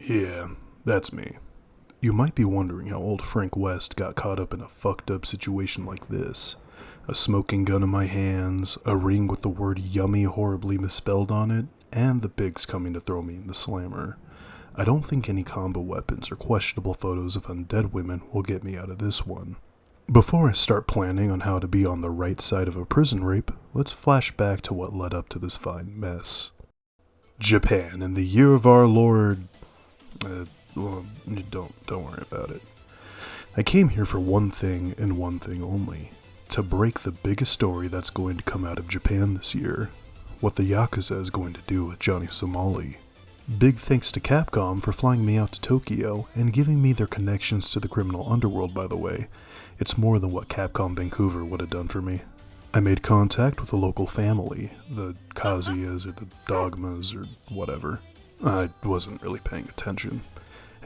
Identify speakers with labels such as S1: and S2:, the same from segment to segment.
S1: Yeah, that's me. You might be wondering how old Frank West got caught up in a fucked up situation like this. A smoking gun in my hands, a ring with the word yummy horribly misspelled on it, and the pigs coming to throw me in the slammer. I don't think any combo weapons or questionable photos of undead women will get me out of this one. Before I start planning on how to be on the right side of a prison rape, let's flash back to what led up to this fine mess. Japan in the year of our Lord... well, don't worry about it. I came here for one thing and one thing only. To break the biggest story that's going to come out of Japan this year. What the Yakuza is going to do with Johnny Somali. Big thanks to Capcom for flying me out to Tokyo and giving me their connections to the criminal underworld, by the way. It's more than what Capcom Vancouver would have done for me. I made contact with a local family, the Kazuyas or the Dogmas or whatever. I wasn't really paying attention.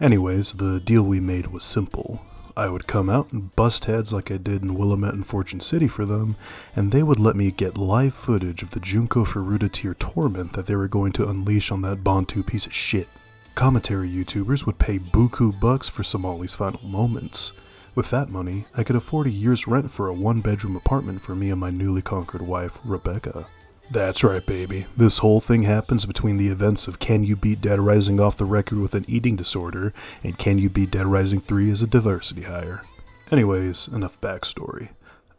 S1: Anyways, the deal we made was simple. I would come out and bust heads like I did in Willamette and Fortune City for them, and they would let me get live footage of the Junko Furuta tier torment that they were going to unleash on that Bantu piece of shit. Commentary YouTubers would pay buku bucks for Somali's final moments. With that money, I could afford a year's rent for a one-bedroom apartment for me and my newly conquered wife, Rebecca. That's right, baby. This whole thing happens between the events of Can You Beat Dead Rising off the record with an eating disorder and Can You Beat Dead Rising 3 as a diversity hire. Anyways, enough backstory.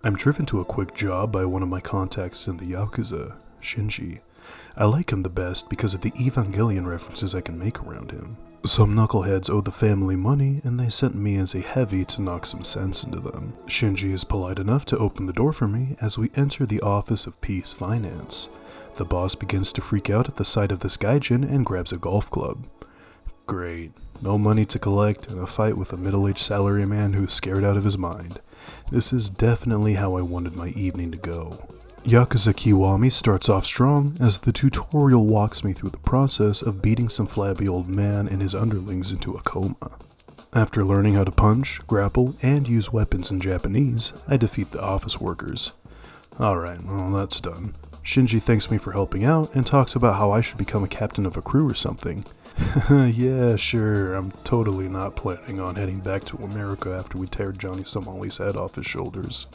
S1: I'm driven to a quick job by one of my contacts in the Yakuza, Shinji. I like him the best because of the Evangelion references I can make around him. Some knuckleheads owe the family money, and they sent me as a heavy to knock some sense into them. Shinji is polite enough to open the door for me as we enter the Office of Peace Finance. The boss begins to freak out at the sight of this gaijin and grabs a golf club. Great. No money to collect and a fight with a middle-aged salaryman who is scared out of his mind. This is definitely how I wanted my evening to go. Yakuza Kiwami starts off strong as the tutorial walks me through the process of beating some flabby old man and his underlings into a coma. After learning how to punch, grapple, and use weapons in Japanese, I defeat the office workers. Alright, well that's done. Shinji thanks me for helping out and talks about how I should become a captain of a crew or something. Yeah, sure, I'm totally not planning on heading back to America after we tear Johnny Somali's head off his shoulders.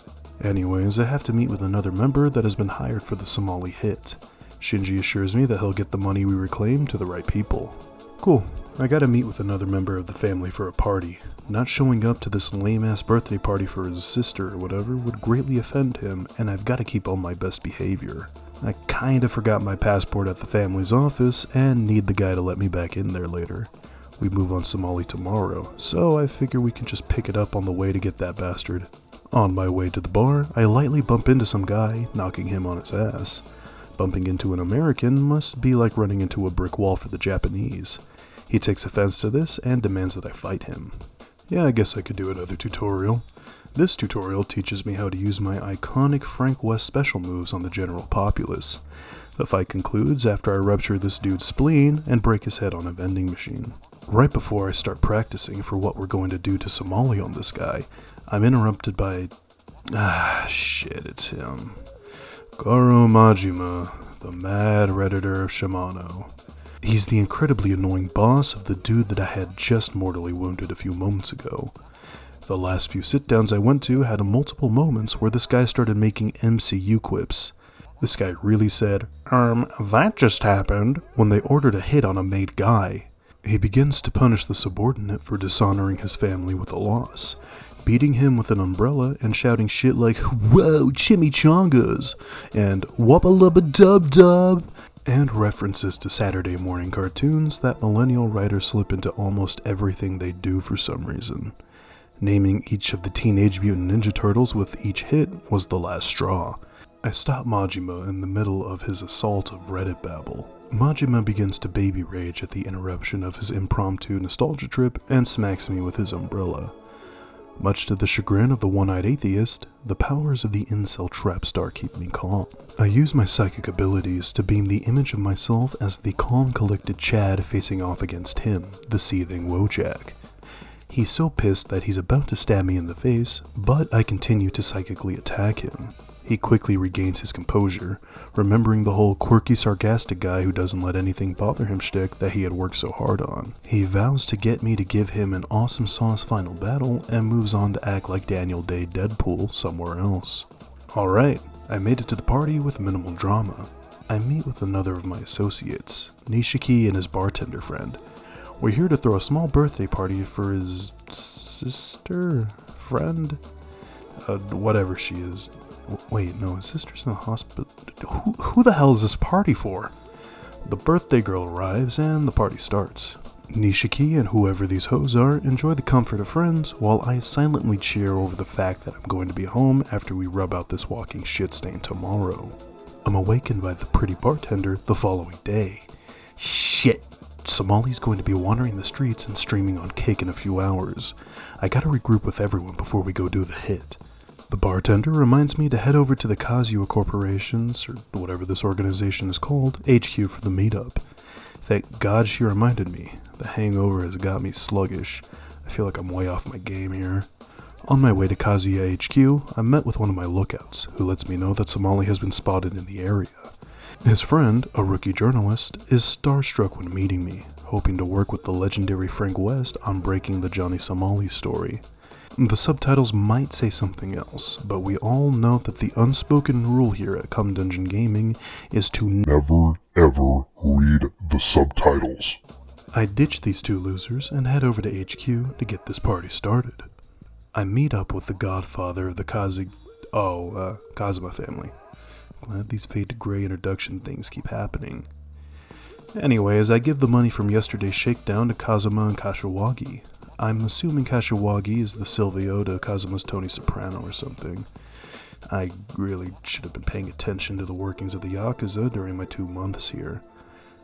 S1: Anyways, I have to meet with another member that has been hired for the Somali hit. Shinji assures me that he'll get the money we reclaim to the right people. Cool, I gotta meet with another member of the family for a party. Not showing up to this lame-ass birthday party for his sister or whatever would greatly offend him, and I've gotta keep on my best behavior. I kinda forgot my passport at the family's office, and need the guy to let me back in there later. We move on Somali tomorrow, so I figure we can just pick it up on the way to get that bastard. On my way to the bar, I lightly bump into some guy, knocking him on his ass. Bumping into an American must be like running into a brick wall for the Japanese. He takes offense to this and demands that I fight him. Yeah, I guess I could do another tutorial. This tutorial teaches me how to use my iconic Frank West special moves on the general populace. The fight concludes after I rupture this dude's spleen and break his head on a vending machine. Right before I start practicing for what we're going to do to Somali on this guy, I'm interrupted by... shit, it's him. Goro Majima, the mad redditor of Shimano. He's the incredibly annoying boss of the dude that I had just mortally wounded a few moments ago. The last few sit-downs I went to had multiple moments where this guy started making MCU quips. This guy really said, that just happened, when they ordered a hit on a made guy. He begins to punish the subordinate for dishonoring his family with a loss, beating him with an umbrella and shouting shit like, "Whoa, chimichangas!" and "Wubba lubba dub dub!" and references to Saturday morning cartoons that millennial writers slip into almost everything they do for some reason. Naming each of the Teenage Mutant Ninja Turtles with each hit was the last straw. I stop Majima in the middle of his assault of Reddit babble. Majima begins to baby rage at the interruption of his impromptu nostalgia trip and smacks me with his umbrella. Much to the chagrin of the one-eyed atheist, the powers of the incel trap star keep me calm. I use my psychic abilities to beam the image of myself as the calm, collected Chad facing off against him, the seething Wojak. He's so pissed that he's about to stab me in the face, but I continue to psychically attack him. He quickly regains his composure, remembering the whole quirky, sarcastic guy who doesn't let anything bother him shtick that he had worked so hard on. He vows to get me to give him an awesome sauce final battle and moves on to act like Daniel Day Deadpool somewhere else. Alright, I made it to the party with minimal drama. I meet with another of my associates, Nishiki and his bartender friend. We're here to throw a small birthday party for his sister? Friend? Whatever she is. Wait, no, his sister's in the hospital. Who the hell is this party for? The birthday girl arrives and the party starts. Nishiki and whoever these hoes are enjoy the comfort of friends while I silently cheer over the fact that I'm going to be home after we rub out this walking shit stain tomorrow. I'm awakened by the pretty bartender the following day. Shit, Somali's going to be wandering the streets and streaming on cake in a few hours. I gotta regroup with everyone before we go do the hit. The bartender reminds me to head over to the Kazuya Corporation's, or whatever this organization is called, HQ for the meetup. Thank God she reminded me. The hangover has got me sluggish. I feel like I'm way off my game here. On my way to Kazuya HQ, I met with one of my lookouts, who lets me know that Somali has been spotted in the area. His friend, a rookie journalist, is starstruck when meeting me, hoping to work with the legendary Frank West on breaking the Johnny Somali story. The subtitles might say something else, but we all know that the unspoken rule here at Come Dungeon Gaming is to
S2: never ever read the subtitles.
S1: I ditch these two losers and head over to HQ to get this party started. I meet up with the godfather of the Kazuma family. Glad these fade to gray introduction things keep happening. Anyways, I give the money from yesterday's shakedown to Kazuma and Kashiwagi. I'm assuming Kashiwagi is the Silvio to Kazuma's Tony Soprano or something. I really should have been paying attention to the workings of the Yakuza during my 2 months here.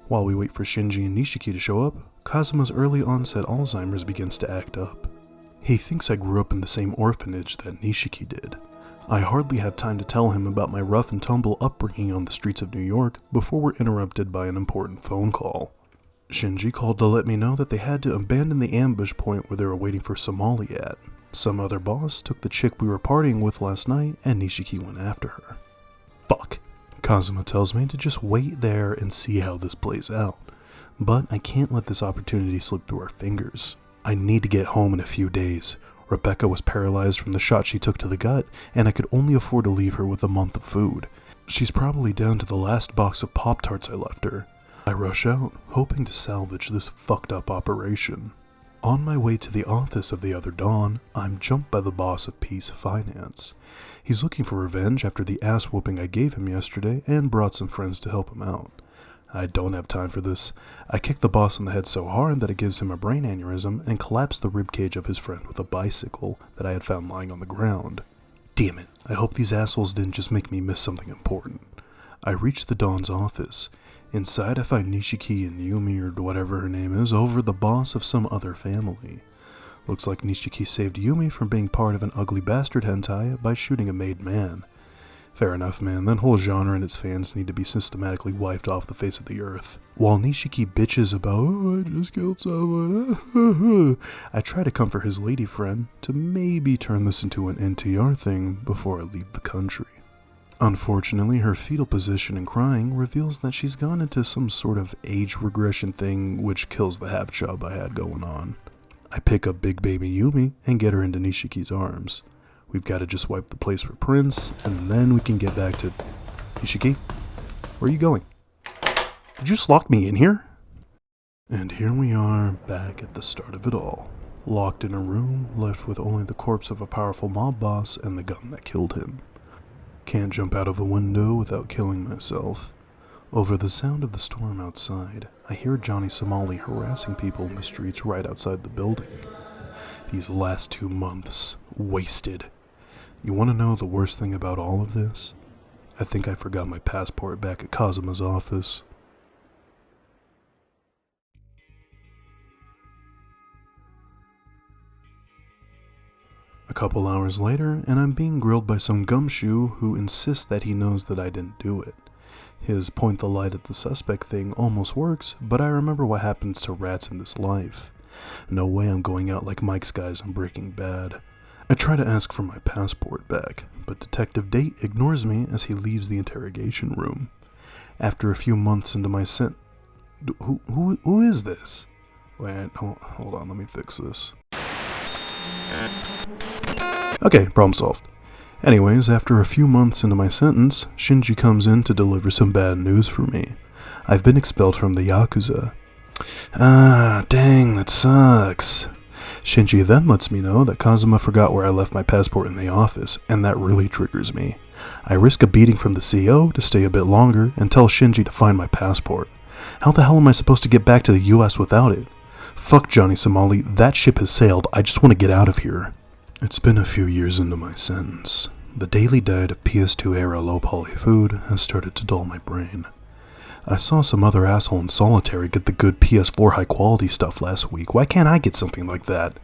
S1: While we wait for Shinji and Nishiki to show up, Kazuma's early onset Alzheimer's begins to act up. He thinks I grew up in the same orphanage that Nishiki did. I hardly have time to tell him about my rough and tumble upbringing on the streets of New York before we're interrupted by an important phone call. Shinji called to let me know that they had to abandon the ambush point where they were waiting for Somali at. Some other boss took the chick we were partying with last night and Nishiki went after her. Fuck. Kazuma tells me to just wait there and see how this plays out. But I can't let this opportunity slip through our fingers. I need to get home in a few days. Rebecca was paralyzed from the shot she took to the gut, and I could only afford to leave her with a month of food. She's probably down to the last box of Pop-Tarts I left her. I rush out, hoping to salvage this fucked up operation. On my way to the office of the other Dawn, I'm jumped by the boss of Peace Finance. He's looking for revenge after the ass whooping I gave him yesterday and brought some friends to help him out. I don't have time for this. I kick the boss in the head so hard that it gives him a brain aneurysm and collapse the ribcage of his friend with a bicycle that I had found lying on the ground. Damn it, I hope these assholes didn't just make me miss something important. I reach the Dawn's office. Inside I find Nishiki and Yumi or whatever her name is over the boss of some other family. Looks like Nishiki saved Yumi from being part of an ugly bastard hentai by shooting a made man. Fair enough, man, that whole genre and its fans need to be systematically wiped off the face of the earth. While Nishiki bitches about, oh, I just killed someone, I try to comfort his lady friend to maybe turn this into an NTR thing before I leave the country. Unfortunately, her fetal position and crying reveals that she's gone into some sort of age regression thing which kills the half job I had going on. I pick up big baby Yumi and get her into Nishiki's arms. We've got to just wipe the place for Prince, and then we can get back to... Nishiki? Where are you going? Did you just lock me in here? And here we are, back at the start of it all. Locked in a room, left with only the corpse of a powerful mob boss and the gun that killed him. Can't jump out of a window without killing myself. Over the sound of the storm outside, I hear Johnny Somali harassing people in the streets right outside the building. These last 2 months, wasted. You want to know the worst thing about all of this? I think I forgot my passport back at Kazuma's office. A couple hours later, and I'm being grilled by some gumshoe who insists that he knows that I didn't do it. His point the light at the suspect thing almost works, but I remember what happens to rats in this life. No way I'm going out like Mike's guys on Breaking Bad. I try to ask for my passport back, but Detective Date ignores me as he leaves the interrogation room. After a few months into my who is this? Wait, hold on, let me fix this. Okay, problem solved. Anyways, after a few months into my sentence, Shinji comes in to deliver some bad news for me. I've been expelled from the Yakuza. Ah, dang, that sucks. Shinji then lets me know that Kazuma forgot where I left my passport in the office, and that really triggers me. I risk a beating from the CO to stay a bit longer and tell Shinji to find my passport. How the hell am I supposed to get back to the US without it? Fuck Johnny Somali, that ship has sailed, I just want to get out of here. It's been a few years into my sentence. The daily diet of PS2 era low-poly food has started to dull my brain. I saw some other asshole in solitary get the good PS4 high-quality stuff last week. Why can't I get something like that?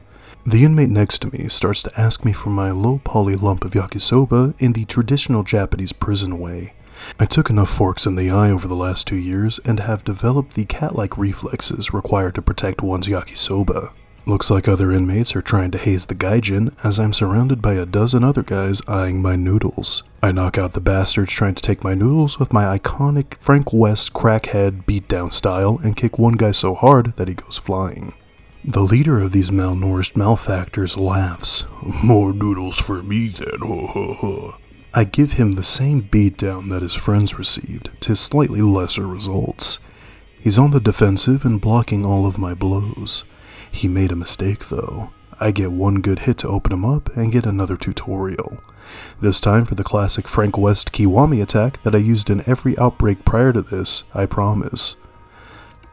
S1: The inmate next to me starts to ask me for my low-poly lump of yakisoba in the traditional Japanese prison way. I took enough forks in the eye over the last 2 years and have developed the cat-like reflexes required to protect one's yakisoba. Looks like other inmates are trying to haze the gaijin as I'm surrounded by a dozen other guys eyeing my noodles. I knock out the bastards trying to take my noodles with my iconic Frank West crackhead beatdown style and kick one guy so hard that he goes flying. The leader of these malnourished malefactors laughs. More noodles for me then, ho ho ho. I give him the same beatdown that his friends received, to slightly lesser results. He's on the defensive and blocking all of my blows. He made a mistake though. I get one good hit to open him up and get another tutorial. This time for the classic Frank West Kiwami attack that I used in every outbreak prior to this, I promise.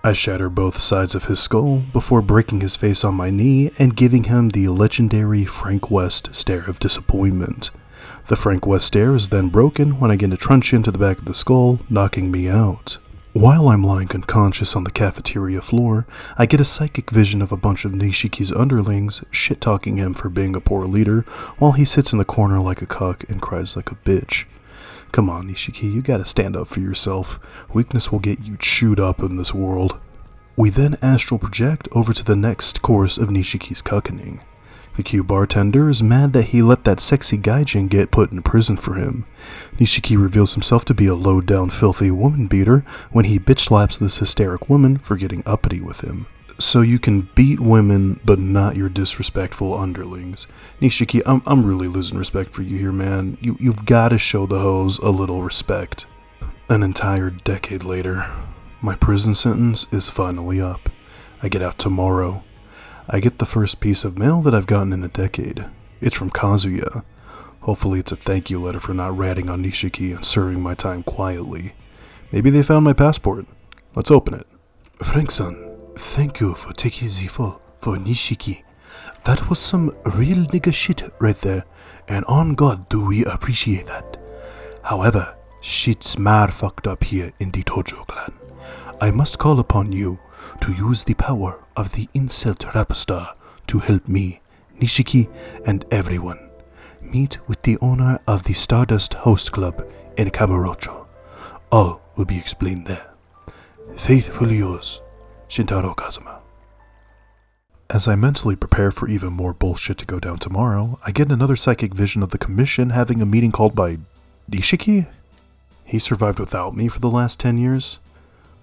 S1: I shatter both sides of his skull before breaking his face on my knee and giving him the legendary Frank West stare of disappointment. The Frank West stare is then broken when I get a truncheon to the back of the skull, knocking me out. While I'm lying unconscious on the cafeteria floor, I get a psychic vision of a bunch of Nishiki's underlings shit-talking him for being a poor leader while he sits in the corner like a cuck and cries like a bitch. Come on, Nishiki, you gotta stand up for yourself. Weakness will get you chewed up in this world. We then astral project over to the next course of Nishiki's cuckening. The Q bartender is mad that he let that sexy gaijin get put in prison for him. Nishiki reveals himself to be a low-down filthy woman beater when he bitch slaps this hysteric woman for getting uppity with him. So you can beat women but not your disrespectful underlings. Nishiki, I'm really losing respect for you here, man. You've gotta show the hoes a little respect. An entire decade later, my prison sentence is finally up. I get out tomorrow. I get the first piece of mail that I've gotten in a decade. It's from Kazuya. Hopefully it's a thank you letter for not ratting on Nishiki and serving my time quietly. Maybe they found my passport. Let's open it. Frank-san, thank you for taking the fall for Nishiki. That was some real nigga shit right there, and on God do we appreciate that. However, shit's mad fucked up here in the Tojo clan. I must call upon you to use the power of the incelt rap star to help me, Nishiki, and everyone. Meet with the owner of the Stardust Host Club in Kamurocho. All will be explained there. Faithfully yours, Shintaro Kazuma. As I mentally prepare for even more bullshit to go down tomorrow, I get another psychic vision of the commission having a meeting called by Nishiki? He survived without me for the last 10 years?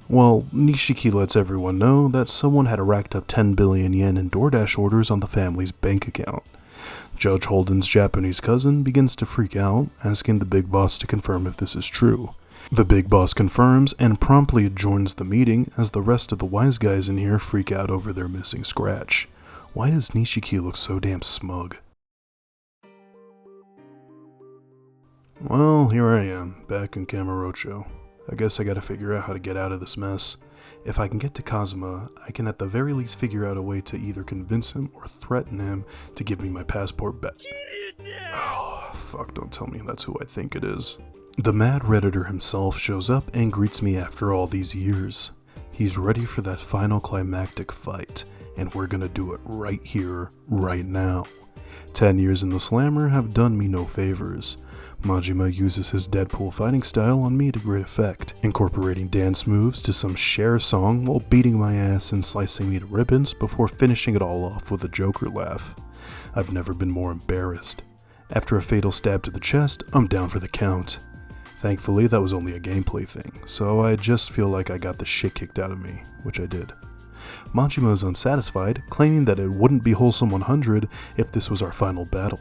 S1: Well, Nishiki lets everyone know that someone had racked up 10 billion yen in DoorDash orders on the family's bank account. Judge Holden's Japanese cousin begins to freak out, asking the big boss to confirm if this is true. The big boss confirms and promptly adjourns the meeting as the rest of the wise guys in here freak out over their missing scratch. Why does Nishiki look so damn smug? Well, here I am, back in Kamurocho. I guess I gotta figure out how to get out of this mess. If I can get to Kazuma, I can at the very least figure out a way to either convince him or threaten him to give me my passport back. Oh, fuck, don't tell me that's who I think it is. The mad Redditor himself shows up and greets me after all these years. He's ready for that final climactic fight, and we're gonna do it right here, right now. 10 years in the slammer have done me no favors. Majima uses his Deadpool fighting style on me to great effect, incorporating dance moves to some Cher song while beating my ass and slicing me to ribbons before finishing it all off with a Joker laugh. I've never been more embarrassed. After a fatal stab to the chest, I'm down for the count. Thankfully, that was only a gameplay thing, so I just feel like I got the shit kicked out of me, which I did. Majima is unsatisfied, claiming that it wouldn't be Wholesome 100 if this was our final battle.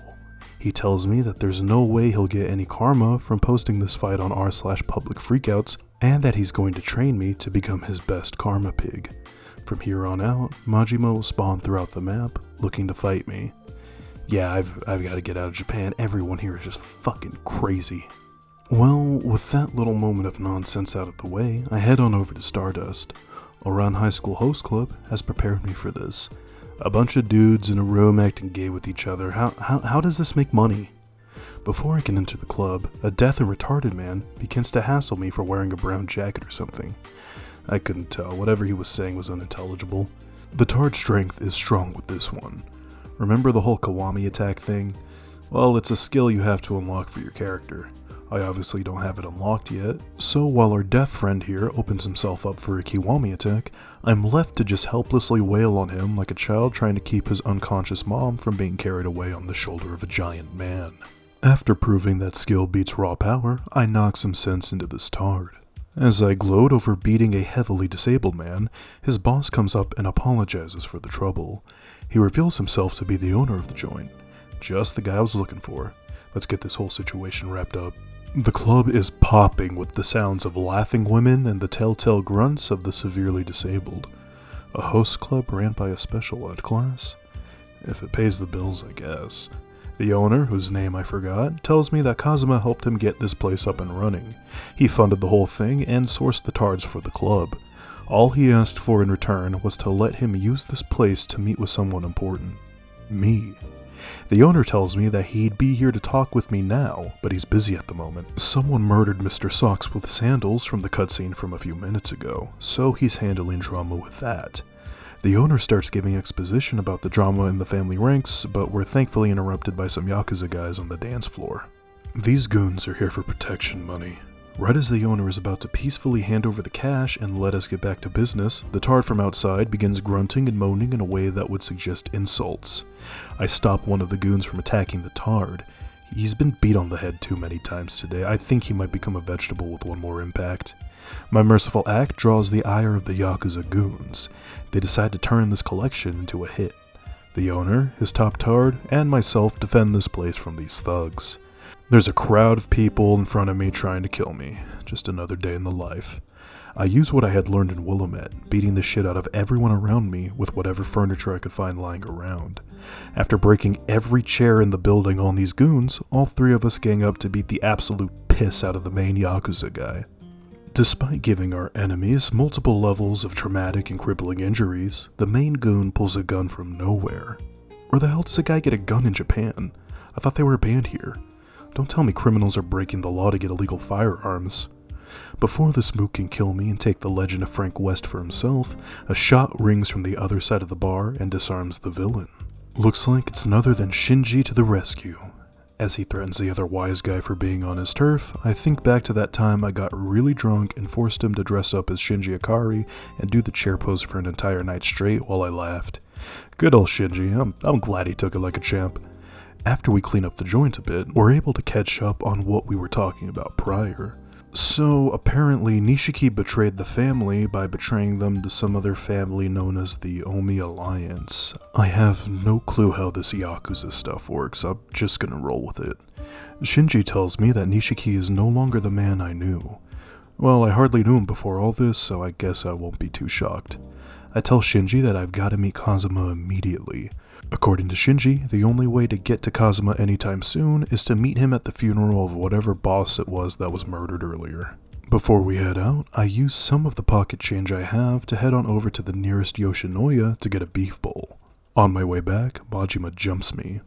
S1: He tells me that there's no way he'll get any karma from posting this fight on r/public freakouts, and that he's going to train me to become his best karma pig. From here on out, Majima will spawn throughout the map, looking to fight me. Yeah, I've got to get out of Japan. Everyone here is just fucking crazy. Well, with that little moment of nonsense out of the way, I head on over to Stardust. Oran High School Host Club has prepared me for this. A bunch of dudes in a room acting gay with each other. How does this make money? Before I can enter the club, a deaf and retarded man begins to hassle me for wearing a brown jacket or something. I couldn't tell. Whatever he was saying was unintelligible. The Tard strength is strong with this one. Remember the whole Kiwami attack thing? Well, it's a skill you have to unlock for your character. I obviously don't have it unlocked yet, so while our deaf friend here opens himself up for a Kiwami attack, I'm left to just helplessly wail on him like a child trying to keep his unconscious mom from being carried away on the shoulder of a giant man. After proving that skill beats raw power, I knock some sense into this Tard. As I gloat over beating a heavily disabled man, his boss comes up and apologizes for the trouble. He reveals himself to be the owner of the joint. Just the guy I was looking for. Let's get this whole situation wrapped up. The club is popping with the sounds of laughing women and the telltale grunts of the severely disabled. A host club ran by a special ed class? If it pays the bills, I guess. The owner, whose name I forgot, tells me that Kazuma helped him get this place up and running. He funded the whole thing and sourced the tards for the club. All he asked for in return was to let him use this place to meet with someone important. Me. The owner tells me that he'd be here to talk with me now, but he's busy at the moment. Someone murdered Mr. Socks with sandals from the cutscene from a few minutes ago, so he's handling drama with that. The owner starts giving exposition about the drama in the family ranks, but we're thankfully interrupted by some Yakuza guys on the dance floor. These goons are here for protection money. Right as the owner is about to peacefully hand over the cash and let us get back to business, the Tard from outside begins grunting and moaning in a way that would suggest insults. I stop one of the goons from attacking the Tard. He's been beat on the head too many times today. I think he might become a vegetable with one more impact. My merciful act draws the ire of the Yakuza goons. They decide to turn this collection into a hit. The owner, his top Tard, and myself defend this place from these thugs. There's a crowd of people in front of me trying to kill me. Just another day in the life. I use what I had learned in Willamette, beating the shit out of everyone around me with whatever furniture I could find lying around. After breaking every chair in the building on these goons, all three of us gang up to beat the absolute piss out of the main Yakuza guy. Despite giving our enemies multiple levels of traumatic and crippling injuries, the main goon pulls a gun from nowhere. Where the hell does a guy get a gun in Japan? I thought they were banned here. Don't tell me criminals are breaking the law to get illegal firearms. Before this mook can kill me and take the legend of Frank West for himself, a shot rings from the other side of the bar and disarms the villain. Looks like it's none other than Shinji to the rescue. As he threatens the other wise guy for being on his turf, I think back to that time I got really drunk and forced him to dress up as Shinji Ikari and do the chair pose for an entire night straight while I laughed. Good old Shinji, I'm glad he took it like a champ. After we clean up the joint a bit, we're able to catch up on what we were talking about prior. So, apparently Nishiki betrayed the family by betraying them to some other family known as the Omi Alliance. I have no clue how this Yakuza stuff works, I'm just gonna roll with it. Shinji tells me that Nishiki is no longer the man I knew. Well, I hardly knew him before all this, so I guess I won't be too shocked. I tell Shinji that I've got to meet Kazuma immediately. According to Shinji, the only way to get to Kazuma anytime soon is to meet him at the funeral of whatever boss it was that was murdered earlier. Before we head out, I use some of the pocket change I have to head on over to the nearest Yoshinoya to get a beef bowl. On my way back, Majima jumps me.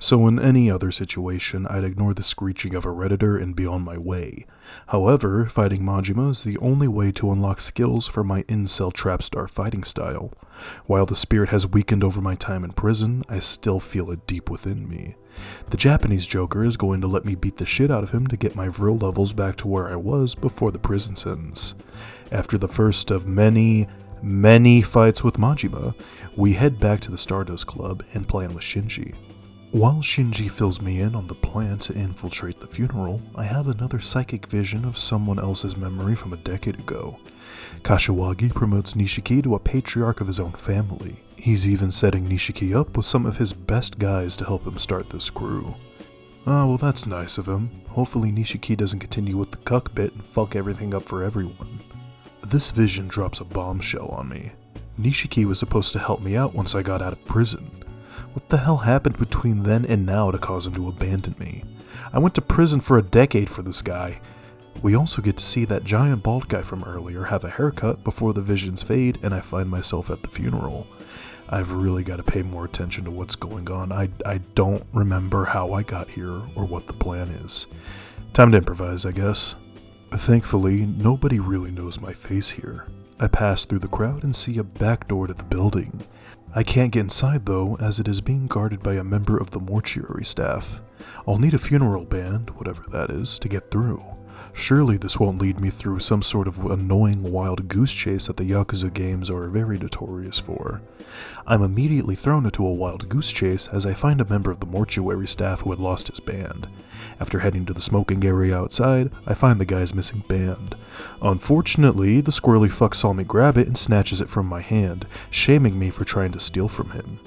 S1: So in any other situation, I'd ignore the screeching of a Redditor and be on my way. However, fighting Majima is the only way to unlock skills for my incel trapstar fighting style. While the spirit has weakened over my time in prison, I still feel it deep within me. The Japanese Joker is going to let me beat the shit out of him to get my vril levels back to where I was before the prison sentence. After the first of many many fights with Majima, we head back to the Stardust Club and plan with Shinji. While Shinji fills me in on the plan to infiltrate the funeral, I have another psychic vision of someone else's memory from a decade ago. Kashiwagi promotes Nishiki to a patriarch of his own family. He's even setting Nishiki up with some of his best guys to help him start this crew. Ah, well, that's nice of him. Hopefully Nishiki doesn't continue with the cuck bit and fuck everything up for everyone. This vision drops a bombshell on me. Nishiki was supposed to help me out once I got out of prison. What the hell happened between then and now to cause him to abandon me? I went to prison for a decade for this guy. We also get to see that giant bald guy from earlier have a haircut before the visions fade and I find myself at the funeral. I've really got to pay more attention to what's going on. I don't remember how I got here or what the plan is. Time to improvise, I guess. Thankfully, nobody really knows my face here. I pass through the crowd and see a back door to the building. I can't get inside though, as it is being guarded by a member of the mortuary staff. I'll need a funeral band, whatever that is, to get through. Surely this won't lead me through some sort of annoying wild goose chase that the Yakuza games are very notorious for. I'm immediately thrown into a wild goose chase as I find a member of the mortuary staff who had lost his band. After heading to the smoking area outside, I find the guy's missing band. Unfortunately, the squirrely fuck saw me grab it and snatches it from my hand, shaming me for trying to steal from him.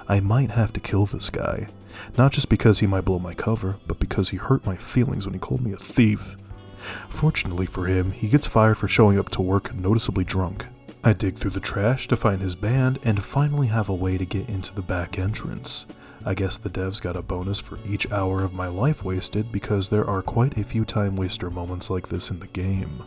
S1: I might have to kill this guy. Not just because he might blow my cover, but because he hurt my feelings when he called me a thief. Fortunately for him, he gets fired for showing up to work noticeably drunk. I dig through the trash to find his band and finally have a way to get into the back entrance. I guess the devs got a bonus for each hour of my life wasted because there are quite a few time waster moments like this in the game.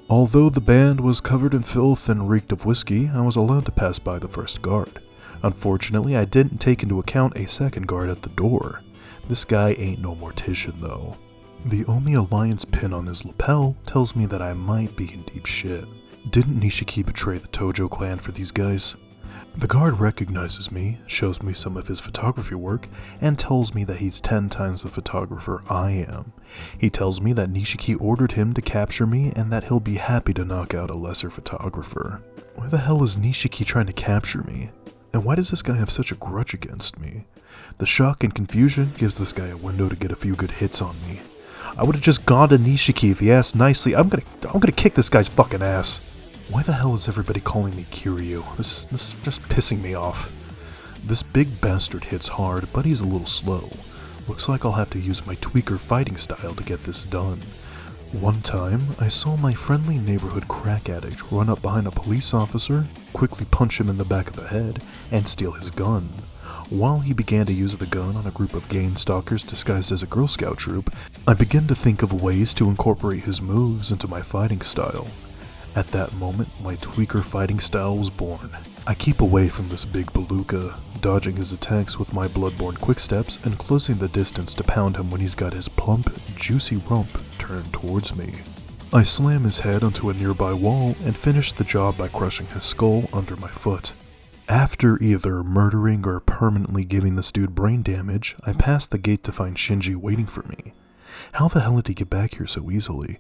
S1: Although the band was covered in filth and reeked of whiskey, I was allowed to pass by the first guard. Unfortunately, I didn't take into account a second guard at the door. This guy ain't no mortician though. The Omi Alliance pin on his lapel tells me that I might be in deep shit. Didn't Nishiki betray the Tojo clan for these guys? The guard recognizes me, shows me some of his photography work, and tells me that he's 10 times the photographer I am. He tells me that Nishiki ordered him to capture me and that he'll be happy to knock out a lesser photographer. Why the hell is Nishiki trying to capture me? And why does this guy have such a grudge against me? The shock and confusion gives this guy a window to get a few good hits on me. I would have just gone to Nishiki if he asked nicely. I'm gonna kick this guy's fucking ass. Why the hell is everybody calling me Kiryu? This is just pissing me off. This big bastard hits hard, but he's a little slow. Looks like I'll have to use my tweaker fighting style to get this done. One time, I saw my friendly neighborhood crack addict run up behind a police officer, quickly punch him in the back of the head, and steal his gun. While he began to use the gun on a group of gang stalkers disguised as a Girl Scout troop, I began to think of ways to incorporate his moves into my fighting style. At that moment, my tweaker fighting style was born. I keep away from this big beluga, dodging his attacks with my bloodborne quicksteps and closing the distance to pound him when he's got his plump, juicy rump turned towards me. I slam his head onto a nearby wall and finish the job by crushing his skull under my foot. After either murdering or permanently giving this dude brain damage, I pass the gate to find Shinji waiting for me. How the hell did he get back here so easily?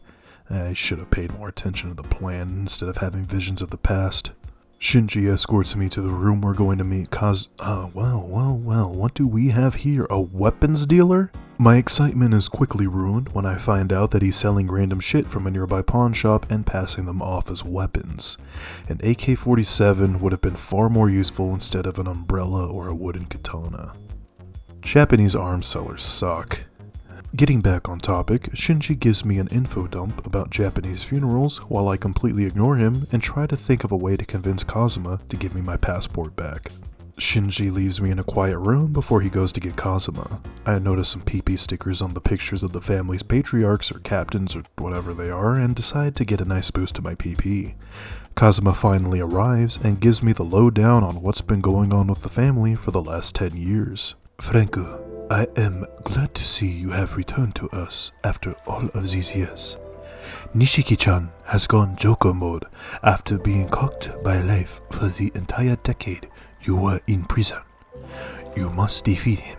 S1: I should have paid more attention to the plan instead of having visions of the past. Shinji escorts me to the room we're going to meet well, what do we have here? A weapons dealer? My excitement is quickly ruined when I find out that he's selling random shit from a nearby pawn shop and passing them off as weapons. An AK-47 would have been far more useful instead of an umbrella or a wooden katana. Japanese arms sellers suck. Getting back on topic, Shinji gives me an info dump about Japanese funerals while I completely ignore him and try to think of a way to convince Kazuma to give me my passport back. Shinji leaves me in a quiet room before he goes to get Kazuma. I notice some PP stickers on the pictures of the family's patriarchs or captains or whatever they are and decide to get a nice boost to my PP. Kazuma finally arrives and gives me the lowdown on what's been going on with the family for the last 10 years. Franco, I am glad to see you have returned to us after all of these years. Nishiki-chan has gone Joker mode after being cocked by life for the entire decade you were in prison. You must defeat him.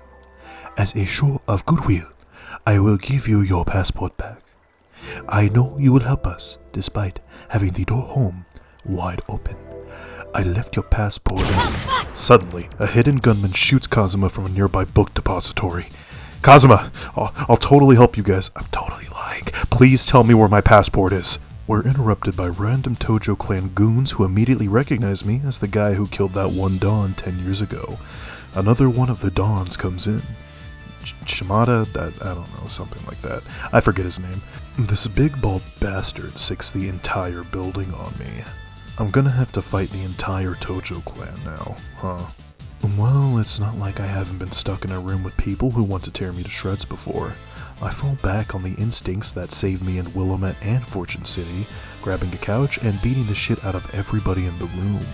S1: As a show of goodwill, I will give you your passport back. I know you will help us, despite having the door home wide open. I left your passport in. Suddenly, a hidden gunman shoots Kazuma from a nearby book depository. Kazuma, I'll totally help you guys. I'm totally lying. Please tell me where my passport is. We're interrupted by random Tojo clan goons who immediately recognize me as the guy who killed that one Don 10 years ago. Another one of the Dons comes in. Shimada? I don't know, something like that. I forget his name. This big bald bastard sicks the entire building on me. I'm gonna have to fight the entire Tojo clan now, huh? Well, it's not like I haven't been stuck in a room with people who want to tear me to shreds before. I fall back on the instincts that saved me in Willamette and Fortune City, grabbing a couch and beating the shit out of everybody in the room.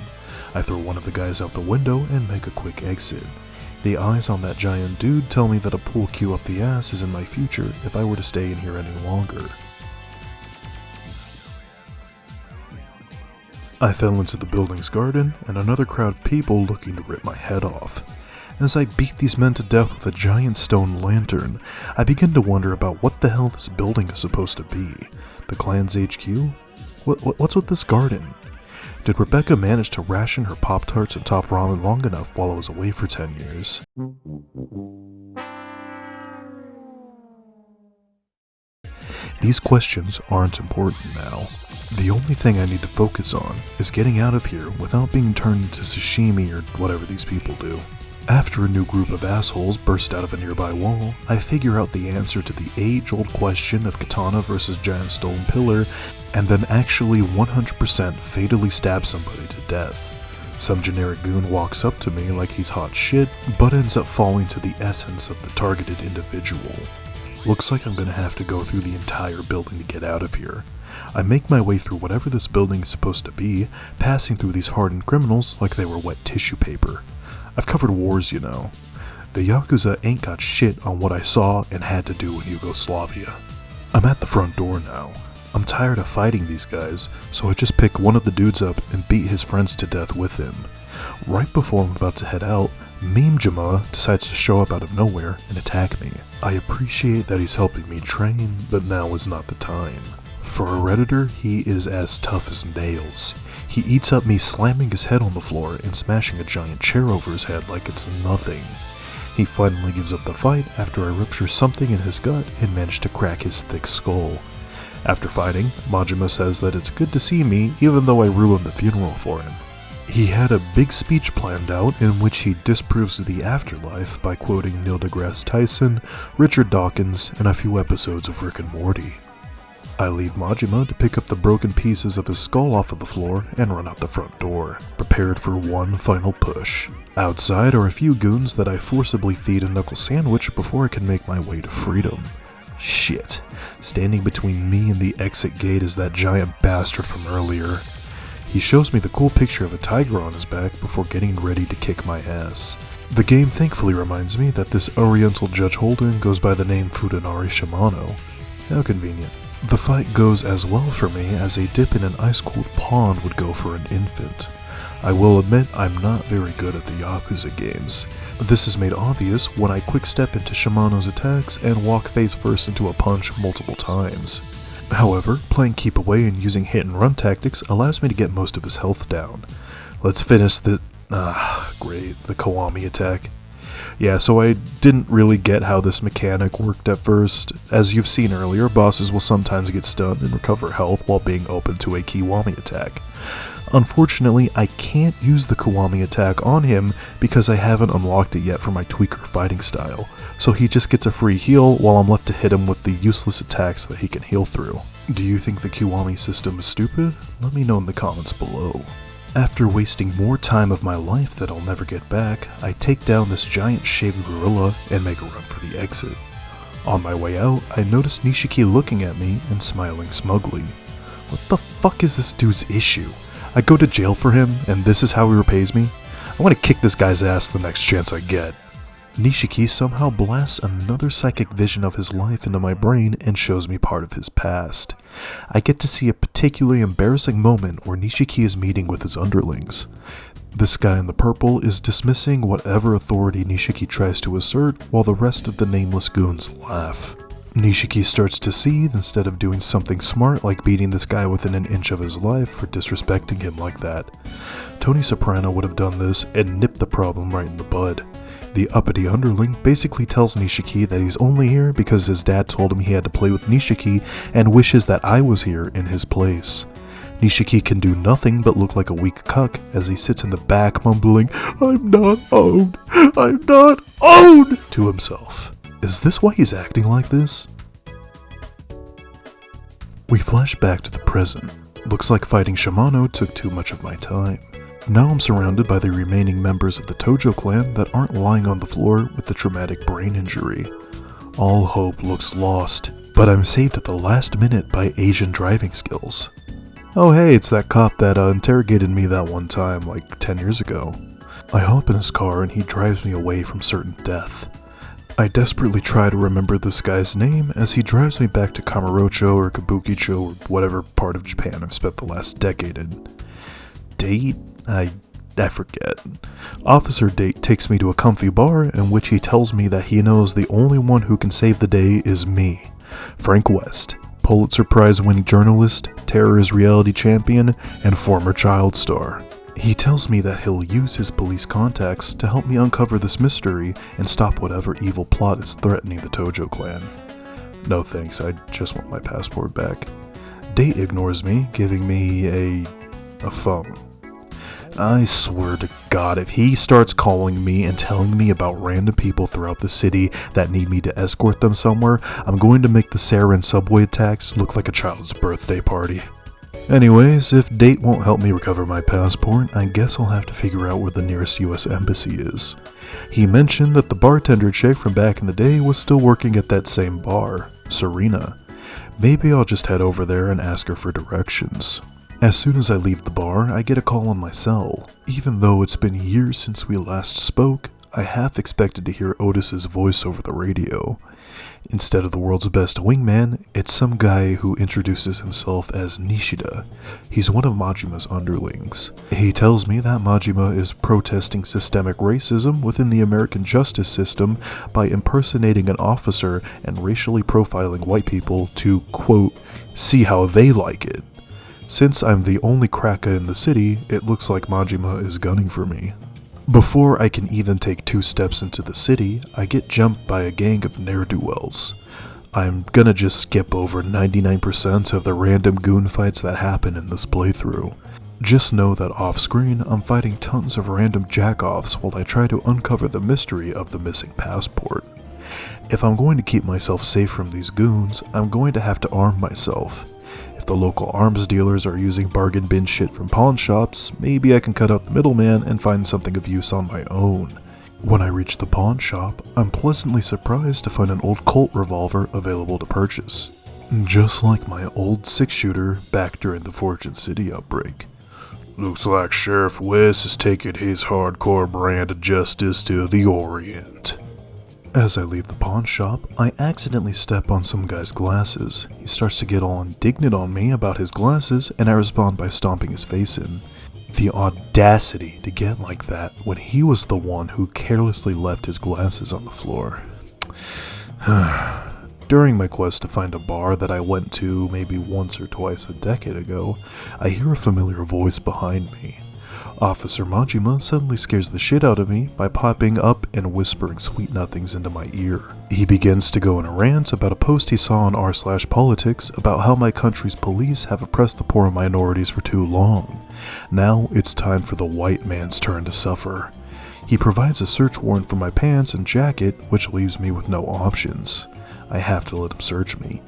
S1: I throw one of the guys out the window and make a quick exit. The eyes on that giant dude tell me that a pool cue up the ass is in my future if I were to stay in here any longer. I fell into the building's garden and another crowd of people looking to rip my head off. As I beat these men to death with a giant stone lantern, I begin to wonder about what the hell this building is supposed to be. The clan's HQ? What's with this garden? Did Rebecca manage to ration her Pop-Tarts and top ramen long enough while I was away for 10 years? These questions aren't important now. The only thing I need to focus on is getting out of here without being turned into sashimi or whatever these people do. After a new group of assholes burst out of a nearby wall, I figure out the answer to the age-old question of katana versus giant stone pillar, and then actually 100% fatally stab somebody to death. Some generic goon walks up to me like he's hot shit, but ends up falling to the essence of the targeted individual. Looks like I'm gonna have to go through the entire building to get out of here. I make my way through whatever this building is supposed to be, passing through these hardened criminals like they were wet tissue paper. I've covered wars, you know. The Yakuza ain't got shit on what I saw and had to do in Yugoslavia. I'm at the front door now. I'm tired of fighting these guys, so I just pick one of the dudes up and beat his friends to death with him. Right before I'm about to head out, Majima decides to show up out of nowhere and attack me. I appreciate that he's helping me train, but now is not the time. For a Redditor, he is as tough as nails. He eats up me slamming his head on the floor and smashing a giant chair over his head like it's nothing. He finally gives up the fight after I rupture something in his gut and manage to crack his thick skull. After fighting, Majima says that it's good to see me even though I ruined the funeral for him. He had a big speech planned out in which he disproves the afterlife by quoting Neil deGrasse Tyson, Richard Dawkins, and a few episodes of Rick and Morty. I leave Majima to pick up the broken pieces of his skull off of the floor and run out the front door, prepared for one final push. Outside are a few goons that I forcibly feed a knuckle sandwich before I can make my way to freedom. Shit. Standing between me and the exit gate is that giant bastard from earlier. He shows me the cool picture of a tiger on his back before getting ready to kick my ass. The game thankfully reminds me that this Oriental Judge Holden goes by the name Fudanari Shimano. How convenient. The fight goes as well for me as a dip in an ice-cold pond would go for an infant. I will admit I'm not very good at the Yakuza games. This is made obvious when I quick step into Shimano's attacks and walk face first into a punch multiple times. However, playing keep away and using hit and run tactics allows me to get most of his health down. Let's finish the Kiwami attack. Yeah, so I didn't really get how this mechanic worked at first. As you've seen earlier, bosses will sometimes get stunned and recover health while being open to a Kiwami attack. Unfortunately, I can't use the Kiwami attack on him because I haven't unlocked it yet for my tweaker fighting style, so he just gets a free heal while I'm left to hit him with the useless attacks that he can heal through. Do you think the Kiwami system is stupid? Let me know in the comments below. After wasting more time of my life that I'll never get back, I take down this giant shaved gorilla and make a run for the exit. On my way out, I notice Nishiki looking at me and smiling smugly. What the fuck is this dude's issue? I go to jail for him, and this is how he repays me? I want to kick this guy's ass the next chance I get. Nishiki somehow blasts another psychic vision of his life into my brain and shows me part of his past. I get to see a particularly embarrassing moment where Nishiki is meeting with his underlings. This guy in the purple is dismissing whatever authority Nishiki tries to assert while the rest of the nameless goons laugh. Nishiki starts to seethe instead of doing something smart like beating this guy within an inch of his life for disrespecting him like that. Tony Soprano would have done this and nipped the problem right in the bud. The uppity underling basically tells Nishiki that he's only here because his dad told him he had to play with Nishiki and wishes that I was here in his place. Nishiki can do nothing but look like a weak cuck as he sits in the back mumbling, "I'm not owned, I'm not owned," to himself. Is this why he's acting like this? We flash back to the present. Looks like fighting Shimano took too much of my time. Now I'm surrounded by the remaining members of the Tojo clan that aren't lying on the floor with a traumatic brain injury. All hope looks lost, but I'm saved at the last minute by Asian driving skills. Oh hey, it's that cop that interrogated me that one time, like 10 years ago. I hop in his car and he drives me away from certain death. I desperately try to remember this guy's name as he drives me back to Kamurocho or Kabukicho or whatever part of Japan I've spent the last decade in. Date? I forget. Officer Date takes me to a comfy bar in which he tells me that he knows the only one who can save the day is me, Frank West, Pulitzer Prize winning journalist, Terror's reality champion, and former child star. He tells me that he'll use his police contacts to help me uncover this mystery and stop whatever evil plot is threatening the Tojo clan. No thanks, I just want my passport back. Date ignores me, giving me a phone. I swear to God, if he starts calling me and telling me about random people throughout the city that need me to escort them somewhere, I'm going to make the sarin subway attacks look like a child's birthday party. Anyways, if Date won't help me recover my passport, I guess I'll have to figure out where the nearest US embassy is. He mentioned that the bartender chick from back in the day was still working at that same bar, Serena. Maybe I'll just head over there and ask her for directions. As soon as I leave the bar, I get a call on my cell. Even though it's been years since we last spoke, I half expected to hear Otis's voice over the radio. Instead of the world's best wingman, it's some guy who introduces himself as Nishida. He's one of Majima's underlings. He tells me that Majima is protesting systemic racism within the American justice system by impersonating an officer and racially profiling white people to, quote, see how they like it. Since I'm the only cracker in the city, it looks like Majima is gunning for me. Before I can even take 2 steps into the city, I get jumped by a gang of ne'er-do-wells. I'm gonna just skip over 99% of the random goon fights that happen in this playthrough. Just know that off-screen, I'm fighting tons of random jack-offs while I try to uncover the mystery of the missing passport. If I'm going to keep myself safe from these goons, I'm going to have to arm myself. If the local arms dealers are using bargain bin shit from pawn shops, maybe I can cut out the middleman and find something of use on my own. When I reach the pawn shop, I'm pleasantly surprised to find an old Colt revolver available to purchase. Just like my old 6-shooter back during the Fortune City outbreak. Looks like Sheriff West is taking his hardcore brand of justice to the Orient. As I leave the pawn shop, I accidentally step on some guy's glasses. He starts to get all indignant on me about his glasses, and I respond by stomping his face in. The audacity to get like that when he was the one who carelessly left his glasses on the floor. During my quest to find a bar that I went to maybe once or twice a decade ago, I hear a familiar voice behind me. Officer Majima suddenly scares the shit out of me by popping up and whispering sweet nothings into my ear. He begins to go in a rant about a post he saw on r/politics about how my country's police have oppressed the poor minorities for too long. Now it's time for the white man's turn to suffer. He provides a search warrant for my pants and jacket, which leaves me with no options. I have to let him search me.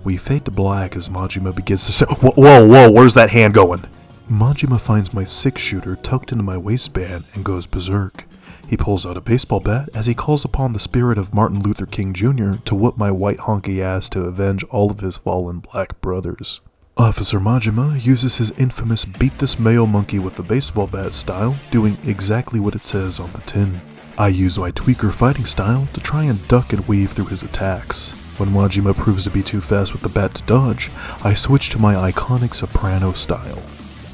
S1: We fade to black as Majima begins to say, Whoa, where's that hand going? Majima finds my 6-shooter tucked into my waistband and goes berserk. He pulls out a baseball bat as he calls upon the spirit of Martin Luther King Jr. to whoop my white honky ass to avenge all of his fallen black brothers. Officer Majima uses his infamous beat this mayo monkey with the baseball bat style, doing exactly what it says on the tin. I use my tweaker fighting style to try and duck and weave through his attacks. When Majima proves to be too fast with the bat to dodge, I switch to my iconic soprano style.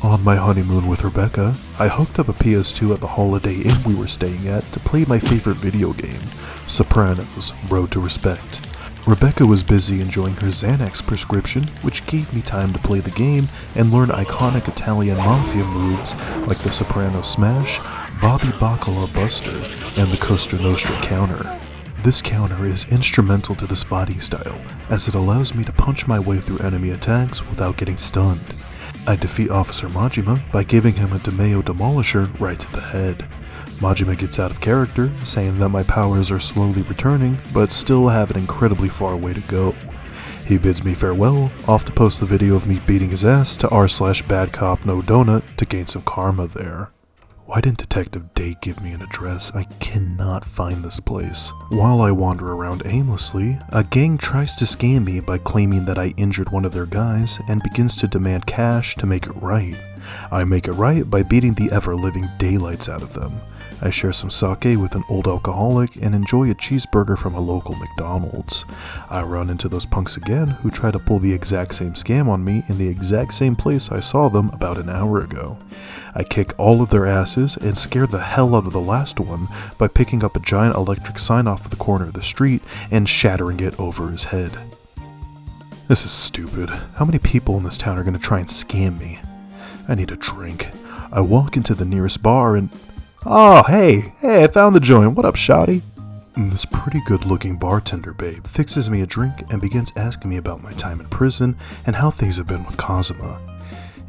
S1: On my honeymoon with Rebecca, I hooked up a PS2 at the Holiday Inn we were staying at to play my favorite video game, Sopranos: Road to Respect. Rebecca was busy enjoying her Xanax prescription, which gave me time to play the game and learn iconic Italian mafia moves like the Soprano Smash, Bobby Bacala Buster, and the Costa Nostra counter. This counter is instrumental to this fighting style, as it allows me to punch my way through enemy attacks without getting stunned. I defeat Officer Majima by giving him a DeMeo Demolisher right to the head. Majima gets out of character, saying that my powers are slowly returning, but still have an incredibly far way to go. He bids me farewell, off to post the video of me beating his ass to r/badcopnodonut to gain some karma there. Why didn't Detective Date give me an address? I cannot find this place. While I wander around aimlessly, a gang tries to scam me by claiming that I injured one of their guys and begins to demand cash to make it right. I make it right by beating the ever-living daylights out of them. I share some sake with an old alcoholic and enjoy a cheeseburger from a local McDonald's. I run into those punks again who try to pull the exact same scam on me in the exact same place I saw them about an hour ago. I kick all of their asses and scare the hell out of the last one by picking up a giant electric sign off the corner of the street and shattering it over his head. This is stupid. How many people in this town are going to try and scam me? I need a drink. I walk into the nearest bar and... Oh, hey, I found the joint. What up, shawty? This pretty good-looking bartender babe fixes me a drink and begins asking me about my time in prison and how things have been with Kazuma.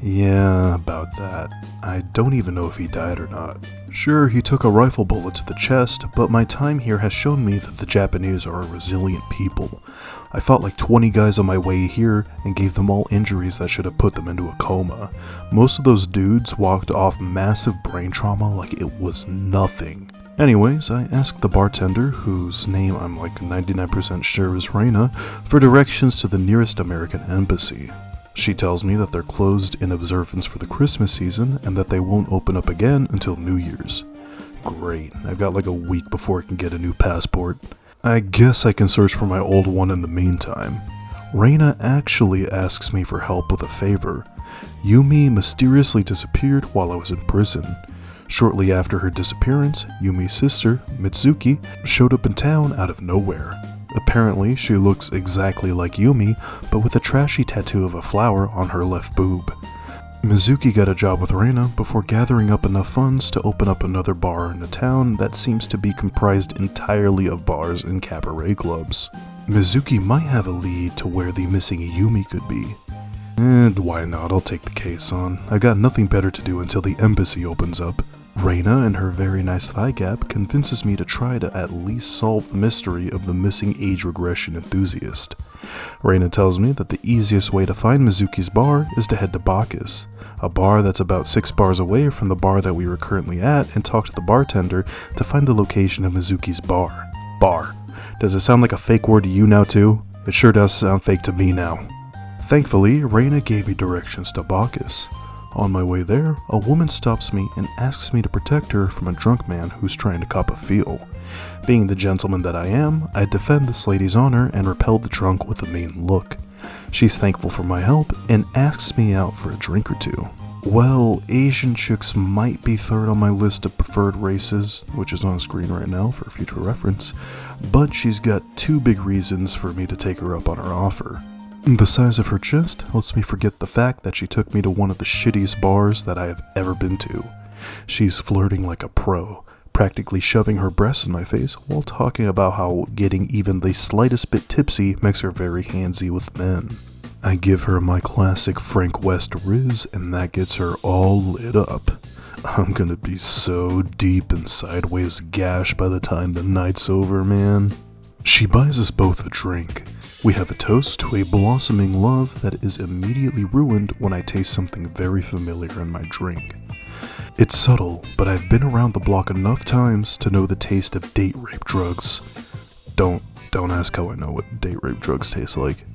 S1: Yeah, about that. I don't even know if he died or not. Sure, he took a rifle bullet to the chest, but my time here has shown me that the Japanese are a resilient people. I fought like 20 guys on my way here and gave them all injuries that should have put them into a coma. Most of those dudes walked off massive brain trauma like it was nothing. Anyways, I asked the bartender, whose name I'm like 99% sure is Reina, for directions to the nearest American embassy. She tells me that they're closed in observance for the Christmas season and that they won't open up again until New Year's. Great, I've got like a week before I can get a new passport. I guess I can search for my old one in the meantime. Reina actually asks me for help with a favor. Yumi mysteriously disappeared while I was in prison. Shortly after her disappearance, Yumi's sister, Mizuki, showed up in town out of nowhere. Apparently, she looks exactly like Yumi, but with a trashy tattoo of a flower on her left boob. Mizuki got a job with Reina before gathering up enough funds to open up another bar in a town that seems to be comprised entirely of bars and cabaret clubs. Mizuki might have a lead to where the missing Yumi could be. And why not? I'll take the case on. I got nothing better to do until the embassy opens up. Reina and her very nice thigh gap convinces me to try to at least solve the mystery of the missing age regression enthusiast. Reina tells me that the easiest way to find Mizuki's bar is to head to Bacchus, a bar that's about 6 bars away from the bar that we were currently at, and talk to the bartender to find the location of Mizuki's bar. Bar. Does it sound like a fake word to you now too? It sure does sound fake to me now. Thankfully, Reina gave me directions to Bacchus. On my way there, a woman stops me and asks me to protect her from a drunk man who's trying to cop a feel. Being the gentleman that I am, I defend this lady's honor and repel the drunk with a mean look. She's thankful for my help and asks me out for a drink or two. Well, Asian chicks might be third on my list of preferred races, which is on screen right now for future reference, but she's got 2 big reasons for me to take her up on her offer. The size of her chest lets me forget the fact that she took me to one of the shittiest bars that I have ever been to. She's flirting like a pro, practically shoving her breasts in my face while talking about how getting even the slightest bit tipsy makes her very handsy with men. I give her my classic Frank West Riz and that gets her all lit up. I'm gonna be so deep and sideways gash by the time the night's over, man. She buys us both a drink. We have a toast to a blossoming love that is immediately ruined when I taste something very familiar in my drink. It's subtle, but I've been around the block enough times to know the taste of date rape drugs. Don't ask how I know what date rape drugs taste like.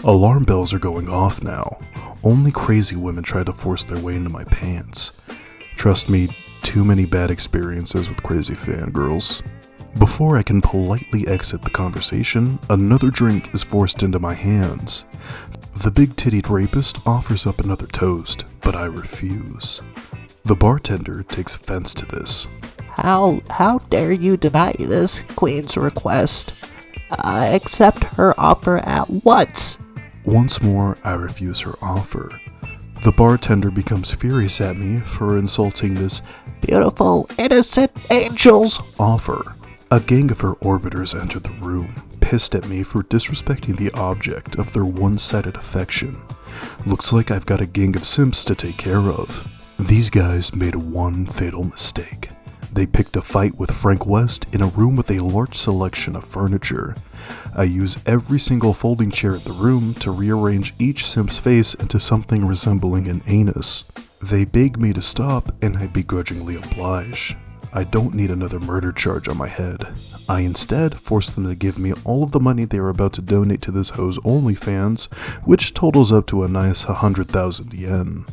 S1: Alarm bells are going off now. Only crazy women try to force their way into my pants. Trust me, too many bad experiences with crazy fangirls. Before I can politely exit the conversation, another drink is forced into my hands. The big-tittied rapist offers up another toast, but I refuse. The bartender takes offense to this.
S3: How dare you deny this queen's request? accept her offer at once.
S1: Once more, I refuse her offer. The bartender becomes furious at me for insulting this
S3: beautiful, innocent angel's
S1: offer. A gang of her orbiters enter the room, pissed at me for disrespecting the object of their one-sided affection. Looks like I've got a gang of simps to take care of. These guys made one fatal mistake. They picked a fight with Frank West in a room with a large selection of furniture. I use every single folding chair in the room to rearrange each simp's face into something resembling an anus. They beg me to stop, and I begrudgingly oblige. I don't need another murder charge on my head. I instead force them to give me all of the money they are about to donate to this hoe's OnlyFans, which totals up to a nice 100,000 yen.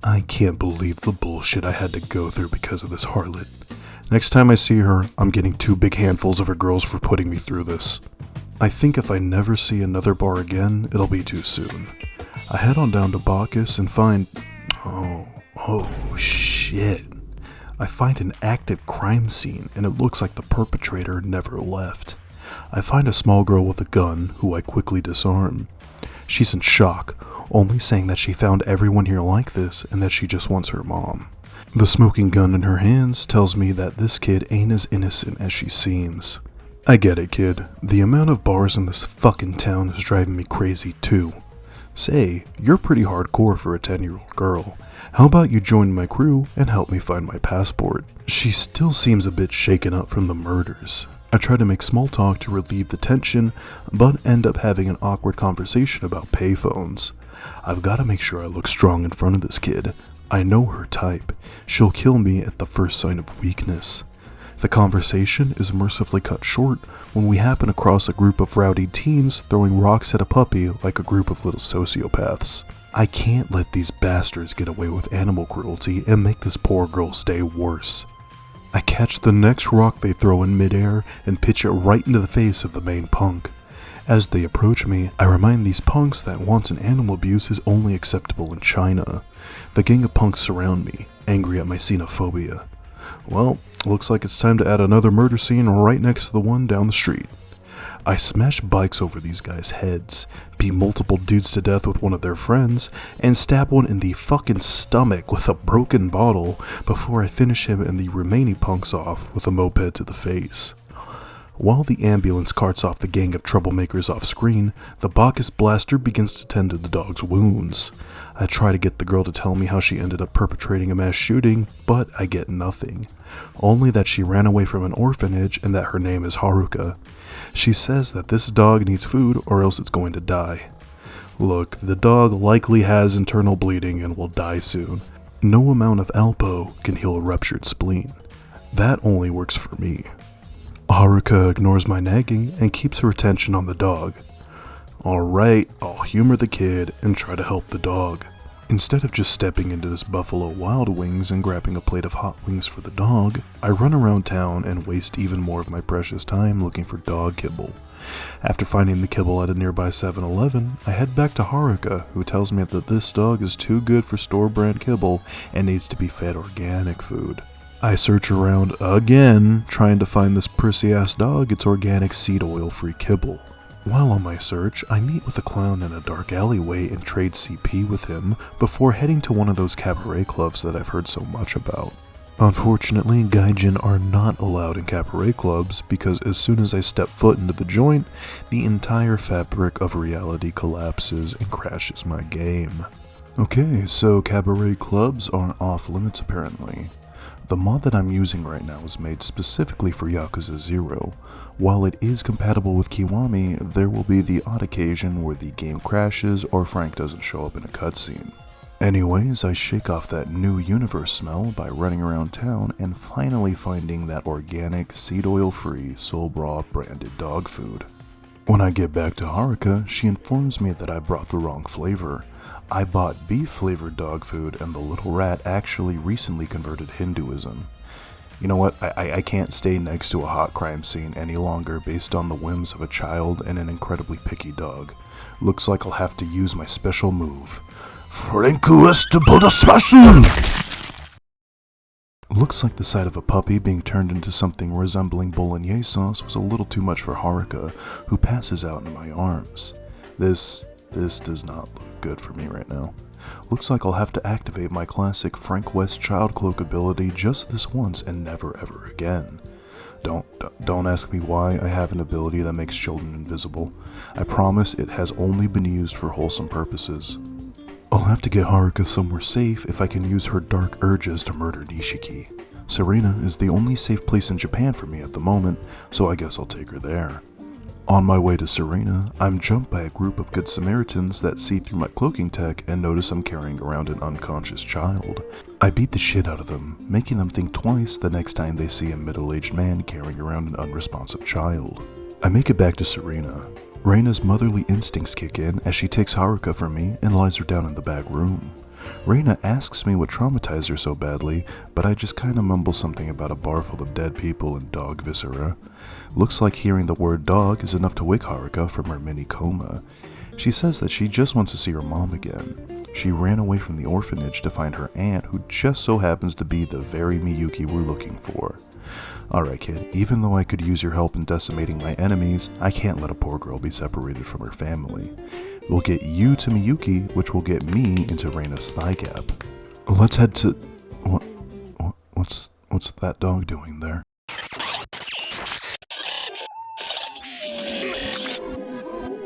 S1: I can't believe the bullshit I had to go through because of this harlot. Next time I see her, I'm getting 2 big handfuls of her girls for putting me through this. I think if I never see another bar again, it'll be too soon. I head on down to Bacchus and find... Oh shit. I find an active crime scene, and it looks like the perpetrator never left. I find a small girl with a gun, who I quickly disarm. She's in shock, only saying that she found everyone here like this, and that she just wants her mom. The smoking gun in her hands tells me that this kid ain't as innocent as she seems. I get it, kid. The amount of bars in this fucking town is driving me crazy too. Say, you're pretty hardcore for a 10-year-old girl. How about you join my crew and help me find my passport? She still seems a bit shaken up from the murders. I try to make small talk to relieve the tension, but end up having an awkward conversation about payphones. I've got to make sure I look strong in front of this kid. I know her type. She'll kill me at the first sign of weakness. The conversation is mercifully cut short when we happen across a group of rowdy teens throwing rocks at a puppy like a group of little sociopaths. I can't let these bastards get away with animal cruelty and make this poor girl's day worse. I catch the next rock they throw in midair and pitch it right into the face of the main punk. As they approach me, I remind these punks that wanton animal abuse is only acceptable in China. The gang of punks surround me, angry at my xenophobia. Well, looks like it's time to add another murder scene right next to the one down the street. I smash bikes over these guys' heads, beat multiple dudes to death with one of their friends, and stab one in the fucking stomach with a broken bottle before I finish him and the remaining punks off with a moped to the face. While the ambulance carts off the gang of troublemakers off screen, the Bacchus blaster begins to tend to the dog's wounds. I try to get the girl to tell me how she ended up perpetrating a mass shooting, but I get nothing. Only that she ran away from an orphanage and that her name is Haruka. She says that this dog needs food or else it's going to die. Look, the dog likely has internal bleeding and will die soon. No amount of Alpo can heal a ruptured spleen. That only works for me. Haruka ignores my nagging and keeps her attention on the dog. Alright, I'll humor the kid and try to help the dog. Instead of just stepping into this Buffalo Wild Wings and grabbing a plate of hot wings for the dog, I run around town and waste even more of my precious time looking for dog kibble. After finding the kibble at a nearby 7-Eleven, I head back to Haruka, who tells me that this dog is too good for store-brand kibble and needs to be fed organic food. I search around again, trying to find this prissy-ass dog its organic seed oil-free kibble. While on my search, I meet with a clown in a dark alleyway and trade CP with him before heading to one of those cabaret clubs that I've heard so much about. Unfortunately, gaijin are not allowed in cabaret clubs because as soon as I step foot into the joint, the entire fabric of reality collapses and crashes my game. Okay, so cabaret clubs are off limits apparently. The mod that I'm using right now is made specifically for Yakuza 0. While it is compatible with Kiwami, there will be the odd occasion where the game crashes or Frank doesn't show up in a cutscene. Anyways, I shake off that new universe smell by running around town and finally finding that organic, seed oil-free, Soul Bra branded dog food. When I get back to Haruka, she informs me that I brought the wrong flavor. I bought beef-flavored dog food and the little rat actually recently converted Hinduism. You know what, I can't stay next to a hot crime scene any longer based on the whims of a child and an incredibly picky dog. Looks like I'll have to use my special move. Frank West to put a smash in! Looks like the sight of a puppy being turned into something resembling bolognese sauce was a little too much for Haruka, who passes out in my arms. This does not look good for me right now. Looks like I'll have to activate my classic Frank West child cloak ability just this once and never ever again. Don't ask me why I have an ability that makes children invisible. I promise it has only been used for wholesome purposes. I'll have to get Haruka somewhere safe if I can use her dark urges to murder Nishiki. Serena is the only safe place in Japan for me at the moment, so I guess I'll take her there. On my way to Serena, I'm jumped by a group of good Samaritans that see through my cloaking tech and notice I'm carrying around an unconscious child. I beat the shit out of them, making them think twice the next time they see a middle-aged man carrying around an unresponsive child. I make it back to Serena. Reina's motherly instincts kick in as she takes Haruka from me and lies her down in the back room. Reina asks me what traumatized her so badly, but I just kinda mumble something about a bar full of dead people and dog viscera. Looks like hearing the word dog is enough to wake Haruka from her mini coma. She says that she just wants to see her mom again. She ran away from the orphanage to find her aunt, who just so happens to be the very Miyuki we're looking for. Alright kid, even though I could use your help in decimating my enemies, I can't let a poor girl be separated from her family. We'll get you to Miyuki, which will get me into Reina's thigh gap. Let's head to... What's that dog doing there?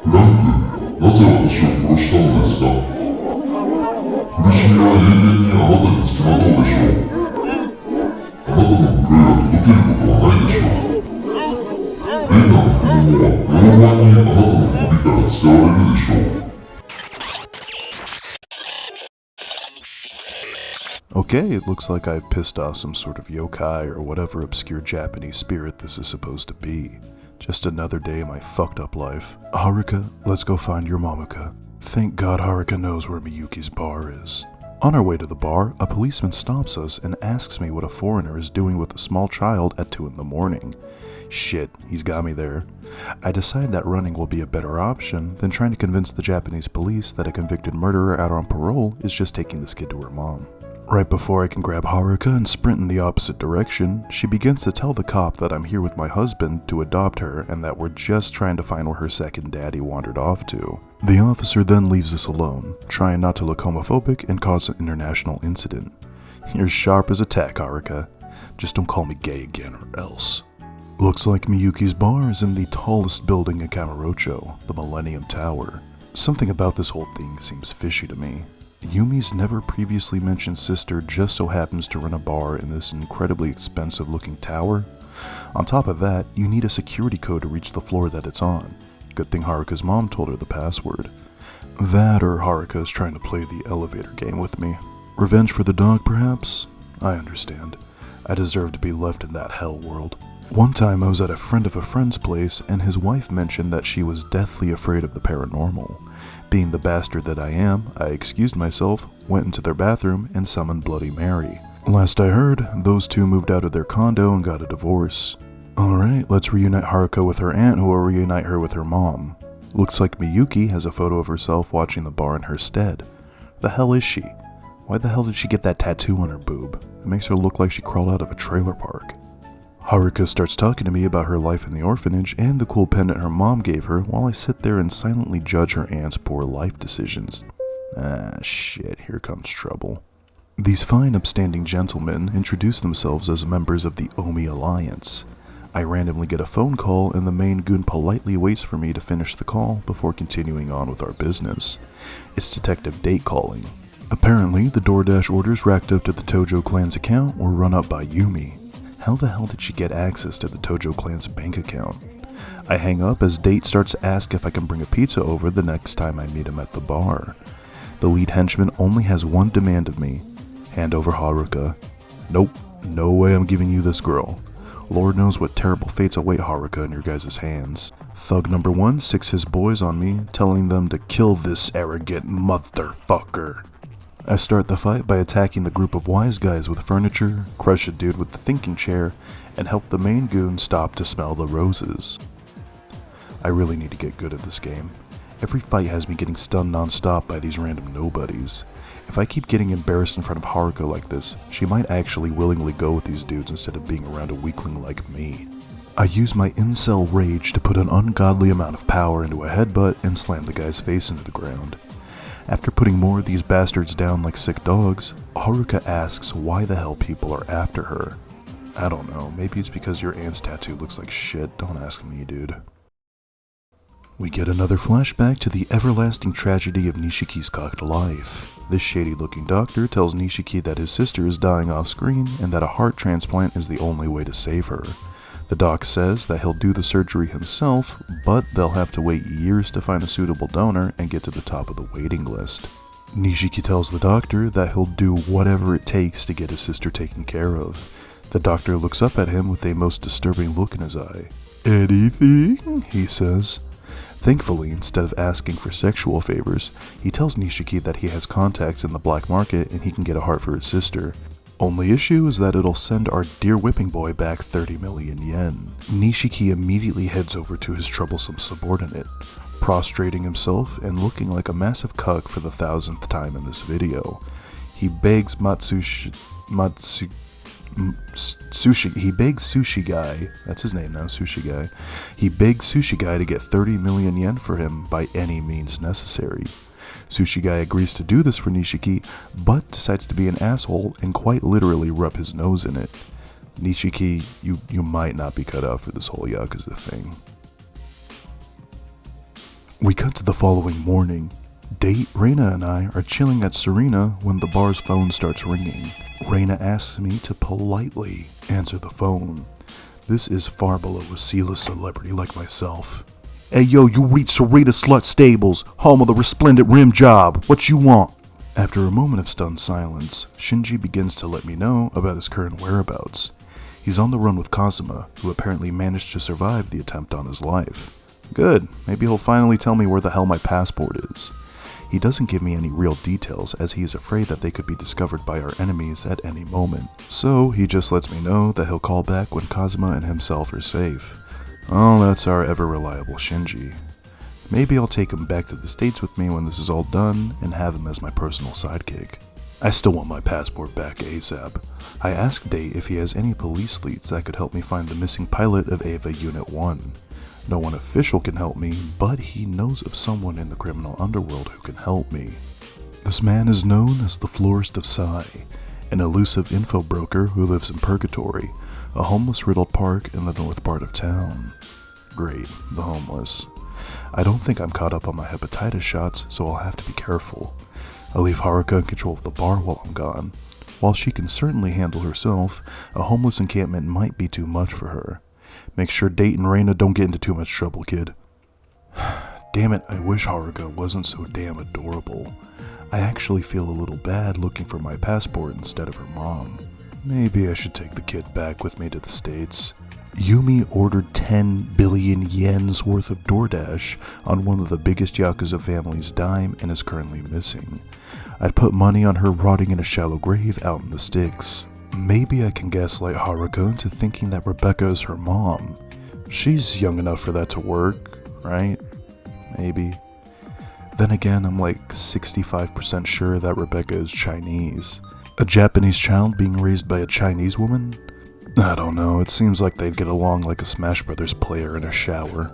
S2: フランク、なぜ私を殺したのですか？苦しみは永遠にあなたにつきまとうでしょう。あなたの無礼が届けることはないでしょう。レイナの子供は両腕にあなたの首から伝われるでしょう。
S1: Okay, it looks like I've pissed off some sort of yokai or whatever obscure Japanese spirit this is supposed to be. Just another day in my fucked up life. Haruka, let's go find your Mamuka. Thank God Haruka knows where Miyuki's bar is. On our way to the bar, a policeman stops us and asks me what a foreigner is doing with a small child at 2 in the morning. Shit, he's got me there. I decide that running will be a better option than trying to convince the Japanese police that a convicted murderer out on parole is just taking this kid to her mom. Right before I can grab Haruka and sprint in the opposite direction, she begins to tell the cop that I'm here with my husband to adopt her and that we're just trying to find where her second daddy wandered off to. The officer then leaves us alone, trying not to look homophobic and cause an international incident. You're sharp as a tack, Haruka. Just don't call me gay again or else. Looks like Miyuki's bar is in the tallest building in Kamurocho, the Millennium Tower. Something about this whole thing seems fishy to me. Yumi's never previously mentioned sister just so happens to run a bar in this incredibly expensive looking tower. On top of that, you need a security code to reach the floor that it's on. Good thing Haruka's mom told her the password. That or Haruka is trying to play the elevator game with me. Revenge for the dog, perhaps? I understand. I deserve to be left in that hell world. One time I was at a friend of a friend's place and his wife mentioned that she was deathly afraid of the paranormal. Being the bastard that I am, I excused myself, went into their bathroom, and summoned Bloody Mary. Last I heard, those two moved out of their condo and got a divorce. Alright, let's reunite Haruka with her aunt who will reunite her with her mom. Looks like Miyuki has a photo of herself watching the bar in her stead. The hell is she? Why the hell did she get that tattoo on her boob? It makes her look like she crawled out of a trailer park. Haruka starts talking to me about her life in the orphanage and the cool pendant her mom gave her while I sit there and silently judge her aunt's poor life decisions. Ah, shit, here comes trouble. These fine upstanding gentlemen introduce themselves as members of the Omi Alliance. I randomly get a phone call and the main goon politely waits for me to finish the call before continuing on with our business. It's Detective Date calling. Apparently, the DoorDash orders racked up to the Tojo clan's account were run up by Yumi. How the hell did she get access to the Tojo clan's bank account? I hang up as Date starts to ask if I can bring a pizza over the next time I meet him at the bar. The lead henchman only has one demand of me. Hand over Haruka. Nope, no way I'm giving you this girl. Lord knows what terrible fates await Haruka in your guys' hands. Thug number 1 sicks his boys on me, telling them to kill this arrogant motherfucker. I start the fight by attacking the group of wise guys with furniture, crush a dude with the thinking chair, and help the main goon stop to smell the roses. I really need to get good at this game. Every fight has me getting stunned non-stop by these random nobodies. If I keep getting embarrassed in front of Haruka like this, she might actually willingly go with these dudes instead of being around a weakling like me. I use my incel rage to put an ungodly amount of power into a headbutt and slam the guy's face into the ground. After putting more of these bastards down like sick dogs, Haruka asks why the hell people are after her. I don't know, maybe it's because your aunt's tattoo looks like shit, don't ask me, dude. We get another flashback to the everlasting tragedy of Nishiki's cocked life. This shady-looking doctor tells Nishiki that his sister is dying off-screen and that a heart transplant is the only way to save her. The doc says that he'll do the surgery himself, but they'll have to wait years to find a suitable donor and get to the top of the waiting list. Nishiki tells the doctor that he'll do whatever it takes to get his sister taken care of. The doctor looks up at him with a most disturbing look in his eye. "Anything?" he says. Thankfully, instead of asking for sexual favors, he tells Nishiki that he has contacts in the black market and he can get a heart for his sister. Only issue is that it'll send our dear whipping boy back 30 million yen. Nishiki immediately heads over to his troublesome subordinate, prostrating himself and looking like a massive cuck for the 1000th time in this video. He begs Sushi Guy, that's his name now, Sushi Guy. He begs Sushi Guy to get 30 million yen for him by any means necessary. Sushi Guy agrees to do this for Nishiki, but decides to be an asshole and quite literally rub his nose in it. Nishiki, you might not be cut out for this whole Yakuza thing. We cut to the following morning. Date Reina and I are chilling at Serena when the bar's phone starts ringing. Reina asks me to politely answer the phone. This is far below a C-list celebrity like myself. "Hey yo, you reach Serena Slut Stables, home of the resplendent rim job. What you want?" After a moment of stunned silence, Shinji begins to let me know about his current whereabouts. He's on the run with Kazuma, who apparently managed to survive the attempt on his life. Good, maybe he'll finally tell me where the hell my passport is. He doesn't give me any real details as he is afraid that they could be discovered by our enemies at any moment. So he just lets me know that he'll call back when Kazuma and himself are safe. Oh, that's our ever-reliable Shinji. Maybe I'll take him back to the States with me when this is all done and have him as my personal sidekick. I still want my passport back ASAP. I asked Date if he has any police leads that could help me find the missing pilot of Ava Unit 1. No one official can help me, but he knows of someone in the criminal underworld who can help me. This man is known as the Florist of Sai, an elusive info broker who lives in Purgatory, a homeless-riddled park in the north part of town. Great, the homeless. I don't think I'm caught up on my hepatitis shots, so I'll have to be careful. I'll leave Haruka in control of the bar while I'm gone. While she can certainly handle herself, a homeless encampment might be too much for her. Make sure Date and Reina don't get into too much trouble, kid. Damn it, I wish Haruka wasn't so damn adorable. I actually feel a little bad looking for my passport instead of her mom. Maybe I should take the kid back with me to the States. Yumi ordered 10 billion yens worth of DoorDash on one of the biggest Yakuza family's dime and is currently missing. I'd put money on her rotting in a shallow grave out in the sticks. Maybe I can gaslight Haruka into thinking that Rebecca is her mom. She's young enough for that to work, right? Maybe. Then again, I'm like 65% sure that Rebecca is Chinese. A Japanese child being raised by a Chinese woman? I don't know, it seems like they'd get along like a Smash Brothers player in a shower.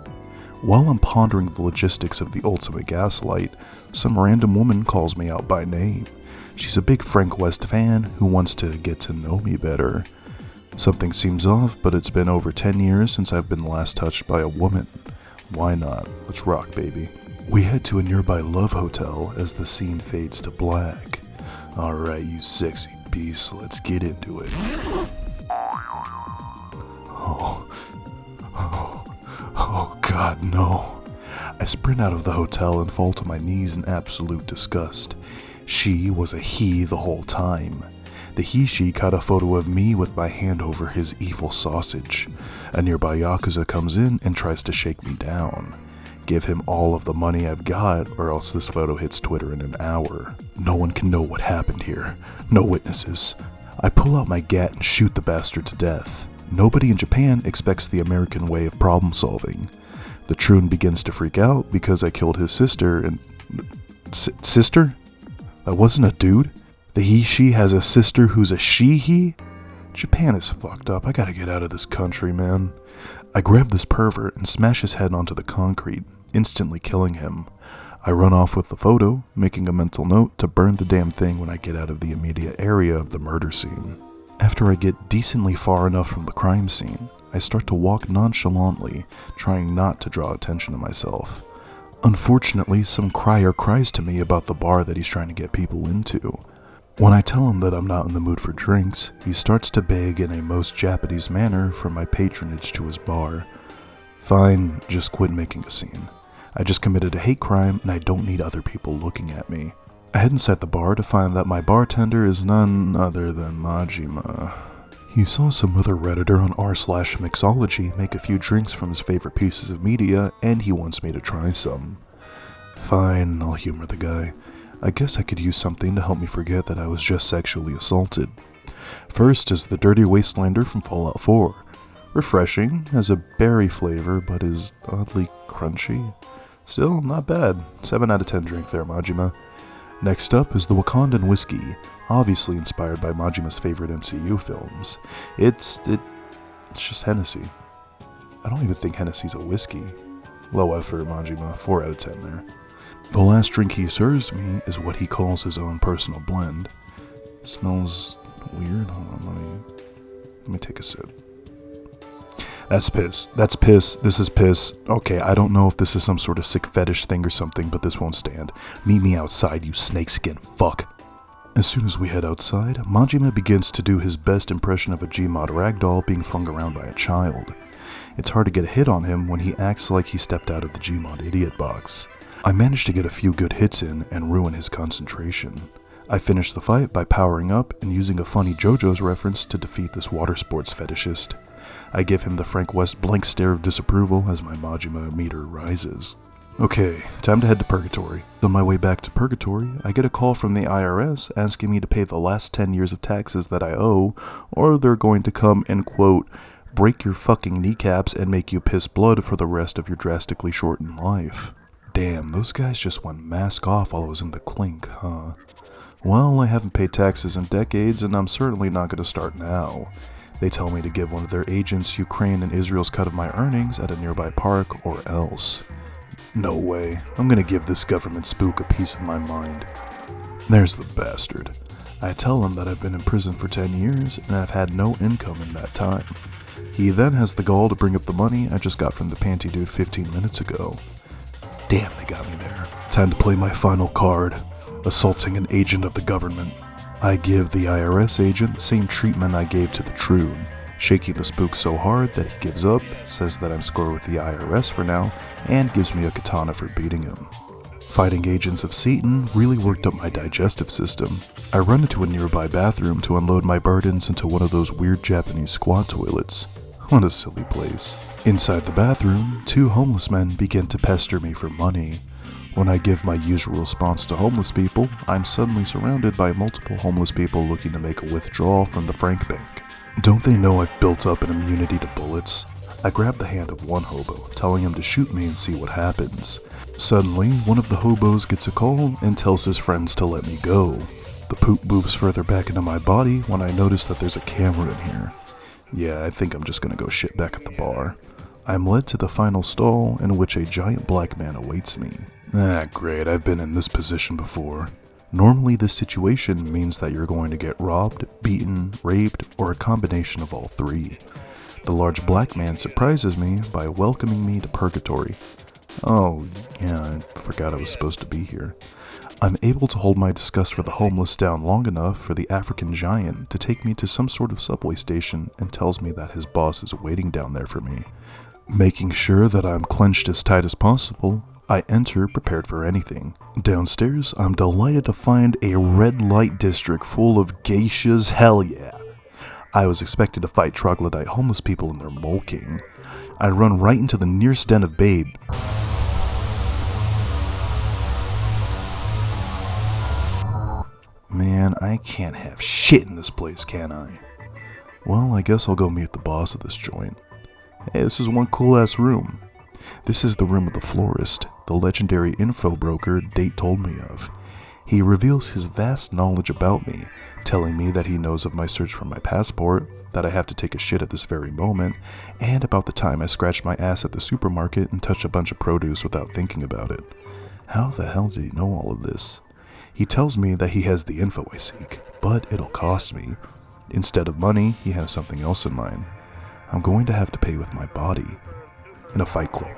S1: While I'm pondering the logistics of the ultimate gaslight, some random woman calls me out by name. She's a big Frank West fan who wants to get to know me better. Something seems off, but it's been over 10 years since I've been last touched by a woman. Why not? Let's rock, baby. We head to a nearby love hotel as the scene fades to black. Alright, you sexy beast, let's get into it. Oh God, no. I sprint out of the hotel and fall to my knees in absolute disgust. She was a he the whole time. The he-she caught a photo of me with my hand over his evil sausage. A nearby Yakuza comes in and tries to shake me down. Give him all of the money I've got, or else this photo hits Twitter in an hour. No one can know what happened here. No witnesses. I pull out my gat and shoot the bastard to death. Nobody in Japan expects the American way of problem solving. The Troon begins to freak out because I killed his sister and... Sister? That wasn't a dude? The he-she has a sister who's a she-he? Japan is fucked up. I gotta get out of this country, man. I grab this pervert and smash his head onto the concrete, instantly killing him. I run off with the photo, making a mental note to burn the damn thing when I get out of the immediate area of the murder scene. After I get decently far enough from the crime scene, I start to walk nonchalantly, trying not to draw attention to myself. Unfortunately, some crier cries to me about the bar that he's trying to get people into. When I tell him that I'm not in the mood for drinks, he starts to beg in a most Japanese manner for my patronage to his bar. Fine, just quit making a scene. I just committed a hate crime and I don't need other people looking at me. I head inside the bar to find that my bartender is none other than Majima. He saw some other redditor on r/mixology make a few drinks from his favorite pieces of media and he wants me to try some. Fine, I'll humor the guy. I guess I could use something to help me forget that I was just sexually assaulted. First is the Dirty Wastelander from Fallout 4. Refreshing, has a berry flavor, but is oddly crunchy. Still, not bad. 7 out of 10 drink there, Majima. Next up is the Wakandan Whiskey, obviously inspired by Majima's favorite MCU films. It's just Hennessy. I don't even think Hennessy's a whiskey. Low effort, Majima. 4 out of 10 there. The last drink he serves me is what he calls his own personal blend. Smells weird. Hold on, let me take a sip. That's piss. That's piss. This is piss. Okay, I don't know if this is some sort of sick fetish thing or something, but this won't stand. Meet me outside, you snakeskin fuck. As soon as we head outside, Majima begins to do his best impression of a Gmod ragdoll being flung around by a child. It's hard to get a hit on him when he acts like he stepped out of the Gmod idiot box. I manage to get a few good hits in and ruin his concentration. I finish the fight by powering up and using a funny JoJo's reference to defeat this water sports fetishist. I give him the Frank West blank stare of disapproval as my Majima meter rises. Okay, time to head to Purgatory. On my way back to Purgatory, I get a call from the IRS asking me to pay the last 10 years of taxes that I owe, or they're going to come and, quote, break your fucking kneecaps and make you piss blood for the rest of your drastically shortened life. Damn, those guys just went mask off while I was in the clink, huh? Well, I haven't paid taxes in decades, and I'm certainly not going to start now. They tell me to give one of their agents Ukraine and Israel's cut of my earnings at a nearby park, or else. No way. I'm gonna give this government spook a piece of my mind. There's the bastard. I tell him that I've been in prison for 10 years and I've had no income in that time. He then has the gall to bring up the money I just got from the panty dude 15 minutes ago. Damn, they got me there. Time to play my final card. Assaulting an agent of the government. I give the IRS agent the same treatment I gave to the Troon, shaking the spook so hard that he gives up, says that I'm score with the IRS for now, and gives me a katana for beating him. Fighting agents of Satan really worked up my digestive system. I run into a nearby bathroom to unload my burdens into one of those weird Japanese squat toilets. What a silly place. Inside the bathroom, 2 homeless men begin to pester me for money. When I give my usual response to homeless people, I'm suddenly surrounded by multiple homeless people looking to make a withdrawal from the Frank Bank. Don't they know I've built up an immunity to bullets? I grab the hand of one hobo, telling him to shoot me and see what happens. Suddenly, one of the hobos gets a call and tells his friends to let me go. The poop moves further back into my body when I notice that there's a camera in here. Yeah, I think I'm just gonna go shit back at the bar. I'm led to the final stall in which a giant black man awaits me. Great, I've been in this position before. Normally this situation means that you're going to get robbed, beaten, raped, or a combination of all 3. The large black man surprises me by welcoming me to Purgatory. Oh, yeah, I forgot I was supposed to be here. I'm able to hold my disgust for the homeless down long enough for the African giant to take me to some sort of subway station and tells me that his boss is waiting down there for me. Making sure that I'm clenched as tight as possible, I enter prepared for anything. Downstairs, I'm delighted to find a red light district full of geishas. Hell yeah. I was expected to fight troglodyte homeless people in their mulking. I run right into the nearest den of babe. Man, I can't have shit in this place, can I? Well, I guess I'll go meet the boss of this joint. Hey, this is one cool ass room. This is the room of the Florist, the legendary info broker Date told me of. He reveals his vast knowledge about me, telling me that he knows of my search for my passport, that I have to take a shit at this very moment, and about the time I scratched my ass at the supermarket and touched a bunch of produce without thinking about it. How the hell did he know all of this? He tells me that he has the info I seek, but it'll cost me. Instead of money, he has something else in mind. I'm going to have to pay with my body. In a fight club.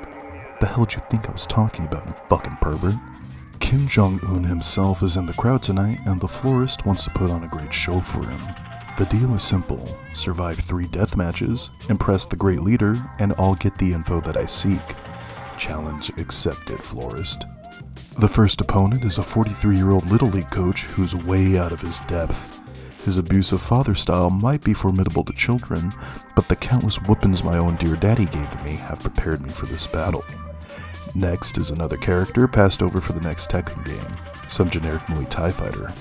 S1: The hell did you think I was talking about, you fucking pervert? Kim Jong-un himself is in the crowd tonight, and the Florist wants to put on a great show for him. The deal is simple. Survive 3 death matches, impress the great leader, and I'll get the info that I seek. Challenge accepted, Florist. The first opponent is a 43-year-old Little League coach who's way out of his depth. His abusive father style might be formidable to children, but the countless whoopings my own dear daddy gave to me have prepared me for this battle. Next is another character passed over for the next Tekken game, some generic Muay Thai fighter.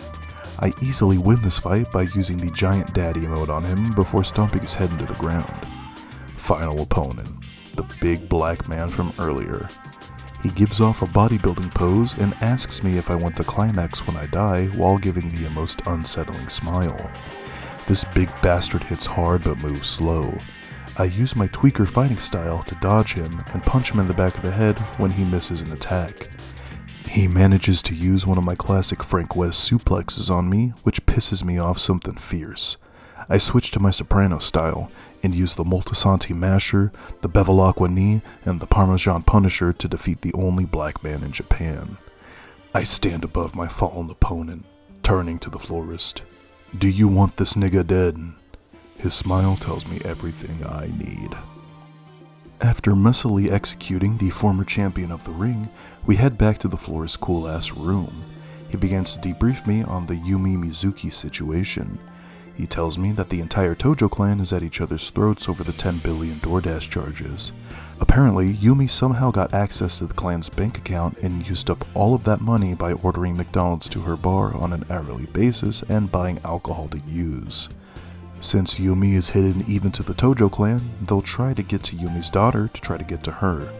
S1: I easily win this fight by using the giant daddy mode on him before stomping his head into the ground. Final opponent, the big black man from earlier. He gives off a bodybuilding pose and asks me if I want to climax when I die while giving me a most unsettling smile. This big bastard hits hard but moves slow. I use my tweaker fighting style to dodge him and punch him in the back of the head when he misses an attack. He manages to use one of my classic Frank West suplexes on me, which pisses me off something fierce. I switch to my soprano style and use the Multisanti Masher, the Bevilacqua Knee, and the Parmesan Punisher to defeat the only black man in Japan. I stand above my fallen opponent, turning to the Florist. Do you want this nigga dead? His smile tells me everything I need. After messily executing the former champion of the ring, we head back to the Florist's cool-ass room. He begins to debrief me on the Yumi Mizuki situation. He tells me that the entire Tojo clan is at each other's throats over the 10 billion DoorDash charges. Apparently, Yumi somehow got access to the clan's bank account and used up all of that money by ordering McDonald's to her bar on an hourly basis and buying alcohol to use. Since Yumi is hidden even to the Tojo clan, they'll try to get to Yumi's daughter to try to get to her.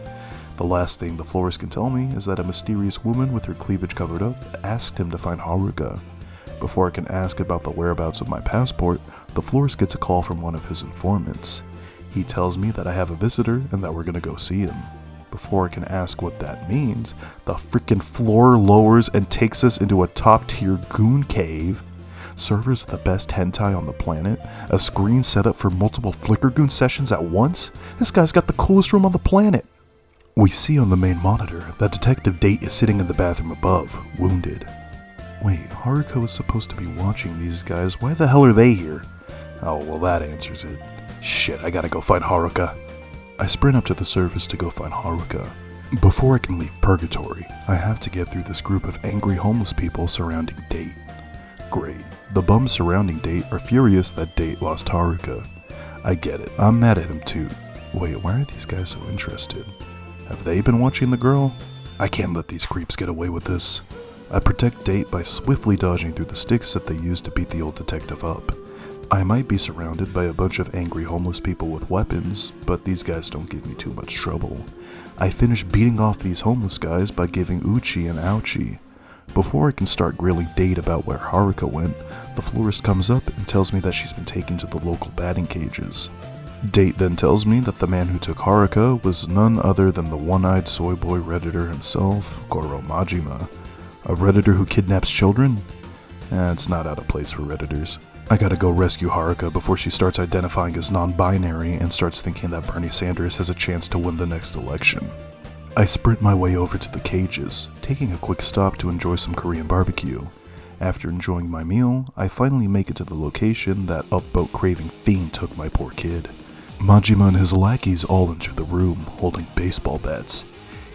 S1: The last thing the Florist can tell me is that a mysterious woman with her cleavage covered up asked him to find Haruka. Before I can ask about the whereabouts of my passport, the Florist gets a call from one of his informants. He tells me that I have a visitor and that we're gonna go see him. Before I can ask what that means, the freaking floor lowers and takes us into a top-tier goon cave. Servers are the best hentai on the planet, a screen set up for multiple Flickr Goon sessions at once. This guy's got the coolest room on the planet. We see on the main monitor that Detective Date is sitting in the bathroom above, wounded. Wait, Haruka was supposed to be watching these guys, why the hell are they here? Oh, well that answers it. Shit, I gotta go find Haruka. I sprint up to the surface to go find Haruka. Before I can leave Purgatory, I have to get through this group of angry homeless people surrounding Date. Great. The bums surrounding Date are furious that Date lost Haruka. I get it, I'm mad at him too. Wait, why are these guys so interested? Have they been watching the girl? I can't let these creeps get away with this. I protect Date by swiftly dodging through the sticks that they used to beat the old detective up. I might be surrounded by a bunch of angry homeless people with weapons, but these guys don't give me too much trouble. I finish beating off these homeless guys by giving Uchi an ouchie. Before I can start grilling Date about where Haruka went, the Florist comes up and tells me that she's been taken to the local batting cages. Date then tells me that the man who took Haruka was none other than the one-eyed soy boy redditor himself, Goro Majima. A redditor who kidnaps children? It's not out of place for redditors. I gotta go rescue Haruka before she starts identifying as non-binary and starts thinking that Bernie Sanders has a chance to win the next election. I sprint my way over to the cages, taking a quick stop to enjoy some Korean barbecue. After enjoying my meal, I finally make it to the location that upboat craving fiend took my poor kid. Majima and his lackeys all enter the room, holding baseball bats.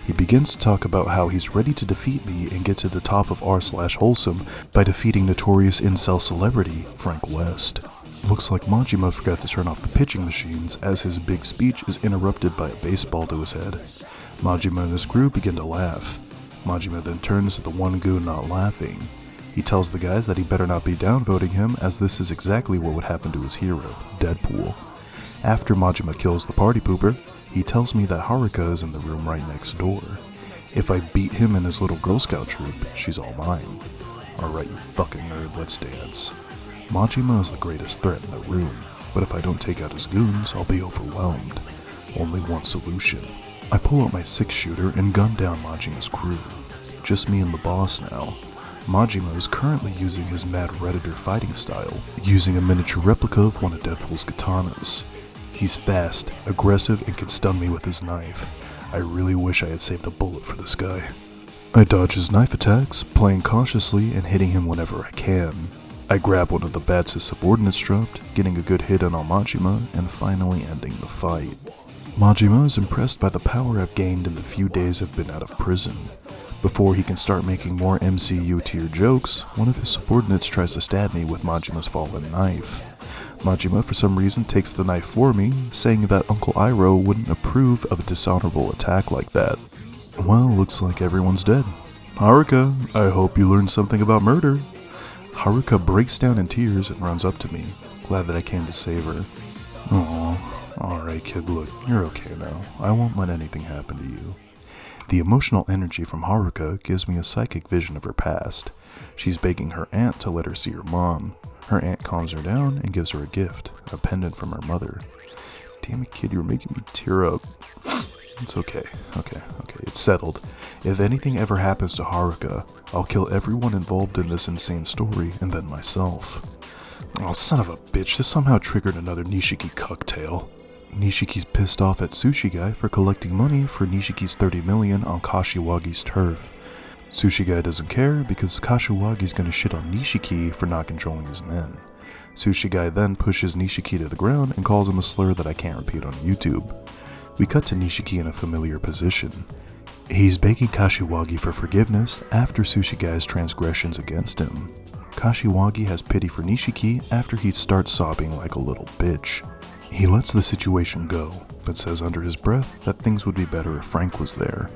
S1: He begins to talk about how he's ready to defeat me and get to the top of r/wholesome by defeating notorious incel celebrity, Frank West. Looks like Majima forgot to turn off the pitching machines as his big speech is interrupted by a baseball to his head. Majima and his crew begin to laugh. Majima then turns to the one goon not laughing. He tells the guys that he better not be downvoting him, as this is exactly what would happen to his hero, Deadpool. After Majima kills the party pooper, he tells me that Haruka is in the room right next door. If I beat him and his little Girl Scout troop, she's all mine. Alright, you fucking nerd, let's dance. Majima is the greatest threat in the room, but if I don't take out his goons, I'll be overwhelmed. Only one solution. I pull out my 6-shooter and gun down Majima's crew. Just me and the boss now. Majima is currently using his mad redditor fighting style, using a miniature replica of one of Deadpool's katanas. He's fast, aggressive, and can stun me with his knife. I really wish I had saved a bullet for this guy. I dodge his knife attacks, playing cautiously and hitting him whenever I can. I grab one of the bats his subordinates dropped, getting a good hit on Majima, and finally ending the fight. Majima is impressed by the power I've gained in the few days I've been out of prison. Before he can start making more MCU tier jokes, one of his subordinates tries to stab me with Majima's fallen knife. Majima for some reason takes the knife for me, saying that Uncle Iroh wouldn't approve of a dishonorable attack like that. Well, looks like everyone's dead. Haruka, I hope you learned something about murder. Haruka breaks down in tears and runs up to me, glad that I came to save her. Aww, alright kid, look, you're okay now. I won't let anything happen to you. The emotional energy from Haruka gives me a psychic vision of her past. She's begging her aunt to let her see her mom. Her aunt calms her down and gives her a gift, a pendant from her mother. Damn it kid, you're making me tear up. It's okay, it's settled. If anything ever happens to Haruka, I'll kill everyone involved in this insane story and then myself. Oh, son of a bitch, this somehow triggered another Nishiki cucktail. Nishiki's pissed off at Sushi Guy for collecting money for Nishiki's 30 million on Kashiwagi's turf. Sushi Guy doesn't care because Kashiwagi's gonna shit on Nishiki for not controlling his men. Sushi Guy then pushes Nishiki to the ground and calls him a slur that I can't repeat on YouTube. We cut to Nishiki in a familiar position. He's begging Kashiwagi for forgiveness after Sushi Guy's transgressions against him. Kashiwagi has pity for Nishiki after he starts sobbing like a little bitch. He lets the situation go, but says under his breath that things would be better if Frank was there.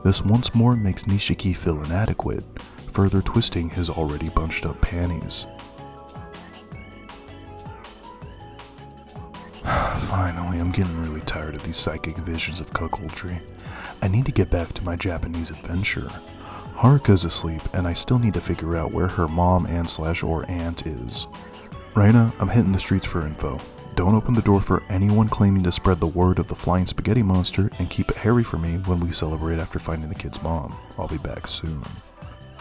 S1: This once more makes Nishiki feel inadequate, further twisting his already bunched up panties. Finally, I'm getting really tired of these psychic visions of cuckoldry. I need to get back to my Japanese adventure. Haruka's asleep, and I still need to figure out where her mom and/or aunt is. Reina, I'm hitting the streets for info. Don't open the door for anyone claiming to spread the word of the flying spaghetti monster, and keep it hairy for me when we celebrate after finding the kid's mom. I'll be back soon.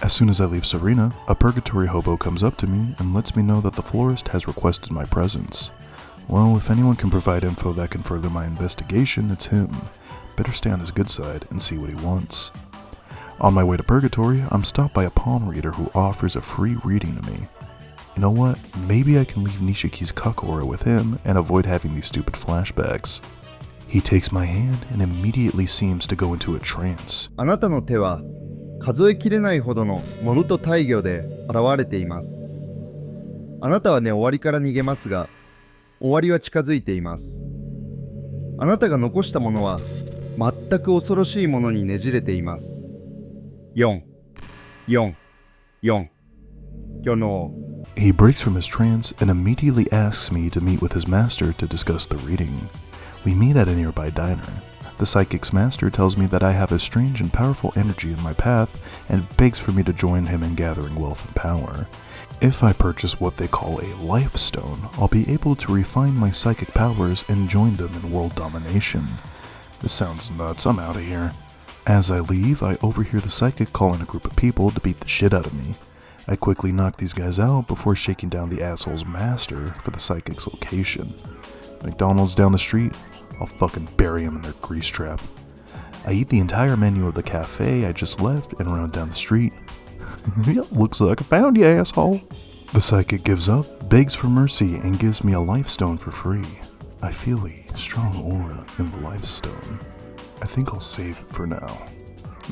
S1: As soon as I leave Serena, a Purgatory hobo comes up to me and lets me know that the Florist has requested my presence. Well, if anyone can provide info that can further my investigation, it's him. Better stay on his good side and see what he wants. On my way to Purgatory, I'm stopped by a palm reader who offers a free reading to me. You know what? Maybe I can leave Nishiki's cuck aura with him and avoid having these stupid flashbacks. He takes my hand and immediately seems to go into a trance.
S4: あなたの手は数えきれないほどのものと大魚で現れています。あなたはね、終わりから逃げますが、終わりは近づいています。あなたが残したものは全く恐ろしいものにねじれています。4、4、4。今日の
S1: He breaks from his trance and immediately asks me to meet with his master to discuss the reading. We meet at a nearby diner. The psychic's master tells me that I have a strange and powerful energy in my path and begs for me to join him in gathering wealth and power. If I purchase what they call a life stone, I'll be able to refine my psychic powers and join them in world domination. This sounds nuts, I'm out of here. As I leave, I overhear the psychic calling a group of people to beat the shit out of me. I quickly knock these guys out before shaking down the asshole's master for the psychic's location. McDonald's down the street, I'll fucking bury him in their grease trap. I eat the entire menu of the cafe I just left and run down the street. Looks like I found you, asshole. The psychic gives up, begs for mercy, and gives me a life stone for free. I feel a strong aura in the life stone. I think I'll save it for now.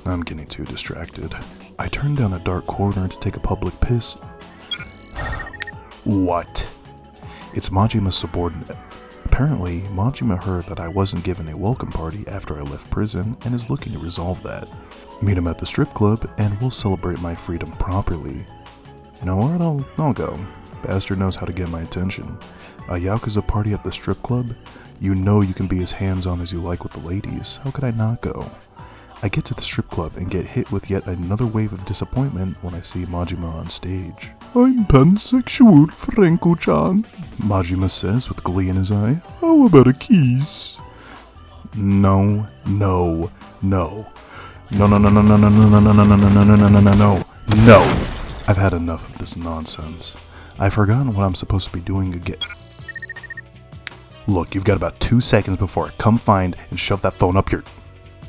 S1: I'm getting too distracted. I turn down a dark corner to take a public piss. What? It's Majima's subordinate. Apparently, Majima heard that I wasn't given a welcome party after I left prison and is looking to resolve that. Meet him at the strip club and we'll celebrate my freedom properly. You know what? I'll go. Bastard knows how to get my attention. A Yakuza party at the strip club? You know you can be as hands-on as you like with the ladies. How could I not go? I get to the strip club and get hit with yet another wave of disappointment when I see Majima on stage. "I'm pansexual, Franco-chan," Majima says with glee in his eye. "How about a kiss?" No. I've had enough of this nonsense. I've forgotten what I'm supposed to be doing again. Look, you've got about 2 seconds before I come find and shove that phone up your...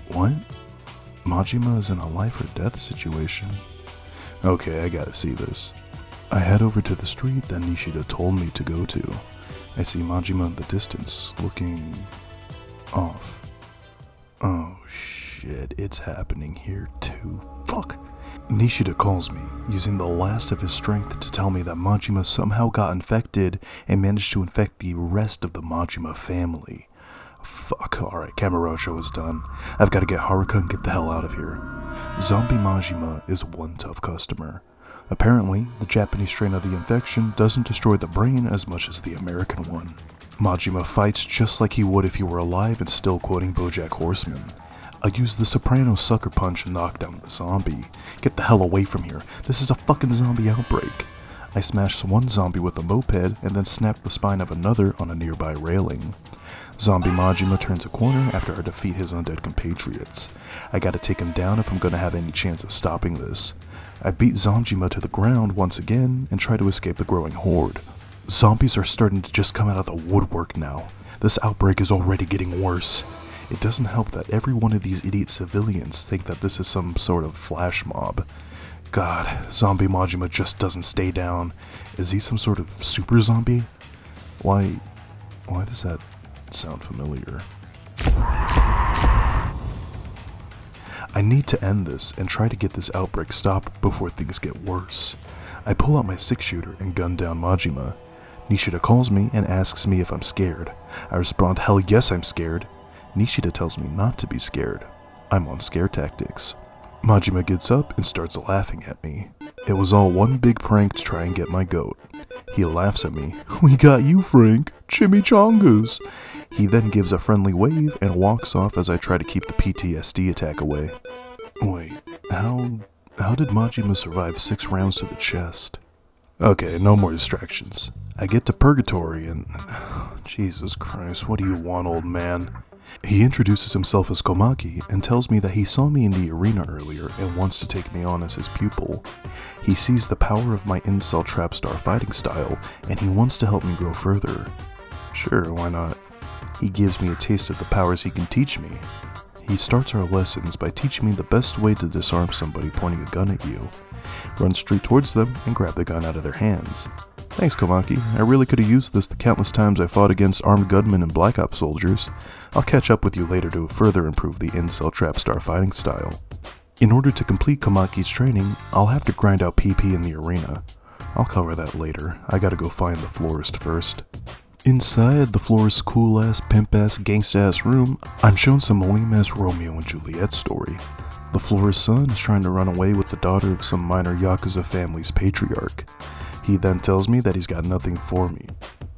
S1: What? Majima is in a life or death situation. Okay, I gotta see this. I head over to the street that Nishida told me to go to. I see Majima in the distance, looking... off. Oh shit, it's happening here too. Fuck! Nishida calls me, using the last of his strength to tell me that Majima somehow got infected and managed to infect the rest of the Majima family. Fuck, alright, Kamurocho is done. I've got to get Haruka and get the hell out of here. Zombie Majima is one tough customer. Apparently, the Japanese strain of the infection doesn't destroy the brain as much as the American one. Majima fights just like he would if he were alive and still quoting BoJack Horseman. I use the Soprano sucker punch and knock down the zombie. Get the hell away from here. This is a fucking zombie outbreak. I smash one zombie with a moped and then snap the spine of another on a nearby railing. Zombie Majima turns a corner after I defeat his undead compatriots. I gotta take him down if I'm gonna have any chance of stopping this. I beat Zanjima to the ground once again and try to escape the growing horde. Zombies are starting to just come out of the woodwork now. This outbreak is already getting worse. It doesn't help that every one of these idiot civilians think that this is some sort of flash mob. God, Zombie Majima just doesn't stay down. Is he some sort of super zombie? Why does that sound familiar? I need to end this and try to get this outbreak stopped before things get worse. I pull out my 6-shooter and gun down Majima. Nishida calls me and asks me if I'm scared. I respond, hell yes I'm scared. Nishida tells me not to be scared. I'm on scare tactics. Majima gets up and starts laughing at me. It was all one big prank to try and get my goat. He laughs at me. "We got you, Frank. Chimichangas." He then gives a friendly wave and walks off as I try to keep the PTSD attack away. Wait, how did Majima survive 6 rounds to the chest? Okay, no more distractions. I get to Purgatory and... Jesus Christ, what do you want, old man? He introduces himself as Komaki and tells me that he saw me in the arena earlier and wants to take me on as his pupil. He sees the power of my incel trap star fighting style and he wants to help me grow further. Sure, why not? He gives me a taste of the powers he can teach me. He starts our lessons by teaching me the best way to disarm somebody pointing a gun at you. Run straight towards them and grab the gun out of their hands. Thanks, Komaki. I really could have used this the countless times I fought against armed gunmen and Black Ops soldiers. I'll catch up with you later to further improve the incel trap star fighting style. In order to complete Komaki's training, I'll have to grind out PP in the arena. I'll cover that later. I gotta go find the Florist first. Inside the Florist's cool-ass, pimp-ass, gangsta-ass room, I'm shown some lame-ass Romeo and Juliet story. The Florist's son is trying to run away with the daughter of some minor Yakuza family's patriarch. He then tells me that he's got nothing for me.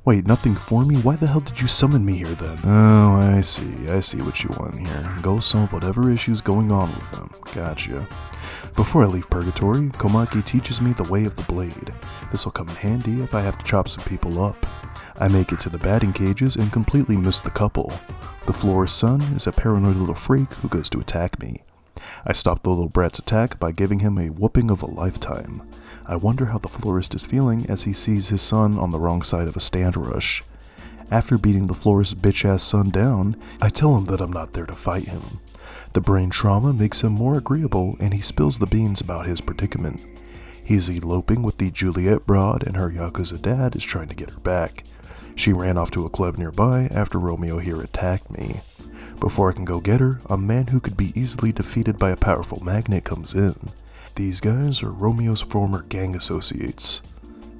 S1: Wait, nothing for me? Why the hell did you summon me here then? Oh, I see what you want here. Go solve whatever issue's going on with them. Gotcha. Before I leave Purgatory, Komaki teaches me the way of the blade. This'll come in handy if I have to chop some people up. I make it to the batting cages and completely miss the couple. The Florist's son is a paranoid little freak who goes to attack me. I stop the little brat's attack by giving him a whooping of a lifetime. I wonder how the Florist is feeling as he sees his son on the wrong side of a stand rush. After beating the Florist's bitch-ass son down, I tell him that I'm not there to fight him. The brain trauma makes him more agreeable and he spills the beans about his predicament. He's eloping with the Juliet broad and her Yakuza dad is trying to get her back. She ran off to a club nearby after Romeo here attacked me. Before I can go get her, a man who could be easily defeated by a powerful magnet comes in. These guys are Romeo's former gang associates.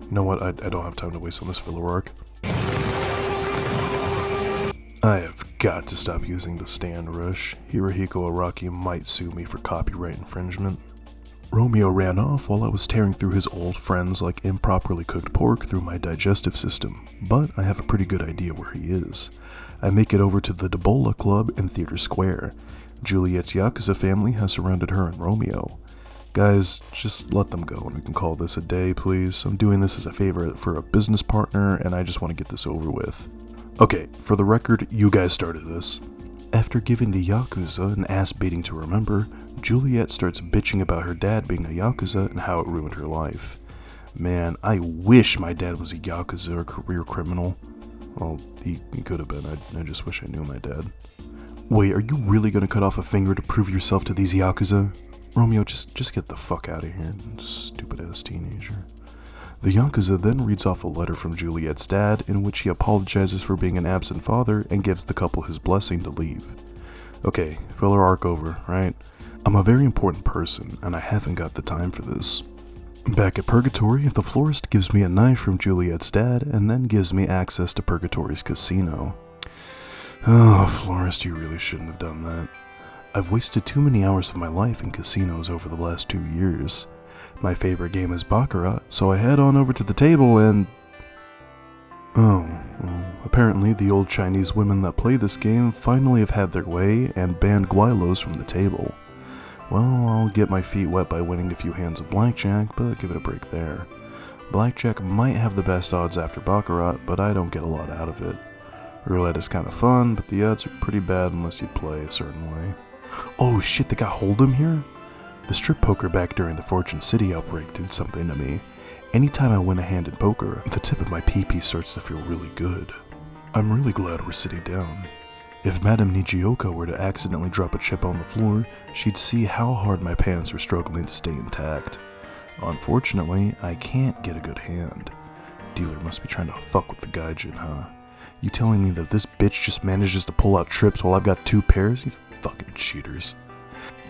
S1: You know what, I don't have time to waste on this filler arc. I have got to stop using the stand rush. Hirohiko Araki might sue me for copyright infringement. Romeo ran off while I was tearing through his old friends like improperly cooked pork through my digestive system, but I have a pretty good idea where he is. I make it over to the Debola Club in Theater Square. Juliet's Yakuza family has surrounded her and Romeo. Guys, just let them go and we can call this a day, please. I'm doing this as a favor for a business partner and I just want to get this over with. Okay, for the record, you guys started this. After giving the Yakuza an ass beating to remember, Juliet starts bitching about her dad being a Yakuza and how it ruined her life. Man, I wish my dad was a Yakuza or career criminal. Well, he could have been. I just wish I knew my dad. Wait, are you really gonna cut off a finger to prove yourself to these Yakuza? Romeo, just get the fuck out of here, stupid ass teenager. The Yakuza then reads off a letter from Juliet's dad in which he apologizes for being an absent father and gives the couple his blessing to leave. Okay, filler arc over, right? I'm a very important person and I haven't got the time for this. Back at Purgatory, the Florist gives me a knife from Juliet's dad and then gives me access to Purgatory's casino. Oh, Florist, you really shouldn't have done that. I've wasted too many hours of my life in casinos over the last 2 years. My favorite game is Baccarat, so I head on over to the table and... Oh, well, apparently the old Chinese women that play this game finally have had their way and banned Guilos from the table. Well, I'll get my feet wet by winning a few hands of blackjack, but give it a break there. Blackjack might have the best odds after Baccarat, but I don't get a lot out of it. Roulette is kinda fun, but the odds are pretty bad unless you play a certain way. Oh shit, they got Hold'em here? The strip poker back during the Fortune City outbreak did something to me. Anytime I win a hand in poker, the tip of my pee-pee starts to feel really good. I'm really glad we're sitting down. If Madame Nijioka were to accidentally drop a chip on the floor, she'd see how hard my pants were struggling to stay intact. Unfortunately, I can't get a good hand. Dealer must be trying to fuck with the gaijin, huh? You telling me that this bitch just manages to pull out trips while I've got 2 pairs? You fucking cheaters.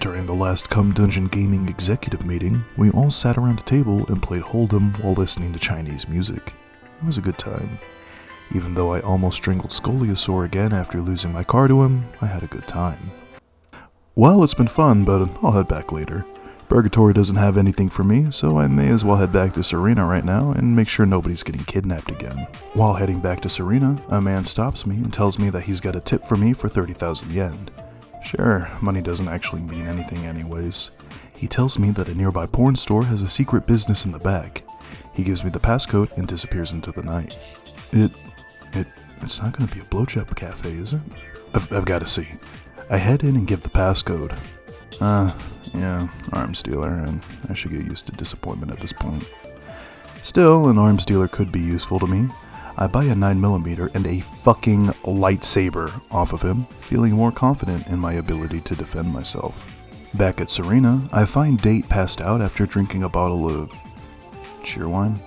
S1: During the last Cum Dungeon Gaming executive meeting, we all sat around a table and played Hold'em while listening to Chinese music. It was a good time. Even though I almost strangled Scoliosaur again after losing my car to him, I had a good time. Well, it's been fun, but I'll head back later. Purgatory doesn't have anything for me, so I may as well head back to Serena right now and make sure nobody's getting kidnapped again. While heading back to Serena, a man stops me and tells me that he's got a tip for me for 30,000 yen. Sure, money doesn't actually mean anything anyways. He tells me that a nearby porn store has a secret business in the back. He gives me the passcode and disappears into the night. It's not gonna be a blowjob cafe, is it? I've gotta see. I head in and give the passcode. Yeah, arms dealer, and I should get used to disappointment at this point. Still, an arms dealer could be useful to me. I buy a 9mm and a fucking lightsaber off of him, feeling more confident in my ability to defend myself. Back at Serena, I find Date passed out after drinking a bottle of... cheerwine?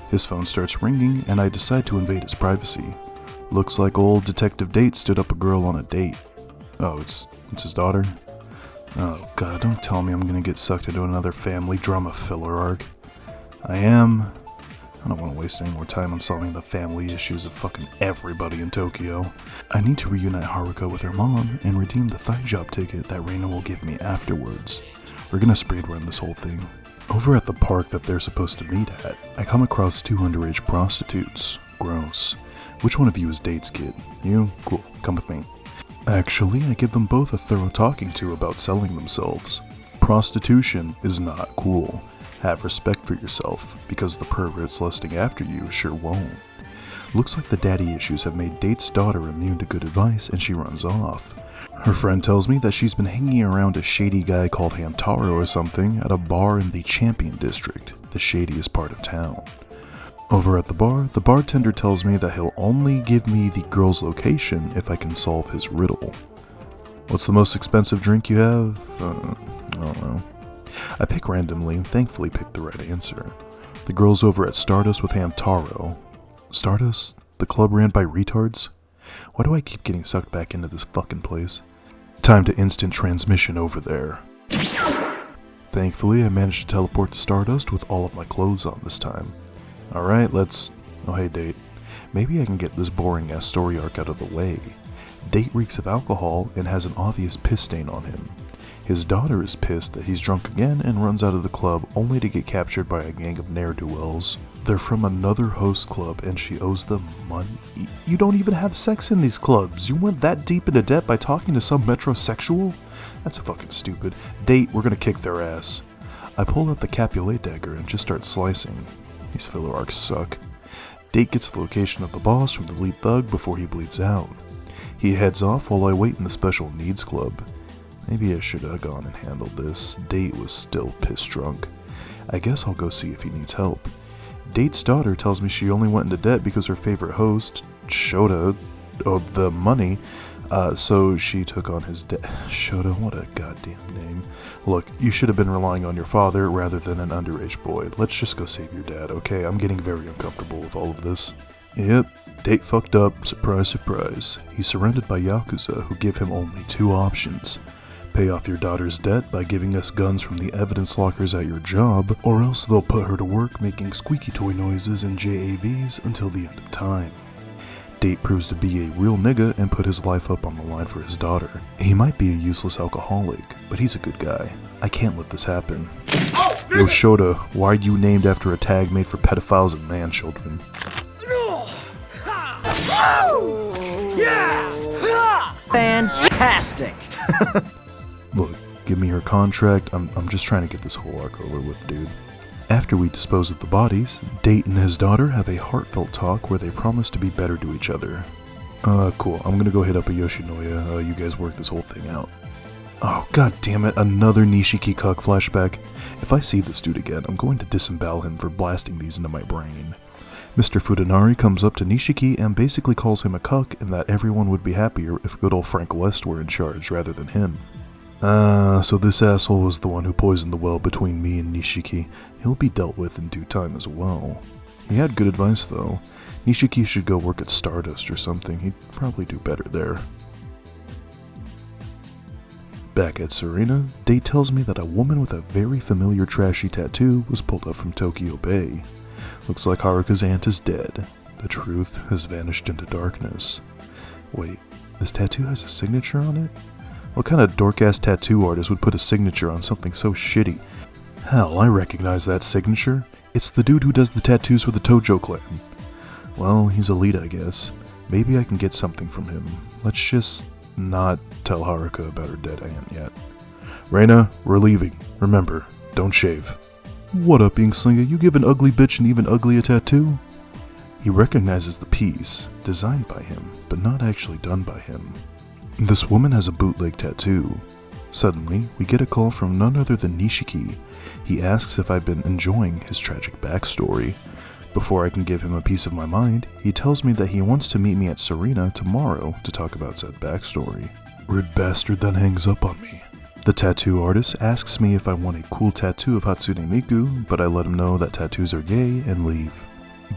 S1: His phone starts ringing, and I decide to invade his privacy. Looks like old Detective Date stood up a girl on a date. Oh, it's his daughter? Oh god, don't tell me I'm gonna get sucked into another family drama filler arc. I am. I don't want to waste any more time on solving the family issues of fucking everybody in Tokyo. I need to reunite Haruka with her mom and redeem the thigh job ticket that Reina will give me afterwards. We're gonna speed run this whole thing. Over at the park that they're supposed to meet at, I come across 2 underage prostitutes. Gross. Which one of you is Date's kid? You? Cool, come with me. Actually, I give them both a thorough talking to about selling themselves. Prostitution is not cool. Have respect for yourself, because the perverts lusting after you sure won't. Looks like the daddy issues have made Date's daughter immune to good advice and she runs off. Her friend tells me that she's been hanging around a shady guy called Hamtaro or something at a bar in the Champion District, the shadiest part of town. Over at the bar, the bartender tells me that he'll only give me the girl's location if I can solve his riddle. What's the most expensive drink you have? I don't know. I pick randomly and thankfully pick the right answer. The girl's over at Stardust with Hamtaro. Stardust? The club ran by retards? Why do I keep getting sucked back into this fucking place? Time to instant transmission over there. Thankfully, I managed to teleport to Stardust with all of my clothes on this time. Alright, let's... Oh hey Date. Maybe I can get this boring ass story arc out of the way. Date reeks of alcohol and has an obvious piss stain on him. His daughter is pissed that he's drunk again and runs out of the club only to get captured by a gang of ne'er-do-wells. They're from another host club and she owes them money? You don't even have sex in these clubs. You went that deep into debt by talking to some metrosexual? That's fucking stupid. Date, we're gonna kick their ass. I pull out the Capulet dagger and just start slicing. These filler arcs suck. Date gets the location of the boss from the lead thug before he bleeds out. He heads off while I wait in the special needs club. Maybe I should have gone and handled this. Date was still piss drunk. I guess I'll go see if he needs help. Date's daughter tells me she only went into debt because her favorite host, Shota, owed the money, so she took on his debt. Shota, what a goddamn name. Look, you should have been relying on your father rather than an underage boy. Let's just go save your dad, okay? I'm getting very uncomfortable with all of this. Yep, Date fucked up. Surprise, surprise. He's surrounded by Yakuza who give him only two options. Pay off your daughter's debt by giving us guns from the evidence lockers at your job, or else they'll put her to work making squeaky toy noises and JAVs until the end of time. Date proves to be a real nigga and put his life up on the line for his daughter. He might be a useless alcoholic, but he's a good guy. I can't let this happen. Yo Shota, why are you named after a tag made for pedophiles and man-children?
S5: Fantastic!
S1: Look, give me her contract. I'm just trying to get this whole arc over with, dude. After we dispose of the bodies, Date and his daughter have a heartfelt talk where they promise to be better to each other. Cool. I'm gonna go hit up a Yoshinoya. You guys work this whole thing out. Oh, god damn it. Another Nishiki cuck flashback. If I see this dude again, I'm going to disembowel him for blasting these into my brain. Mr. Fudanari comes up to Nishiki and basically calls him a cuck and that everyone would be happier if good old Frank West were in charge rather than him. So this asshole was the one who poisoned the well between me and Nishiki. He'll be dealt with in due time as well. He had good advice though. Nishiki should go work at Stardust or something. He'd probably do better there. Back at Serena, Date tells me that a woman with a very familiar trashy tattoo was pulled up from Tokyo Bay. Looks like Haruka's aunt is dead. The truth has vanished into darkness. Wait, this tattoo has a signature on it? What kind of dork-ass tattoo artist would put a signature on something so shitty? Hell, I recognize that signature. It's the dude who does the tattoos for the Tojo clan. Well, he's elite, I guess. Maybe I can get something from him. Let's just not tell Haruka about her dead aunt yet. Reina, we're leaving. Remember, don't shave. What up, Inkslinger? You give an ugly bitch an even uglier tattoo? He recognizes the piece, designed by him, but not actually done by him. This woman has a bootleg tattoo. Suddenly, we get a call from none other than Nishiki. He asks if I've been enjoying his tragic backstory. Before I can give him a piece of my mind, he tells me that he wants to meet me at Serena tomorrow to talk about said backstory. Rude bastard then hangs up on me. The tattoo artist asks me if I want a cool tattoo of Hatsune Miku, but I let him know that tattoos are gay and leave.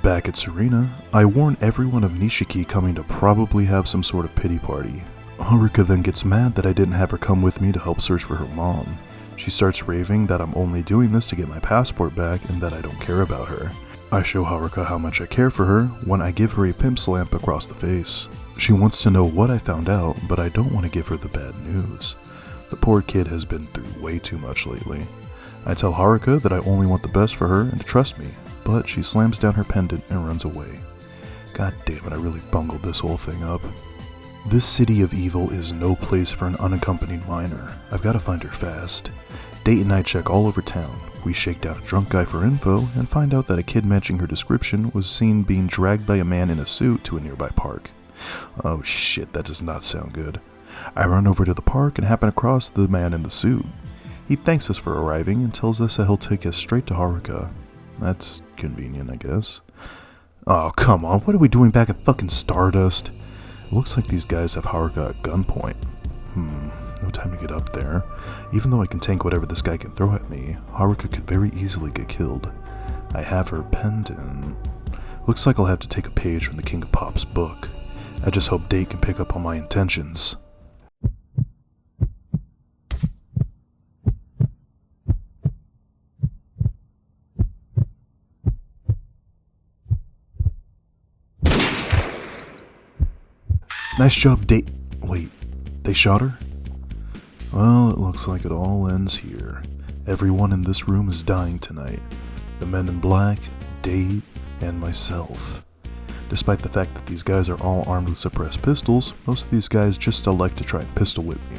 S1: Back at Serena, I warn everyone of Nishiki coming to probably have some sort of pity party. Haruka then gets mad that I didn't have her come with me to help search for her mom. She starts raving that I'm only doing this to get my passport back and that I don't care about her. I show Haruka how much I care for her when I give her a pimp slamp across the face. She wants to know what I found out, but I don't want to give her the bad news. The poor kid has been through way too much lately. I tell Haruka that I only want the best for her and to trust me, but she slams down her pendant and runs away. God damn it, I really bungled this whole thing up. This city of evil is no place for an unaccompanied minor. I've got to find her fast. Date and I check all over town. We shake down a drunk guy for info and find out that a kid matching her description was seen being dragged by a man in a suit to a nearby park. Oh shit, that does not sound good. I run over to the park and happen across the man in the suit. He thanks us for arriving and tells us that he'll take us straight to Haruka. That's convenient, I guess. Oh, come on, what are we doing back at fucking Stardust? It looks like these guys have Haruka at gunpoint. No time to get up there. Even though I can tank whatever this guy can throw at me, Haruka could very easily get killed. I have her pendant. Looks like I'll have to take a page from the King of Pop's book. I just hope Date can pick up on my intentions. Nice job, Date. Wait, they shot her? Well, it looks like it all ends here. Everyone in this room is dying tonight. The men in black, Date, and myself. Despite the fact that these guys are all armed with suppressed pistols, most of these guys just elect to try and pistol whip me.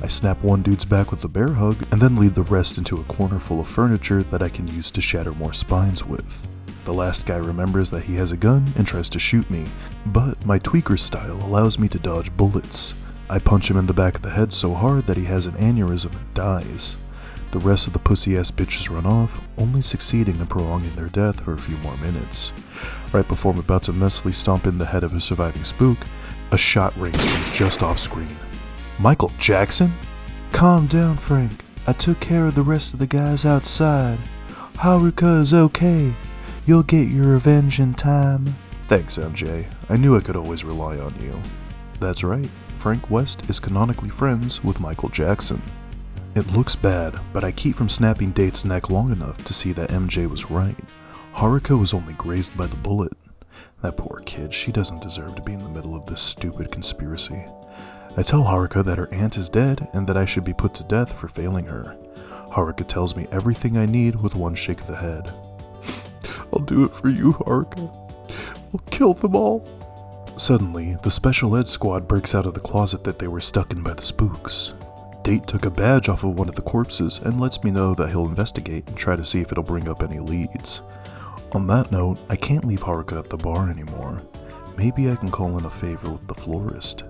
S1: I snap one dude's back with a bear hug, and then lead the rest into a corner full of furniture that I can use to shatter more spines with. The last guy remembers that he has a gun and tries to shoot me, but my tweaker style allows me to dodge bullets. I punch him in the back of the head so hard that he has an aneurysm and dies. The rest of the pussy-ass bitches run off, only succeeding in prolonging their death for a few more minutes. Right before I'm about to messily stomp in the head of a surviving spook, a shot rings from just off screen. Michael Jackson? Calm down, Frank. I took care of the rest of the guys outside. Haruka is okay. You'll get your revenge in time. Thanks, MJ. I knew I could always rely on you. That's right, Frank West is canonically friends with Michael Jackson. It looks bad, but I keep from snapping Date's neck long enough to see that MJ was right. Haruka was only grazed by the bullet. That poor kid, she doesn't deserve to be in the middle of this stupid conspiracy. I tell Haruka that her aunt is dead and that I should be put to death for failing her. Haruka tells me everything I need with one shake of the head. I'll do it for you, Haruka. I'll kill them all. Suddenly, the special ed squad breaks out of the closet that they were stuck in by the spooks. Date took a badge off of one of the corpses and lets me know that he'll investigate and try to see if it'll bring up any leads. On that note, I can't leave Haruka at the bar anymore. Maybe I can call in a favor with the Florist.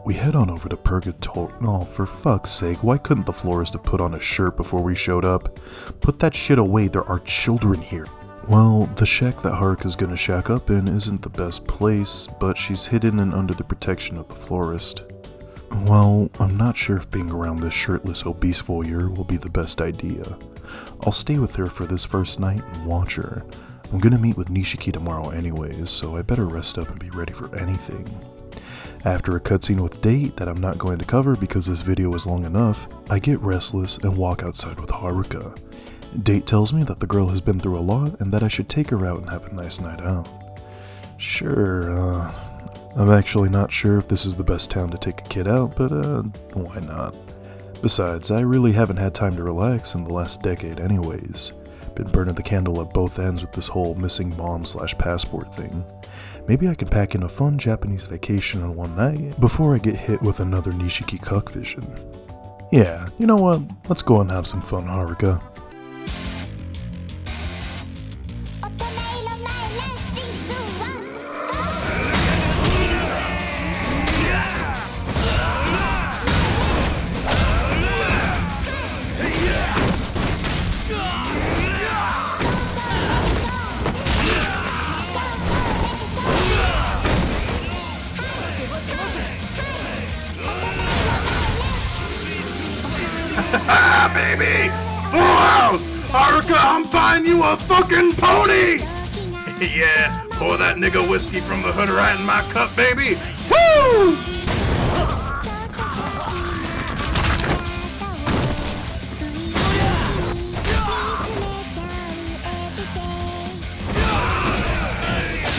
S1: We head on over to Purgatory. Oh, for fuck's sake, why couldn't the Florist have put on a shirt before we showed up? Put that shit away, there are children here. Well, the shack that Haruka's gonna shack up in isn't the best place, but she's hidden and under the protection of the Florist. Well, I'm not sure if being around this shirtless, obese voyeur will be the best idea. I'll stay with her for this first night and watch her. I'm gonna meet with Nishiki tomorrow anyways, so I better rest up and be ready for anything. After a cutscene with Date that I'm not going to cover because this video is long enough, I get restless and walk outside with Haruka. Date tells me that the girl has been through a lot and that I should take her out and have a nice night out. Sure, I'm actually not sure if this is the best town to take a kid out, but why not? Besides, I really haven't had time to relax in the last decade anyways. Been burning the candle at both ends with this whole missing mom/passport thing. Maybe I can pack in a fun Japanese vacation in one night before I get hit with another Nishiki cuck vision. Yeah, you know what? Let's go and have some fun, Haruka.
S5: Baby! Full house! Haruka, I'm buying you a fucking pony! Yeah, pour that nigga whiskey from the hood right in my cup, baby! Woo!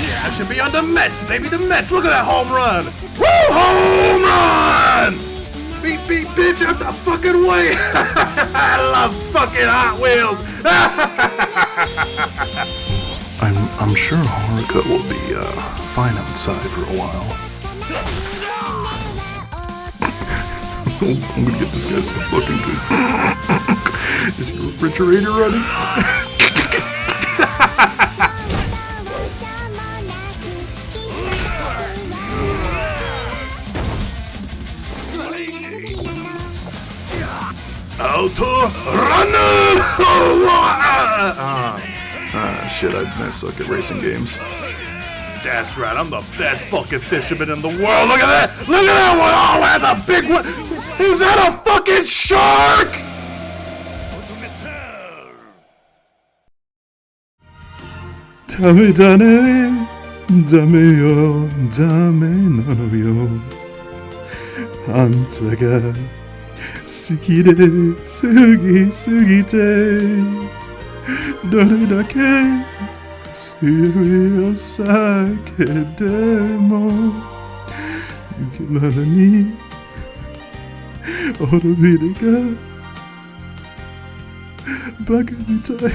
S5: Yeah, I should be on the Mets, baby, the Mets! Look at that home run! Woo! Home run! Beep, beep, bitch, out the fucking way! I love fucking Hot Wheels!
S1: I'm sure Haruka will be fine outside for a while. I'm gonna get this guy some fucking good. Is your refrigerator running?
S5: Auto runner!
S1: Shit, I suck at racing games.
S5: That's right, I'm the best fucking fisherman in the world. Look at that! Look at that one! Oh, that's a big one! Is that a fucking shark?
S1: Dame dane, dame yo, dame no yo. Anta ga suki de sugi sugite, dore dake sui o sake demo, yukimara ni orobire ga baka mitai.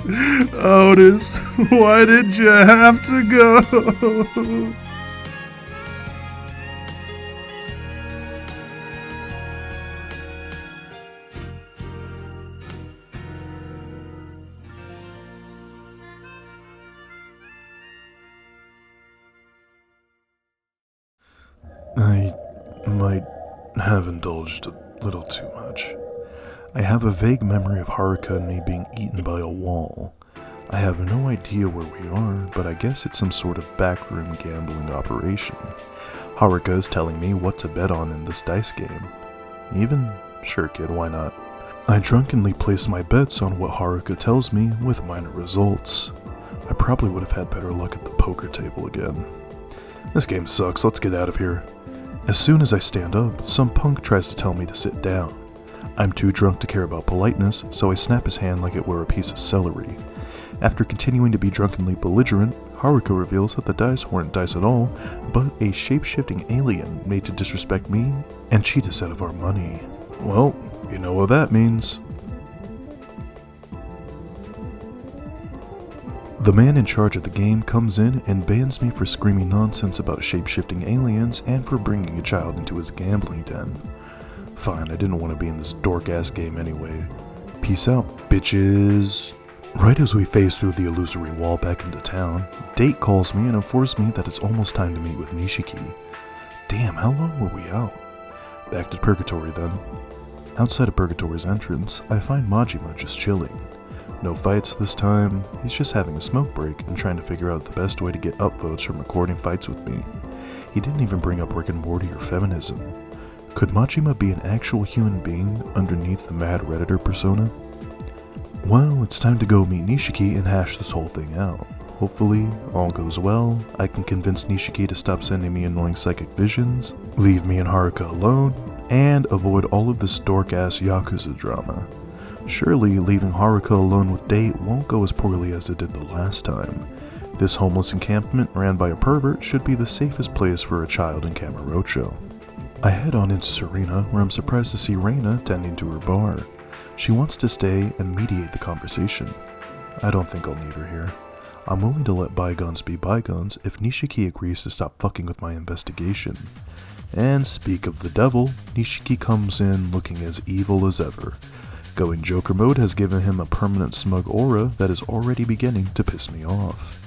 S5: Otis, why did you have to go?
S1: I might have indulged a little too much. I have a vague memory of Haruka and me being eaten by a wall. I have no idea where we are, but I guess it's some sort of backroom gambling operation. Haruka is telling me what to bet on in this dice game. Even? Sure kid, why not? I drunkenly place my bets on what Haruka tells me with minor results. I probably would have had better luck at the poker table again. This game sucks, let's get out of here. As soon as I stand up, some punk tries to tell me to sit down. I'm too drunk to care about politeness, so I snap his hand like it were a piece of celery. After continuing to be drunkenly belligerent, Haruka reveals that the dice weren't dice at all, but a shape-shifting alien made to disrespect me and cheat us out of our money. Well, you know what that means. The man in charge of the game comes in and bans me for screaming nonsense about shape-shifting aliens and for bringing a child into his gambling den. Fine, I didn't want to be in this dork-ass game anyway. Peace out, bitches. Right as we phase through the illusory wall back into town, Date calls me and informs me that it's almost time to meet with Nishiki. Damn, how long were we out? Back to Purgatory then. Outside of Purgatory's entrance, I find Majima just chilling. No fights this time, he's just having a smoke break and trying to figure out the best way to get upvotes from recording fights with me. He didn't even bring up Rick and Morty or feminism. Could Majima be an actual human being underneath the mad redditor persona? Well, it's time to go meet Nishiki and hash this whole thing out. Hopefully, all goes well, I can convince Nishiki to stop sending me annoying psychic visions, leave me and Haruka alone, and avoid all of this dork-ass Yakuza drama. Surely, leaving Haruka alone with Date won't go as poorly as it did the last time. This homeless encampment ran by a pervert should be the safest place for a child in Kamurocho. I head on into Serena, where I'm surprised to see Reina tending to her bar. She wants to stay and mediate the conversation. I don't think I'll need her here. I'm willing to let bygones be bygones if Nishiki agrees to stop fucking with my investigation. And speak of the devil, Nishiki comes in looking as evil as ever. Going Joker mode has given him a permanent smug aura that is already beginning to piss me off.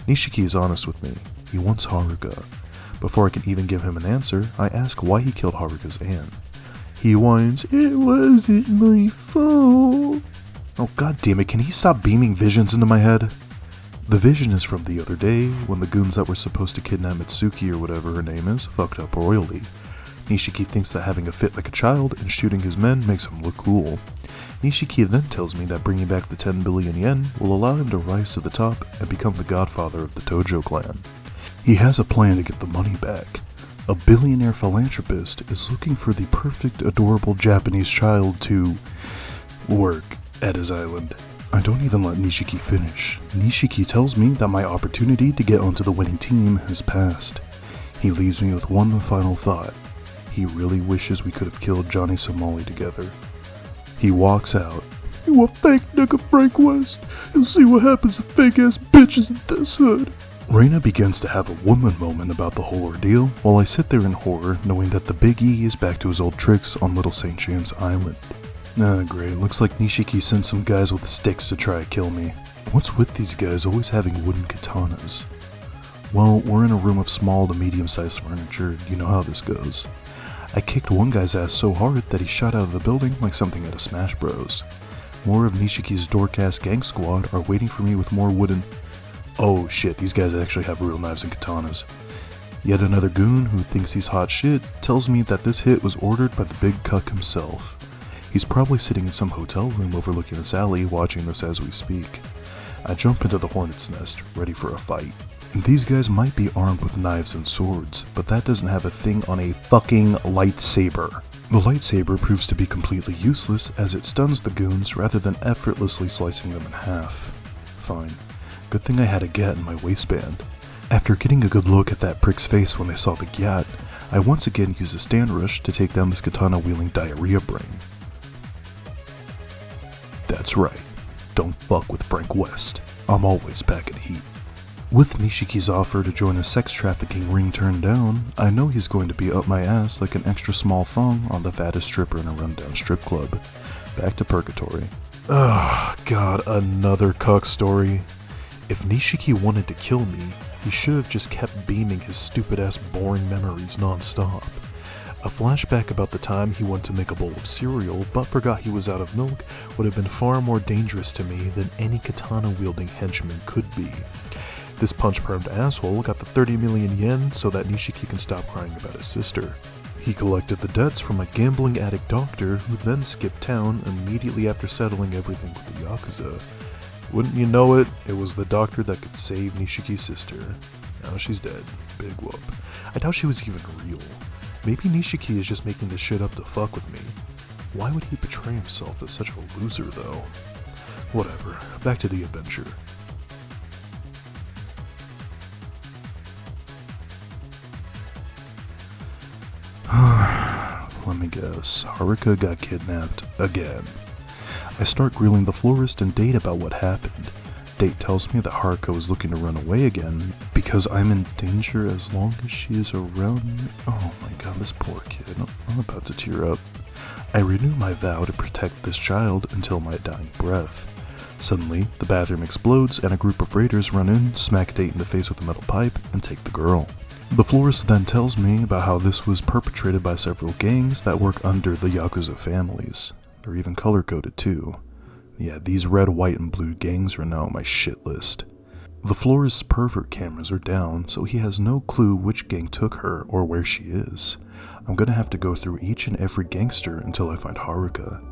S1: Nishiki is honest with me. He wants Haruka. Before I can even give him an answer, I ask why he killed Haruka's aunt. He whines, "It wasn't my fault." Oh god damn it, can he stop beaming visions into my head? The vision is from the other day, when the goons that were supposed to kidnap Mitsuki or whatever her name is, fucked up royally. Nishiki thinks that having a fit like a child and shooting his men makes him look cool. Nishiki then tells me that bringing back the 10 billion yen will allow him to rise to the top and become the godfather of the Tojo clan. He has a plan to get the money back. A billionaire philanthropist is looking for the perfect, adorable Japanese child to work at his island. I don't even let Nishiki finish. Nishiki tells me that my opportunity to get onto the winning team has passed. He leaves me with one final thought. He really wishes we could have killed Johnny Somali together. He walks out. "You a fake nigga, Frank West. You'll see what happens to fake-ass bitches in this hood." Reina begins to have a woman moment about the whole ordeal, while I sit there in horror, knowing that the Big E is back to his old tricks on Little St. James Island. Great. Looks like Nishiki sent some guys with sticks to try to kill me. What's with these guys always having wooden katanas? Well, we're in a room of small to medium-sized furniture. You know how this goes. I kicked one guy's ass so hard that he shot out of the building like something out of Smash Bros. More of Nishiki's dork-ass gang squad are waiting for me with more wooden... Oh shit, these guys actually have real knives and katanas. Yet another goon who thinks he's hot shit tells me that this hit was ordered by the big cuck himself. He's probably sitting in some hotel room overlooking this alley watching this as we speak. I jump into the hornet's nest, ready for a fight. These guys might be armed with knives and swords, but that doesn't have a thing on a fucking lightsaber. The lightsaber proves to be completely useless as it stuns the goons rather than effortlessly slicing them in half. Fine. Good thing I had a gat in my waistband. After getting a good look at that prick's face when they saw the gat, I once again use a stand rush to take down this katana-wielding diarrhea brain. That's right. don't fuck with Frank West. I'm always packing heat. With Nishiki's offer to join a sex trafficking ring turned down, I know he's going to be up my ass like an extra small thong on the fattest stripper in a rundown strip club. Back to Purgatory. Ugh, God, another cuck story. If Nishiki wanted to kill me, he should have just kept beaming his stupid-ass boring memories non-stop. A flashback about the time he went to make a bowl of cereal but forgot he was out of milk would have been far more dangerous to me than any katana-wielding henchman could be. This punch-permed asshole got the 30 million yen so that Nishiki can stop crying about his sister. He collected the debts from a gambling addict doctor who then skipped town immediately after settling everything with the Yakuza. Wouldn't you know it, it was the doctor that could save Nishiki's sister. Now she's dead. Big whoop. I doubt she was even real. Maybe Nishiki is just making this shit up to fuck with me. Why would he betray himself as such a loser, though? Whatever. Back to the adventure. Let me guess. Haruka got kidnapped again. I start grilling the florist and Date about what happened. Date tells me that Haruka was looking to run away again because I'm in danger as long as she is around me. Oh my god, this poor kid. I'm about to tear up. I renew my vow to protect this child until my dying breath. Suddenly, the bathroom explodes and a group of raiders run in, smack Date in the face with a metal pipe, and take the girl. The florist then tells me about how this was perpetrated by several gangs that work under the Yakuza families. They're even color-coded too. Yeah, these red, white, and blue gangs are now on my shit list. The florist's pervert cameras are down, so he has no clue which gang took her or where she is. I'm gonna have to go through each and every gangster until I find Haruka.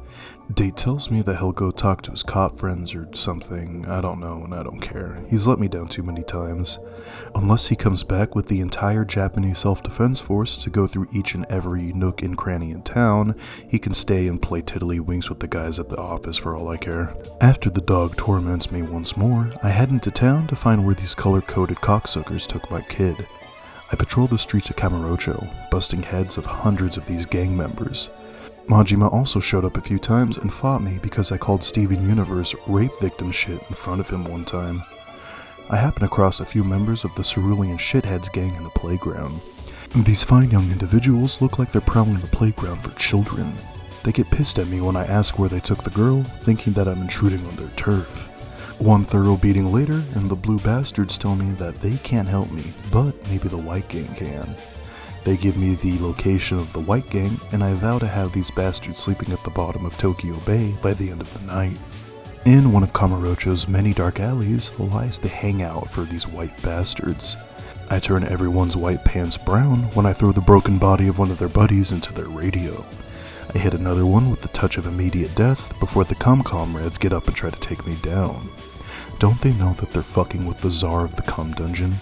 S1: Date tells me that he'll go talk to his cop friends or something. I don't know and I don't care. He's let me down too many times. Unless he comes back with the entire Japanese self-defense force to go through each and every nook and cranny in town, he can stay and play tiddlywinks with the guys at the office for all I care. After the dog torments me once more, I head into town to find where these color-coded cocksuckers took my kid. I patrol the streets of Kamurocho, busting heads of hundreds of these gang members. Majima also showed up a few times and fought me because I called Steven Universe rape victim shit in front of him one time. I happened across a few members of the Cerulean Shitheads gang in the playground. These fine young individuals look like they're prowling the playground for children. They get pissed at me when I ask where they took the girl, thinking that I'm intruding on their turf. One thorough beating later, and the blue bastards tell me that they can't help me, but maybe the white gang can. They give me the location of the white gang, and I vow to have these bastards sleeping at the bottom of Tokyo Bay by the end of the night. In one of Kamurocho's many dark alleys lies the hangout for these white bastards. I turn everyone's white pants brown when I throw the broken body of one of their buddies into their radio. I hit another one with the touch of immediate death before the comrades get up and try to take me down. Don't they know that they're fucking with the czar of the cum dungeon?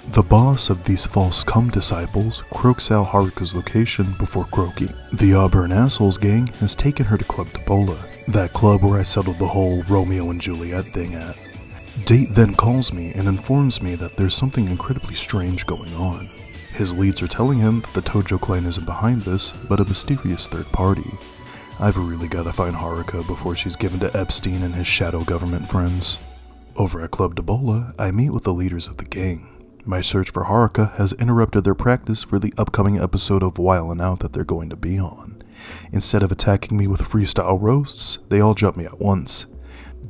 S1: The boss of these false cum disciples croaks out Haruka's location before croaking. The Auburn Assholes gang has taken her to Club Debola, that club where I settled the whole Romeo and Juliet thing at. Date then calls me and informs me that there's something incredibly strange going on. His leads are telling him that the Tojo clan isn't behind this, but a mysterious third party. I've really gotta find Haruka before she's given to Epstein and his shadow government friends. Over at Club Debola, I meet with the leaders of the gang. My search for Haruka has interrupted their practice for the upcoming episode of Wildin' Out that they're going to be on. Instead of attacking me with freestyle roasts, they all jump me at once.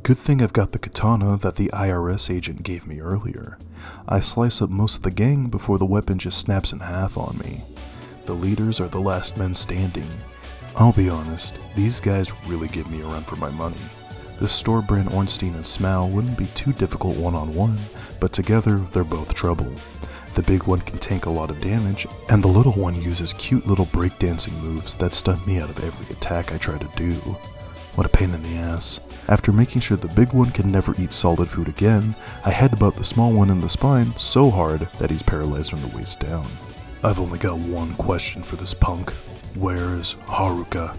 S1: Good thing I've got the katana that the IRS agent gave me earlier. I slice up most of the gang before the weapon just snaps in half on me. The leaders are the last men standing. I'll be honest, these guys really give me a run for my money. The store brand Ornstein and Smau wouldn't be too difficult one-on-one, but together they're both trouble. The big one can tank a lot of damage, and the little one uses cute little breakdancing moves that stun me out of every attack I try to do. What a pain in the ass. After making sure the big one can never eat solid food again, I headbutt the small one in the spine so hard that he's paralyzed from the waist down. I've only got one question for this punk. Where's Haruka?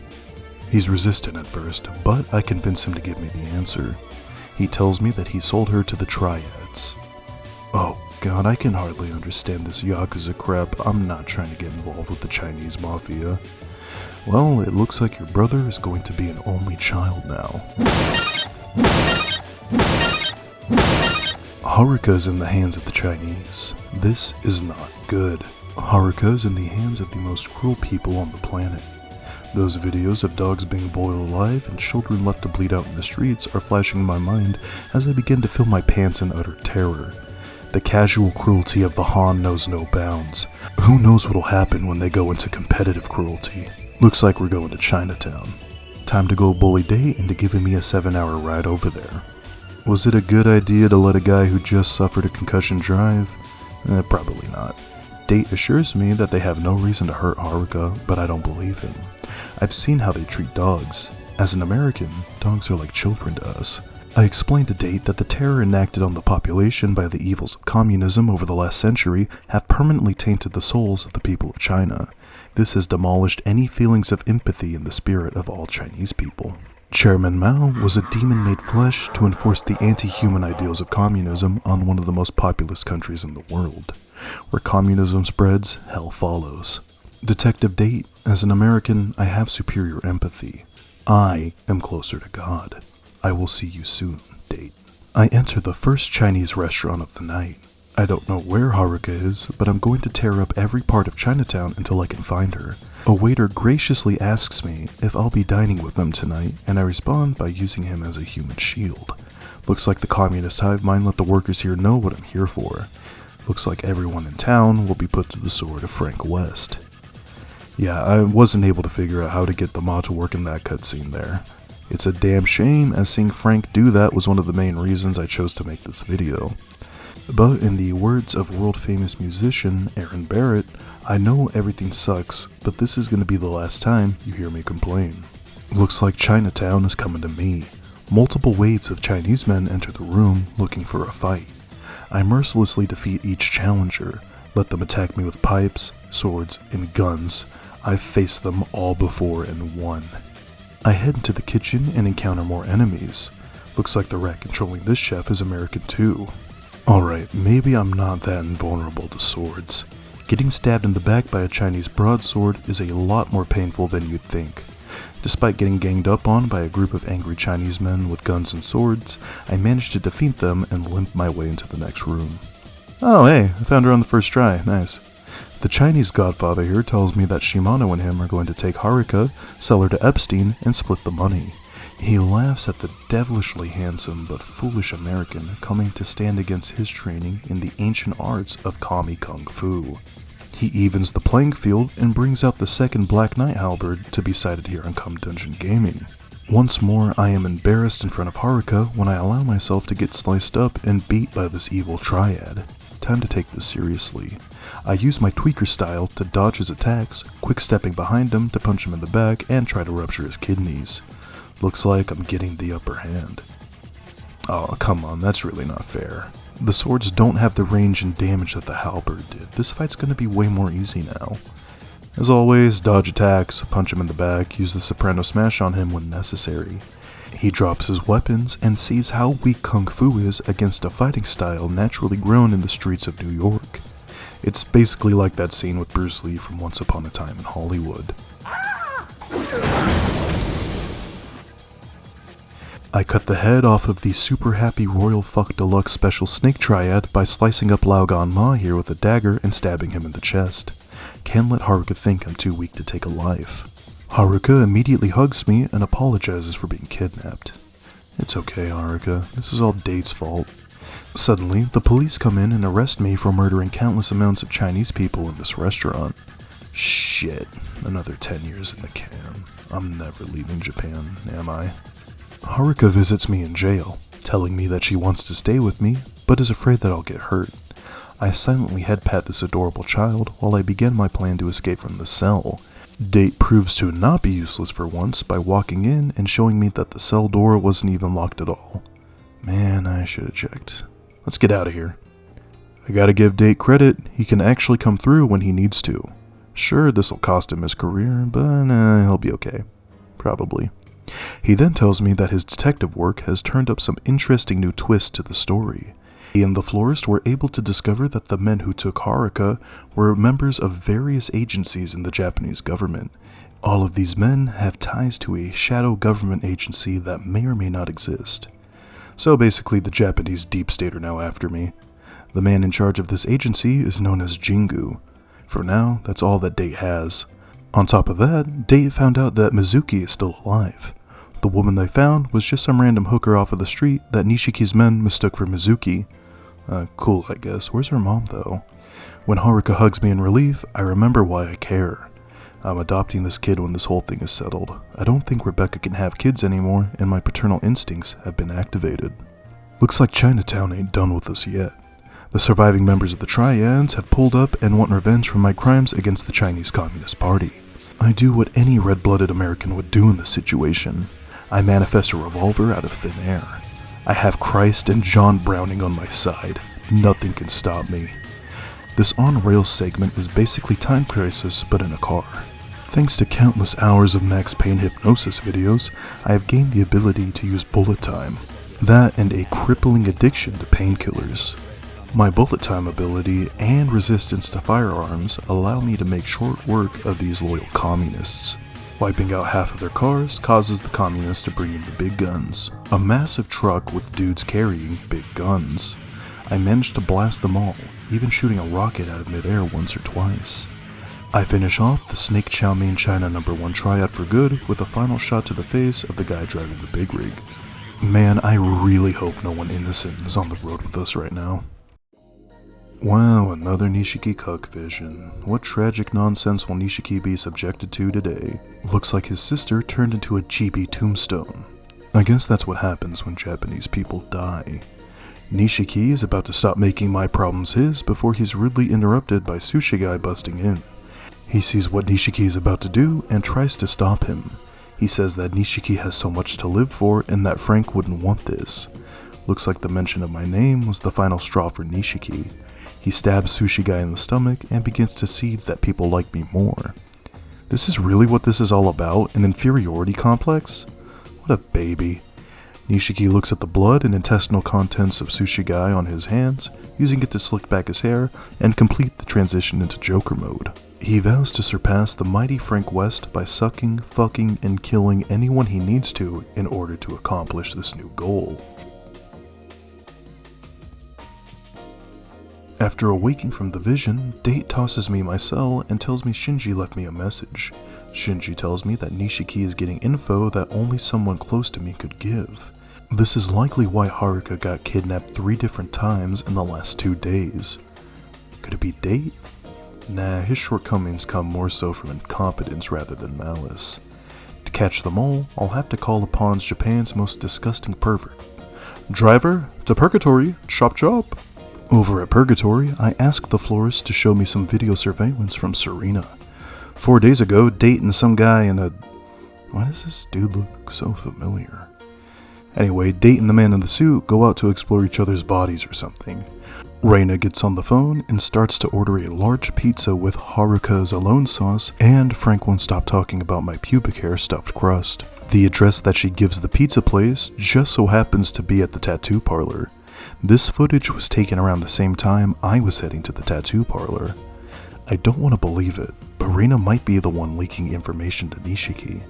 S1: He's resistant at first, but I convince him to give me the answer. He tells me that he sold her to the Triads. Oh god, I can hardly understand this Yakuza crap. I'm not trying to get involved with the Chinese mafia. Well, it looks like your brother is going to be an only child now. Haruka is in the hands of the Chinese. This is not good. Haruka is in the hands of the most cruel people on the planet. Those videos of dogs being boiled alive and children left to bleed out in the streets are flashing in my mind as I begin to feel my pants in utter terror. The casual cruelty of the Han knows no bounds. Who knows what'll happen when they go into competitive cruelty? Looks like we're going to Chinatown. Time to go bully Date into giving me a 7-hour ride over there. Was it a good idea to let a guy who just suffered a concussion drive? Probably not. Date assures me that they have no reason to hurt Haruka, but I don't believe him. I've seen how they treat dogs. As an American, dogs are like children to us. I explained to Date that the terror enacted on the population by the evils of communism over the last century have permanently tainted the souls of the people of China. This has demolished any feelings of empathy in the spirit of all Chinese people. Chairman Mao was a demon made flesh to enforce the anti-human ideals of communism on one of the most populous countries in the world. Where communism spreads, hell follows. Detective Date, as an American, I have superior empathy. I am closer to God. I will see you soon, Date. I enter the first Chinese restaurant of the night. I don't know where Haruka is, but I'm going to tear up every part of Chinatown until I can find her. A waiter graciously asks me if I'll be dining with them tonight, and I respond by using him as a human shield. Looks like the communist hive mind let the workers here know what I'm here for. Looks like everyone in town will be put to the sword of Frank West. Yeah, I wasn't able to figure out how to get the mod to work in that cutscene there. It's a damn shame, as seeing Frank do that was one of the main reasons I chose to make this video. But in the words of world-famous musician Aaron Barrett, I know everything sucks, but this is going to be the last time you hear me complain. Looks like Chinatown is coming to me. Multiple waves of Chinese men enter the room looking for a fight. I mercilessly defeat each challenger, let them attack me with pipes, swords, and guns. I've faced them all before and won. I head into the kitchen and encounter more enemies. Looks like the rat controlling this chef is American too. Alright, maybe I'm not that invulnerable to swords. Getting stabbed in the back by a Chinese broadsword is a lot more painful than you'd think. Despite getting ganged up on by a group of angry Chinese men with guns and swords, I managed to defeat them and limp my way into the next room. Oh hey, I found her on the first try, nice. The Chinese godfather here tells me that Shimano and him are going to take Haruka, sell her to Epstein, and split the money. He laughs at the devilishly handsome but foolish American coming to stand against his training in the ancient arts of Kami Kung Fu. He evens the playing field and brings out the second Black Knight halberd to be sighted here on Cum Dungeon Gaming. Once more, I am embarrassed in front of Haruka when I allow myself to get sliced up and beat by this evil triad. Time to take this seriously. I use my tweaker style to dodge his attacks, quick stepping behind him to punch him in the back and try to rupture his kidneys. Looks like I'm getting the upper hand. Oh, come on, that's really not fair. The swords don't have the range and damage that the halberd did. This fight's gonna be way more easy now. As always, dodge attacks, punch him in the back, use the soprano smash on him when necessary. He drops his weapons and sees how weak Kung Fu is against a fighting style naturally grown in the streets of New York. It's basically like that scene with Bruce Lee from Once Upon a Time in Hollywood. I cut the head off of the Super Happy Royal Fuck Deluxe Special Snake Triad by slicing up Lao Gan Ma here with a dagger and stabbing him in the chest. Can't let Haruka think I'm too weak to take a life. Haruka immediately hugs me and apologizes for being kidnapped. It's okay, Haruka. This is all Date's fault. Suddenly, the police come in and arrest me for murdering countless amounts of Chinese people in this restaurant. Shit. Another 10 years in the can. I'm never leaving Japan, am I? Haruka visits me in jail, telling me that she wants to stay with me, but is afraid that I'll get hurt. I silently head pat this adorable child while I begin my plan to escape from the cell. Date proves to not be useless for once by walking in and showing me that the cell door wasn't even locked at all. Man, I should have checked. Let's get out of here. I gotta give Date credit, he can actually come through when he needs to. Sure, this'll cost him his career, but he'll be okay. Probably. He then tells me that his detective work has turned up some interesting new twists to the story. He and the Florist were able to discover that the men who took Haruka were members of various agencies in the Japanese government. All of these men have ties to a shadow government agency that may or may not exist. So basically, the Japanese deep state are now after me. The man in charge of this agency is known as Jingu. For now, that's all that Date has. On top of that, Date found out that Mizuki is still alive. The woman they found was just some random hooker off of the street that Nishiki's men mistook for Mizuki. Cool, I guess. Where's her mom, though? When Haruka hugs me in relief, I remember why I care. I'm adopting this kid when this whole thing is settled. I don't think Rebecca can have kids anymore, and my paternal instincts have been activated. Looks like Chinatown ain't done with us yet. The surviving members of the Triads have pulled up and want revenge for my crimes against the Chinese Communist Party. I do what any red-blooded American would do in this situation. I manifest a revolver out of thin air. I have Christ and John Browning on my side. Nothing can stop me. This on-rails segment is basically Time Crisis, but in a car. Thanks to countless hours of Max Payne hypnosis videos, I have gained the ability to use bullet time. That and a crippling addiction to painkillers. My bullet time ability and resistance to firearms allow me to make short work of these loyal communists. Wiping out half of their cars causes the communists to bring in the big guns. A massive truck with dudes carrying big guns. I managed to blast them all, even shooting a rocket out of midair once or twice. I finish off the Snake Chow Mein China #1 tryout for good with a final shot to the face of the guy driving the big rig. Man, I really hope no one innocent is on the road with us right now. Wow, another Nishiki cuck vision. What tragic nonsense will Nishiki be subjected to today? Looks like his sister turned into a chibi tombstone. I guess that's what happens when Japanese people die. Nishiki is about to stop making my problems his before he's rudely interrupted by Sushi Guy busting in. He sees what Nishiki is about to do and tries to stop him. He says that Nishiki has so much to live for and that Frank wouldn't want this. Looks like the mention of my name was the final straw for Nishiki. He stabs Sushi Guy in the stomach and begins to see that people like me more. This is really what this is all about, an inferiority complex? What a baby. Nishiki looks at the blood and intestinal contents of Sushi Guy on his hands, using it to slick back his hair and complete the transition into Joker mode. He vows to surpass the mighty Frank West by sucking, fucking, and killing anyone he needs to in order to accomplish this new goal. After awaking from the vision, Date tosses me my cell and tells me Shinji left me a message. Shinji tells me that Nishiki is getting info that only someone close to me could give. This is likely why Haruka got kidnapped 3 different times in the last 2 days. Could it be Date? Nah, his shortcomings come more so from incompetence rather than malice. To catch them all, I'll have to call upon Japan's most disgusting pervert. Driver, to Purgatory, chop chop! Over at Purgatory, I asked the Florist to show me some video surveillance from Serena. 4 days ago, Date and some guy in a... Why does this dude look so familiar? Anyway, Date and the man in the suit go out to explore each other's bodies or something. Reina gets on the phone and starts to order a large pizza with Haruka's alone sauce, and Frank won't stop talking about my pubic hair stuffed crust. The address that she gives the pizza place just so happens to be at the tattoo parlor. This footage was taken around the same time I was heading to the tattoo parlor. I don't want to believe it, but Reina might be the one leaking information to Nishiki.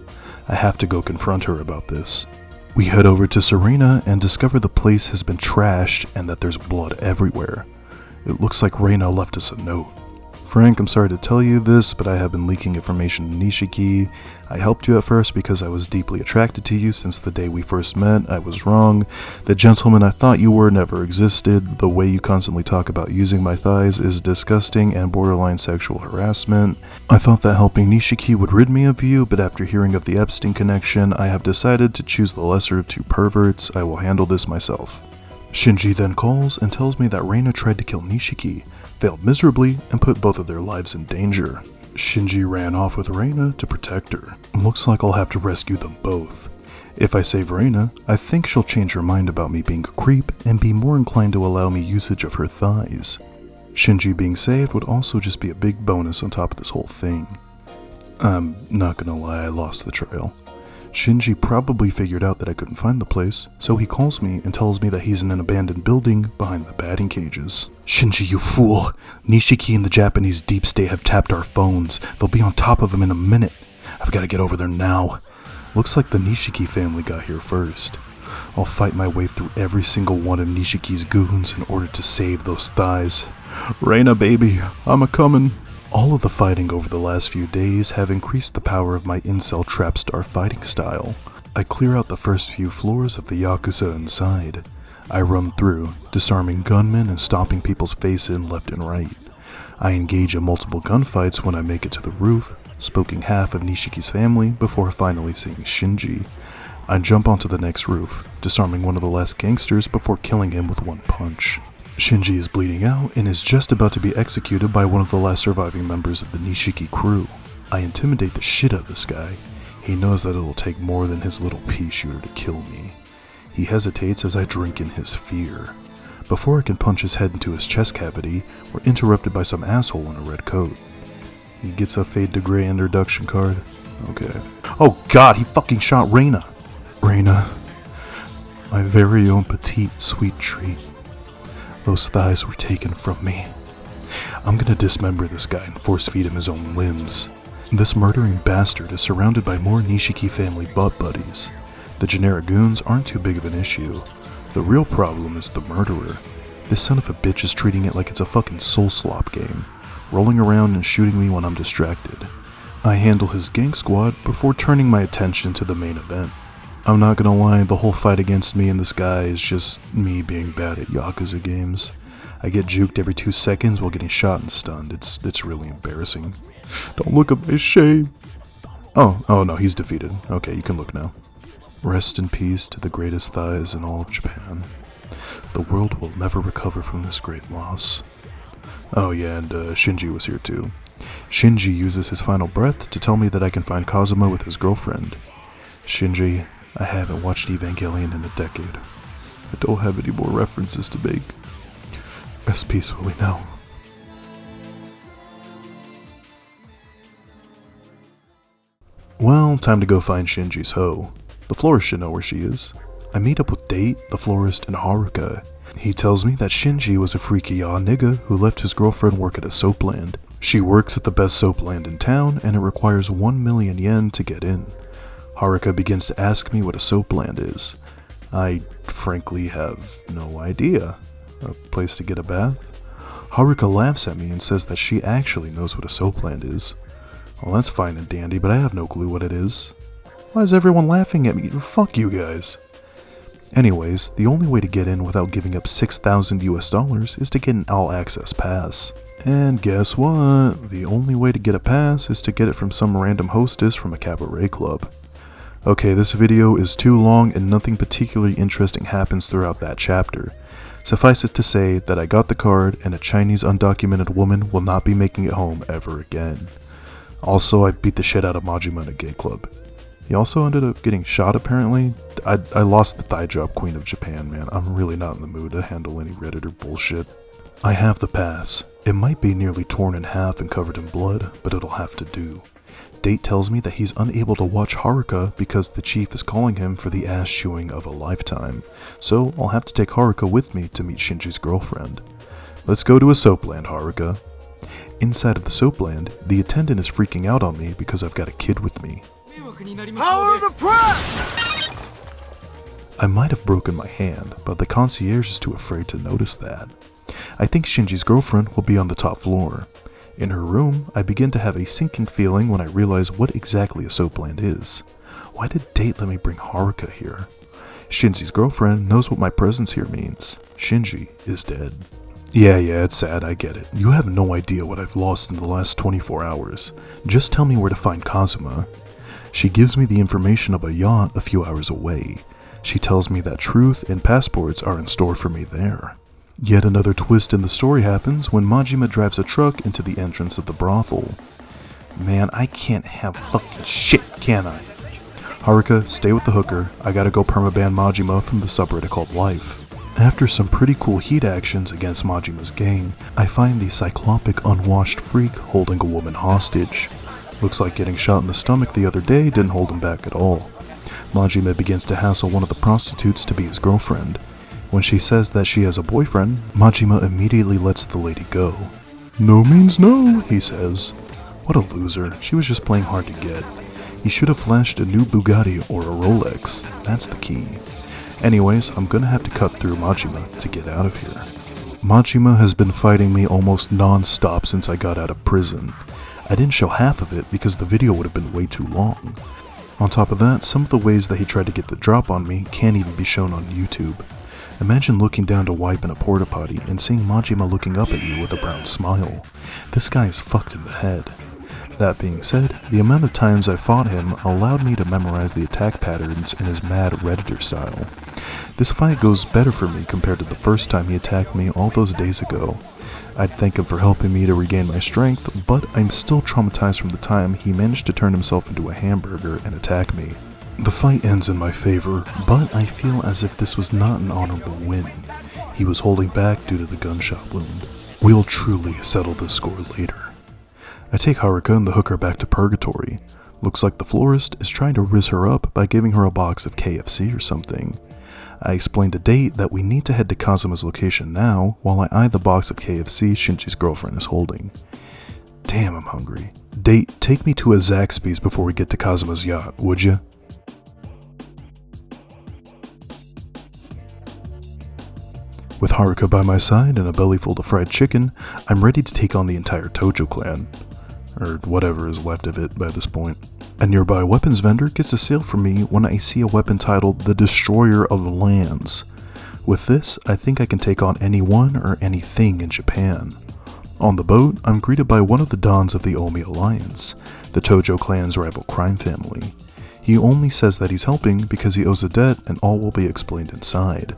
S1: I have to go confront her about this. We head over to Serena and discover the place has been trashed and that there's blood everywhere. It looks like Reina left us a note. Frank, I'm sorry to tell you this, but I have been leaking information to Nishiki. I helped you at first because I was deeply attracted to you since the day we first met. I was wrong. The gentleman I thought you were never existed. The way you constantly talk about using my thighs is disgusting and borderline sexual harassment. I thought that helping Nishiki would rid me of you, but after hearing of the Epstein connection, I have decided to choose the lesser of 2 perverts. I will handle this myself. Shinji then calls and tells me that Reina tried to kill Nishiki, failed miserably, and put both of their lives in danger. Shinji ran off with Reina to protect her. Looks like I'll have to rescue them both. If I save Reina, I think she'll change her mind about me being a creep and be more inclined to allow me usage of her thighs. Shinji being saved would also just be a big bonus on top of this whole thing. I'm not gonna lie, I lost the trail. Shinji probably figured out that I couldn't find the place, so he calls me and tells me that he's in an abandoned building behind the batting cages. Shinji, you fool! Nishiki and the Japanese deep state have tapped our phones. They'll be on top of them in a minute. I've got to get over there now. Looks like the Nishiki family got here first. I'll fight my way through every single one of Nishiki's goons in order to save those thighs. Reina, baby, I'm a-comin'. All of the fighting over the last few days have increased the power of my incel trap star fighting style. I clear out the first few floors of the Yakuza inside. I run through, disarming gunmen and stomping people's face in left and right. I engage in multiple gunfights when I make it to the roof, smoking half of Nishiki's family before finally seeing Shinji. I jump onto the next roof, disarming one of the last gangsters before killing him with one punch. Shinji is bleeding out and is just about to be executed by one of the last surviving members of the Nishiki crew. I intimidate the shit out of this guy. He knows that it'll take more than his little pea shooter to kill me. He hesitates as I drink in his fear. Before I can punch his head into his chest cavity, we're interrupted by some asshole in a red coat. He gets a fade to gray introduction card. Okay. Oh god, he fucking shot Reina! Reina, my very own petite sweet treat. Those thighs were taken from me. I'm gonna dismember this guy and force feed him his own limbs. This murdering bastard is surrounded by more Nishiki family butt buddies. The generic goons aren't too big of an issue. The real problem is the murderer. This son of a bitch is treating it like it's a fucking soul slop game, rolling around and shooting me when I'm distracted. I handle his gang squad before turning my attention to the main event. I'm not gonna lie, the whole fight against me and this guy is just me being bad at Yakuza games. I get juked every 2 seconds while getting shot and stunned. It's really embarrassing. Don't look at my shame. Oh no, he's defeated. Okay, you can look now. Rest in peace to the greatest thighs in all of Japan. The world will never recover from this great loss. Oh yeah, and Shinji was here too. Shinji uses his final breath to tell me that I can find Kazuma with his girlfriend. Shinji, I haven't watched Evangelion in a decade. I don't have any more references to make. Rest peacefully now. Well, time to go find Shinji's hoe. The florist should know where she is. I meet up with Date, the florist, and Haruka. He tells me that Shinji was a freaky yaw nigga who left his girlfriend work at a soap land. She works at the best soap land in town, and it requires 1 million yen to get in. Haruka begins to ask me what a soap land is. I frankly have no idea. A place to get a bath? Haruka laughs at me and says that she actually knows what a soap land is. Well, that's fine and dandy, but I have no clue what it is. Why is everyone laughing at me? Fuck you guys. Anyways, the only way to get in without giving up $6,000 is to get an all-access pass. And guess what? The only way to get a pass is to get it from some random hostess from a cabaret club. Okay, this video is too long and nothing particularly interesting happens throughout that chapter. Suffice it to say that I got the card and a Chinese undocumented woman will not be making it home ever again. Also, I beat the shit out of Majima in a gay club. He also ended up getting shot apparently. I lost the thigh job queen of Japan, man. I'm really not in the mood to handle any Redditor bullshit. I have the pass. It might be nearly torn in half and covered in blood, but it'll have to do. Date tells me that he's unable to watch Haruka because the chief is calling him for the ass chewing of a lifetime. So I'll have to take Haruka with me to meet Shinji's girlfriend. Let's go to a soapland, Haruka. Inside of the soapland, the attendant is freaking out on me because I've got a kid with me.
S6: Power of the press!
S1: I might have broken my hand, but the concierge is too afraid to notice that. I think Shinji's girlfriend will be on the top floor. In her room, I begin to have a sinking feeling when I realize what exactly a soapland is. Why did Date let me bring Haruka here? Shinji's girlfriend knows what my presence here means. Shinji is dead. Yeah, it's sad, I get it. You have no idea what I've lost in the last 24 hours. Just tell me where to find Kazuma. She gives me the information of a yacht a few hours away. She tells me that truth and passports are in store for me there. Yet another twist in the story happens when Majima drives a truck into the entrance of the brothel. Man, I can't have fucking shit, can I? Haruka, stay with the hooker. I gotta go permaban Majima from the subreddit called Life. After some pretty cool heat actions against Majima's gang, I find the cyclopic unwashed freak holding a woman hostage. Looks like getting shot in the stomach the other day didn't hold him back at all. Majima begins to hassle one of the prostitutes to be his girlfriend. When she says that she has a boyfriend, Majima immediately lets the lady go. No means no, he says. What a loser, she was just playing hard to get. He should have flashed a new Bugatti or a Rolex, that's the key. Anyways, I'm gonna have to cut through Majima to get out of here. Majima has been fighting me almost non-stop since I got out of prison. I didn't show half of it because the video would have been way too long. On top of that, some of the ways that he tried to get the drop on me can't even be shown on YouTube. Imagine looking down to wipe in a porta potty and seeing Majima looking up at you with a brown smile. This guy is fucked in the head. That being said, the amount of times I fought him allowed me to memorize the attack patterns in his mad Redditor style. This fight goes better for me compared to the first time he attacked me all those days ago. I'd thank him for helping me to regain my strength, but I'm still traumatized from the time he managed to turn himself into a hamburger and attack me. The fight ends in my favor, but I feel as if this was not an honorable win. He was holding back due to the gunshot wound. We'll truly settle this score later. I take Haruka and the hooker back to Purgatory. Looks like the Florist is trying to rizz her up by giving her a box of KFC or something. I explained to Date that we need to head to Kazuma's location now while I eye the box of KFC Shinji's girlfriend is holding. Damn, I'm hungry. Date, take me to a Zaxby's before we get to Kazuma's yacht, would ya? With Haruka by my side and a belly full of fried chicken, I'm ready to take on the entire Tojo clan. Or whatever is left of it by this point. A nearby weapons vendor gets a sale for me when I see a weapon titled the Destroyer of Lands. With this, I think I can take on anyone or anything in Japan. On the boat, I'm greeted by one of the dons of the Omi Alliance, the Tojo clan's rival crime family. He only says that he's helping because he owes a debt and all will be explained inside.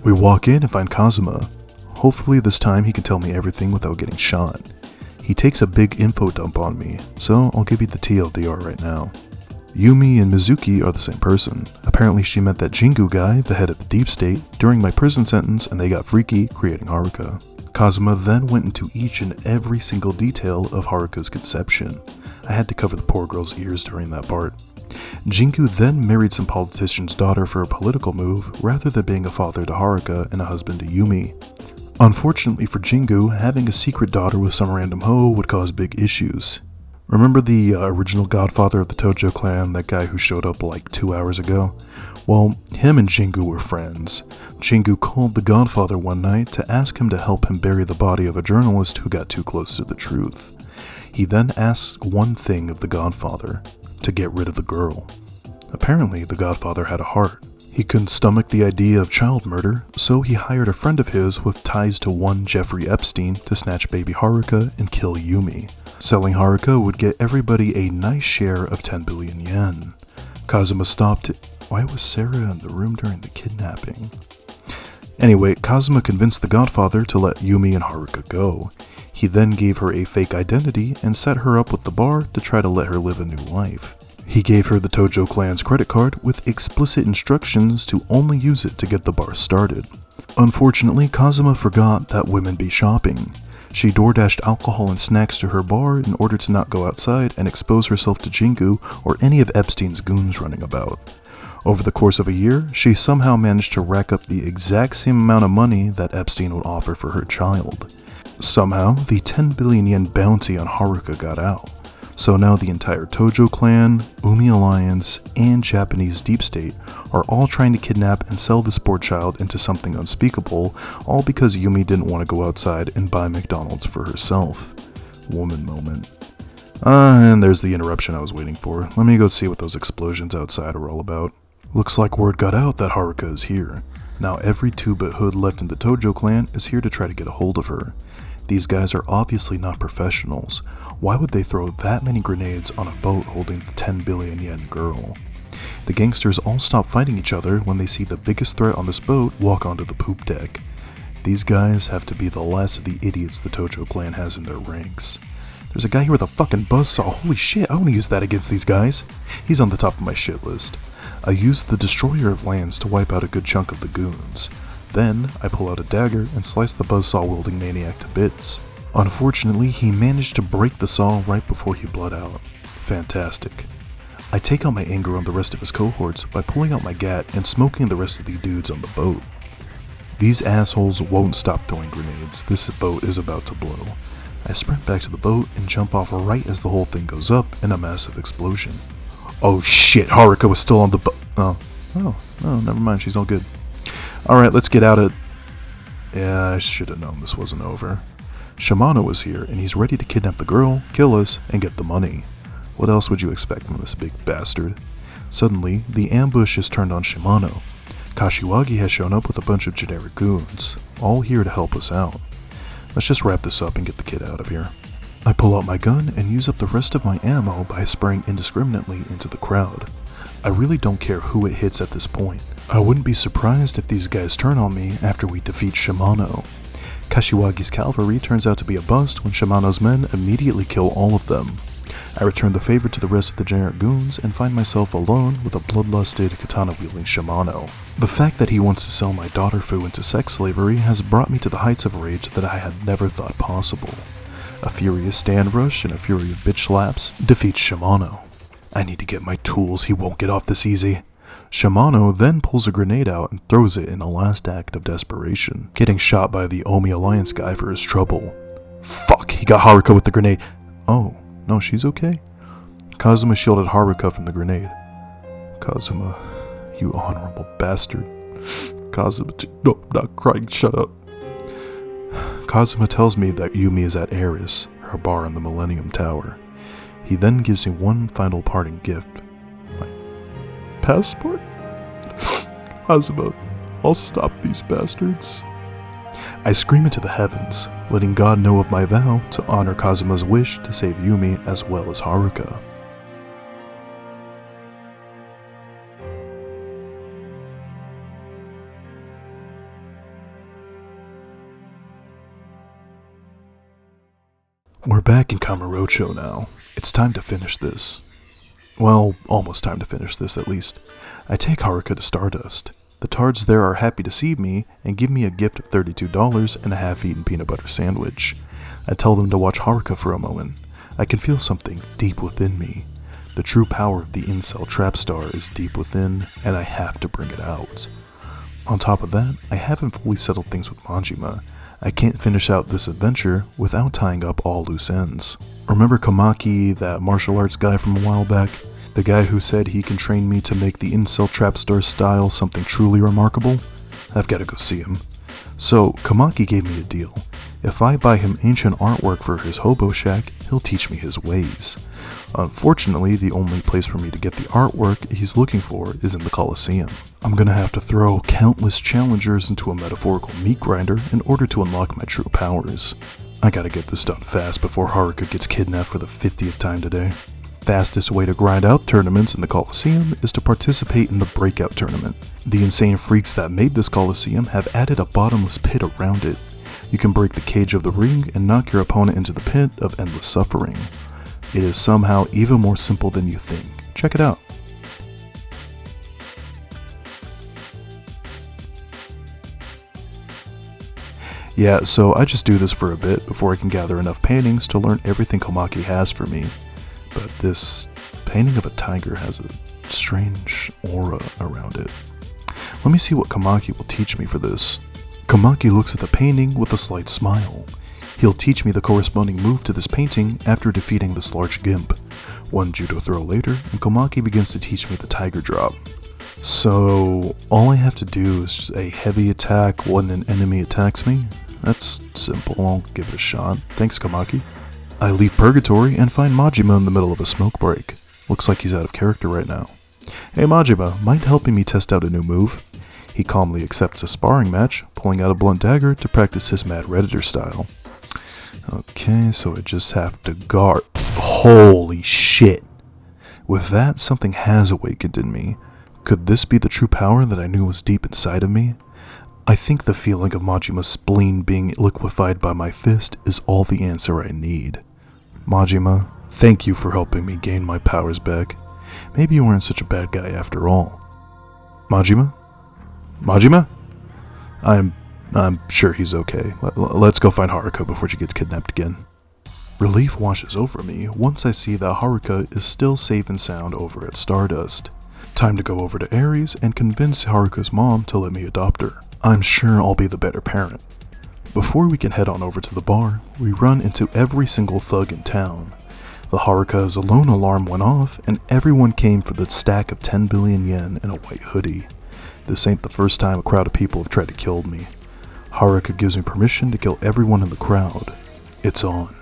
S1: We walk in and find Kazuma. Hopefully this time he can tell me everything without getting shot. He takes a big info dump on me, so I'll give you the TLDR right now. Yumi and Mizuki are the same person. Apparently she met that Jingu guy, the head of the Deep State, during my prison sentence and they got freaky, creating Haruka. Kazuma then went into each and every single detail of Haruka's conception. I had to cover the poor girl's ears during that part. Jingu then married some politician's daughter for a political move, rather than being a father to Haruka and a husband to Yumi. Unfortunately for Jingu, having a secret daughter with some random hoe would cause big issues. Remember the original godfather of the Tojo clan, that guy who showed up like 2 hours ago? Well, him and Jingu were friends. Jingu called the godfather one night to ask him to help him bury the body of a journalist who got too close to the truth. He then asked one thing of the godfather: to get rid of the girl. Apparently, the godfather had a heart. He couldn't stomach the idea of child murder, so he hired a friend of his with ties to one Jeffrey Epstein to snatch baby Haruka and kill Yumi. Selling Haruka would get everybody a nice share of 10 billion yen. Kazuma stopped. Why was Sarah in the room during the kidnapping? Anyway, Kazuma convinced the godfather to let Yumi and Haruka go. He then gave her a fake identity and set her up with the bar to try to let her live a new life. He gave her the Tojo clan's credit card with explicit instructions to only use it to get the bar started. Unfortunately, Kazuma forgot that women be shopping. She door-dashed alcohol and snacks to her bar in order to not go outside and expose herself to Jingu or any of Epstein's goons running about. Over the course of a year, she somehow managed to rack up the exact same amount of money that Epstein would offer for her child. Somehow, the 10 billion yen bounty on Haruka got out. So now the entire Tojo clan, Umi Alliance, and Japanese Deep State are all trying to kidnap and sell this poor child into something unspeakable, all because Yumi didn't want to go outside and buy McDonald's for herself. Woman moment. And there's the interruption I was waiting for. Let me go see what those explosions outside are all about. Looks like word got out that Haruka is here. Now every 2-bit hood left in the Tojo clan is here to try to get a hold of her. These guys are obviously not professionals. Why would they throw that many grenades on a boat holding the 10 billion yen girl? The gangsters all stop fighting each other when they see the biggest threat on this boat walk onto the poop deck. These guys have to be the last of the idiots the Tojo clan has in their ranks. There's a guy here with a fucking buzzsaw. Holy shit, I want to use that against these guys. He's on the top of my shit list. I used the Destroyer of Lands to wipe out a good chunk of the goons. Then, I pull out a dagger and slice the buzzsaw-wielding maniac to bits. Unfortunately, he managed to break the saw right before he bled out. Fantastic. I take out my anger on the rest of his cohorts by pulling out my gat and smoking the rest of the dudes on the boat. These assholes won't stop throwing grenades. This boat is about to blow. I sprint back to the boat and jump off right as the whole thing goes up in a massive explosion. Oh shit, Haruka was still on the boat. Oh, never mind, she's all good. Alright, let's get out of... Yeah, I should have known this wasn't over. Shimano is here, and he's ready to kidnap the girl, kill us, and get the money. What else would you expect from this big bastard? Suddenly, the ambush is turned on Shimano. Kashiwagi has shown up with a bunch of generic goons, all here to help us out. Let's just wrap this up and get the kid out of here. I pull out my gun and use up the rest of my ammo by spraying indiscriminately into the crowd. I really don't care who it hits at this point. I wouldn't be surprised if these guys turn on me after we defeat Shimano. Kashiwagi's cavalry turns out to be a bust when Shimano's men immediately kill all of them. I return the favor to the rest of the generic goons and find myself alone with a bloodlusted, katana-wielding Shimano. The fact that he wants to sell my daughter Fu into sex slavery has brought me to the heights of rage that I had never thought possible. A furious stand rush and a fury of bitch slaps defeats Shimano. I need to get my tools, he won't get off this easy. Shimano then pulls a grenade out and throws it in a last act of desperation, getting shot by the Omi Alliance guy for his trouble. Fuck, he got Haruka with the grenade. Oh, no, she's okay. Kazuma shielded Haruka from the grenade. Kazuma, you honorable bastard. Kazuma, no, I'm not crying, shut up. Kazuma tells me that Yumi is at Eris, her bar in the Millennium Tower. He then gives me one final parting gift. My passport? Kazuma, I'll stop these bastards. I scream into the heavens, letting God know of my vow to honor Kazuma's wish to save Yumi as well as Haruka. We're back in Kamurocho now. It's time to finish this. Well, almost time to finish this at least. I take Haruka to Stardust. The tards there are happy to see me and give me a gift of $32 and a half-eaten peanut butter sandwich. I tell them to watch Haruka for a moment. I can feel something deep within me. The true power of the incel trap star is deep within, and I have to bring it out. On top of that, I haven't fully settled things with Majima. I can't finish out this adventure without tying up all loose ends. Remember Kamaki, that martial arts guy from a while back? The guy who said he can train me to make the incel trapstar style something truly remarkable? I've got to go see him. So, Kamaki gave me a deal. If I buy him ancient artwork for his hobo shack, he'll teach me his ways. Unfortunately, the only place for me to get the artwork he's looking for is in the Colosseum. I'm gonna have to throw countless challengers into a metaphorical meat grinder in order to unlock my true powers. I gotta get this done fast before Haruka gets kidnapped for the 50th time today. Fastest way to grind out tournaments in the Colosseum is to participate in the Breakout Tournament. The insane freaks that made this Colosseum have added a bottomless pit around it. You can break the cage of the ring and knock your opponent into the pit of endless suffering. It is somehow even more simple than you think. Check it out. Yeah, so I just do this for a bit before I can gather enough paintings to learn everything Komaki has for me. But this painting of a tiger has a strange aura around it. Let me see what Komaki will teach me for this. Komaki looks at the painting with a slight smile. He'll teach me the corresponding move to this painting after defeating this large gimp. One judo throw later, and Komaki begins to teach me the tiger drop. So, all I have to do is just a heavy attack when an enemy attacks me? That's simple, I'll give it a shot. Thanks, Komaki. I leave Purgatory and find Majima in the middle of a smoke break. Looks like he's out of character right now. Hey Majima, mind helping me test out a new move? He calmly accepts a sparring match, pulling out a blunt dagger to practice his Mad Redditor style. Okay, so I just have to guard. Holy shit! With that, something has awakened in me. Could this be the true power that I knew was deep inside of me? I think the feeling of Majima's spleen being liquefied by my fist is all the answer I need. Majima, thank you for helping me gain my powers back. Maybe you weren't such a bad guy after all. Majima? Majima? I'm sure he's okay. Let's go find Haruka before she gets kidnapped again. Relief washes over me once I see that Haruka is still safe and sound over at Stardust. Time to go over to Ares and convince Haruka's mom to let me adopt her. I'm sure I'll be the better parent. Before we can head on over to the bar, we run into every single thug in town. The Haruka's alone alarm went off and everyone came for the stack of 10 billion yen in a white hoodie. This ain't the first time a crowd of people have tried to kill me. Haruka gives me permission to kill everyone in the crowd. It's on.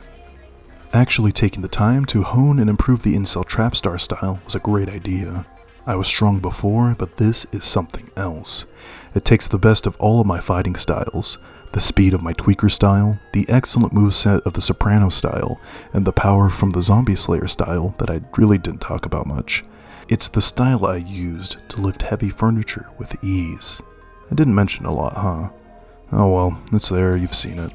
S1: Actually taking the time to hone and improve the incel trapstar style was a great idea. I was strong before, but this is something else. It takes the best of all of my fighting styles, the speed of my tweaker style, the excellent moveset of the soprano style, and the power from the zombie slayer style that I really didn't talk about much. It's the style I used to lift heavy furniture with ease. I didn't mention a lot, huh? Oh well, it's there, you've seen it.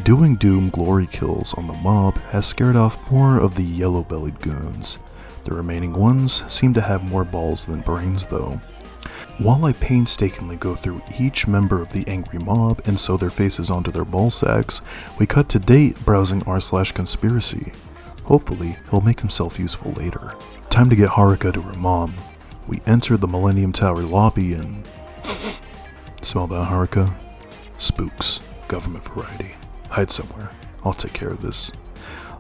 S1: Doing Doom glory kills on the mob has scared off more of the yellow-bellied goons. The remaining ones seem to have more balls than brains though. While I painstakingly go through each member of the angry mob and sew their faces onto their ball sacks, we cut to Date browsing r/conspiracy. Hopefully, he'll make himself useful later. Time to get Haruka to her mom. We enter the Millennium Tower lobby and... Smell that, Haruka? Spooks. Government variety. Hide somewhere. I'll take care of this.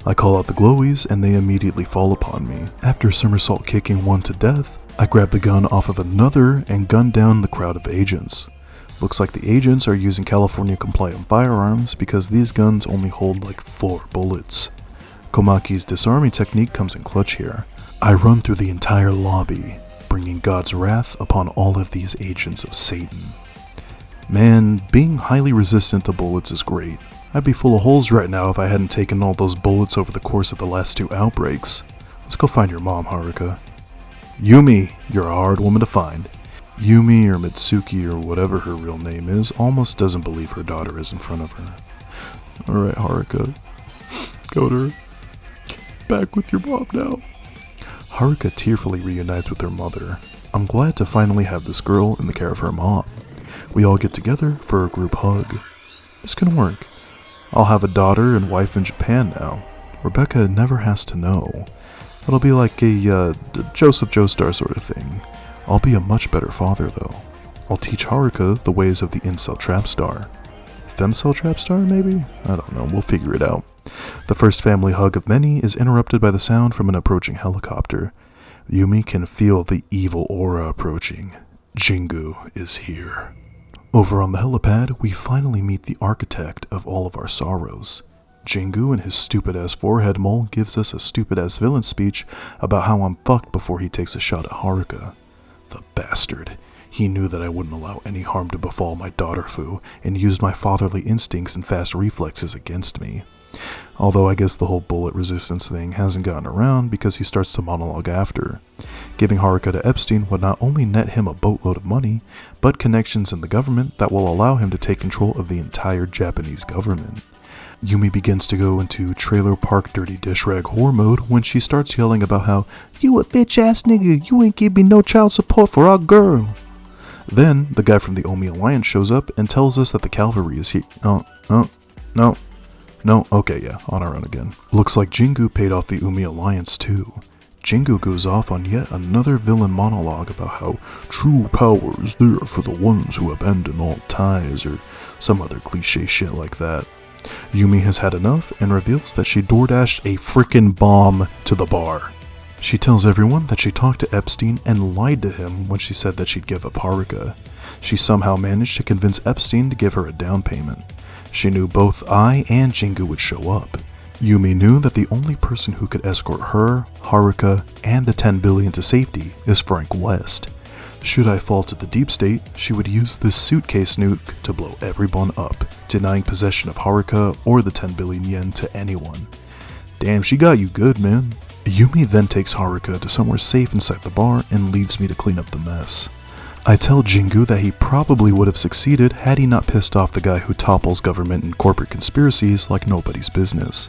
S1: I call out the glowies and they immediately fall upon me. After somersault kicking one to death, I grab the gun off of another and gun down the crowd of agents. Looks like the agents are using California compliant firearms because these guns only hold like 4 bullets. Komaki's disarming technique comes in clutch here. I run through the entire lobby, bringing God's wrath upon all of these agents of Satan. Man, being highly resistant to bullets is great. I'd be full of holes right now if I hadn't taken all those bullets over the course of the last 2 outbreaks. Let's go find your mom, Haruka. Yumi, you're a hard woman to find. Yumi or Mitsuki or whatever her real name is almost doesn't believe her daughter is in front of her. Alright, Haruka. Go to her. Back with your mom now. Haruka tearfully reunites with her mother. I'm glad to finally have this girl in the care of her mom. We all get together for a group hug. This can work. I'll have a daughter and wife in Japan now. Rebecca never has to know. It'll be like a Joseph Joestar sort of thing. I'll be a much better father though. I'll teach Haruka the ways of the incel trapstar. Femcel trapstar maybe? I don't know, we'll figure it out. The first family hug of many is interrupted by the sound from an approaching helicopter. Yumi can feel the evil aura approaching. Jingu is here. Over on the helipad, we finally meet the architect of all of our sorrows. Jingu and his stupid-ass forehead mole gives us a stupid-ass villain speech about how I'm fucked before he takes a shot at Haruka. The bastard. He knew that I wouldn't allow any harm to befall my daughter Fu, and used my fatherly instincts and fast reflexes against me. Although I guess the whole bullet resistance thing hasn't gotten around because he starts to monologue after. Giving Haruka to Epstein would not only net him a boatload of money, but connections in the government that will allow him to take control of the entire Japanese government. Yumi begins to go into trailer park dirty dish rag whore mode when she starts yelling about how, "You a bitch ass nigga, you ain't give me no child support for our girl." Then, the guy from the Omi Alliance shows up and tells us that the cavalry is here. No, okay, yeah, on our own again. Looks like Jingu paid off the Umi Alliance too. Jingu goes off on yet another villain monologue about how true power is there for the ones who abandon all ties, or some other cliche shit like that. Yumi has had enough and reveals that she DoorDashed a frickin' bomb to the bar. She tells everyone that she talked to Epstein and lied to him when she said that she'd give up Haruka. She somehow managed to convince Epstein to give her a down payment. She knew both I and Jingu would show up. Yumi knew that the only person who could escort her, Haruka, and the 10 billion to safety is Frank West. Should I fall to the deep state, she would use this suitcase nuke to blow everyone up, denying possession of Haruka or the 10 billion yen to anyone. Damn, she got you good, man. Yumi then takes Haruka to somewhere safe inside the bar and leaves me to clean up the mess. I tell Jingu that he probably would have succeeded had he not pissed off the guy who topples government and corporate conspiracies like nobody's business.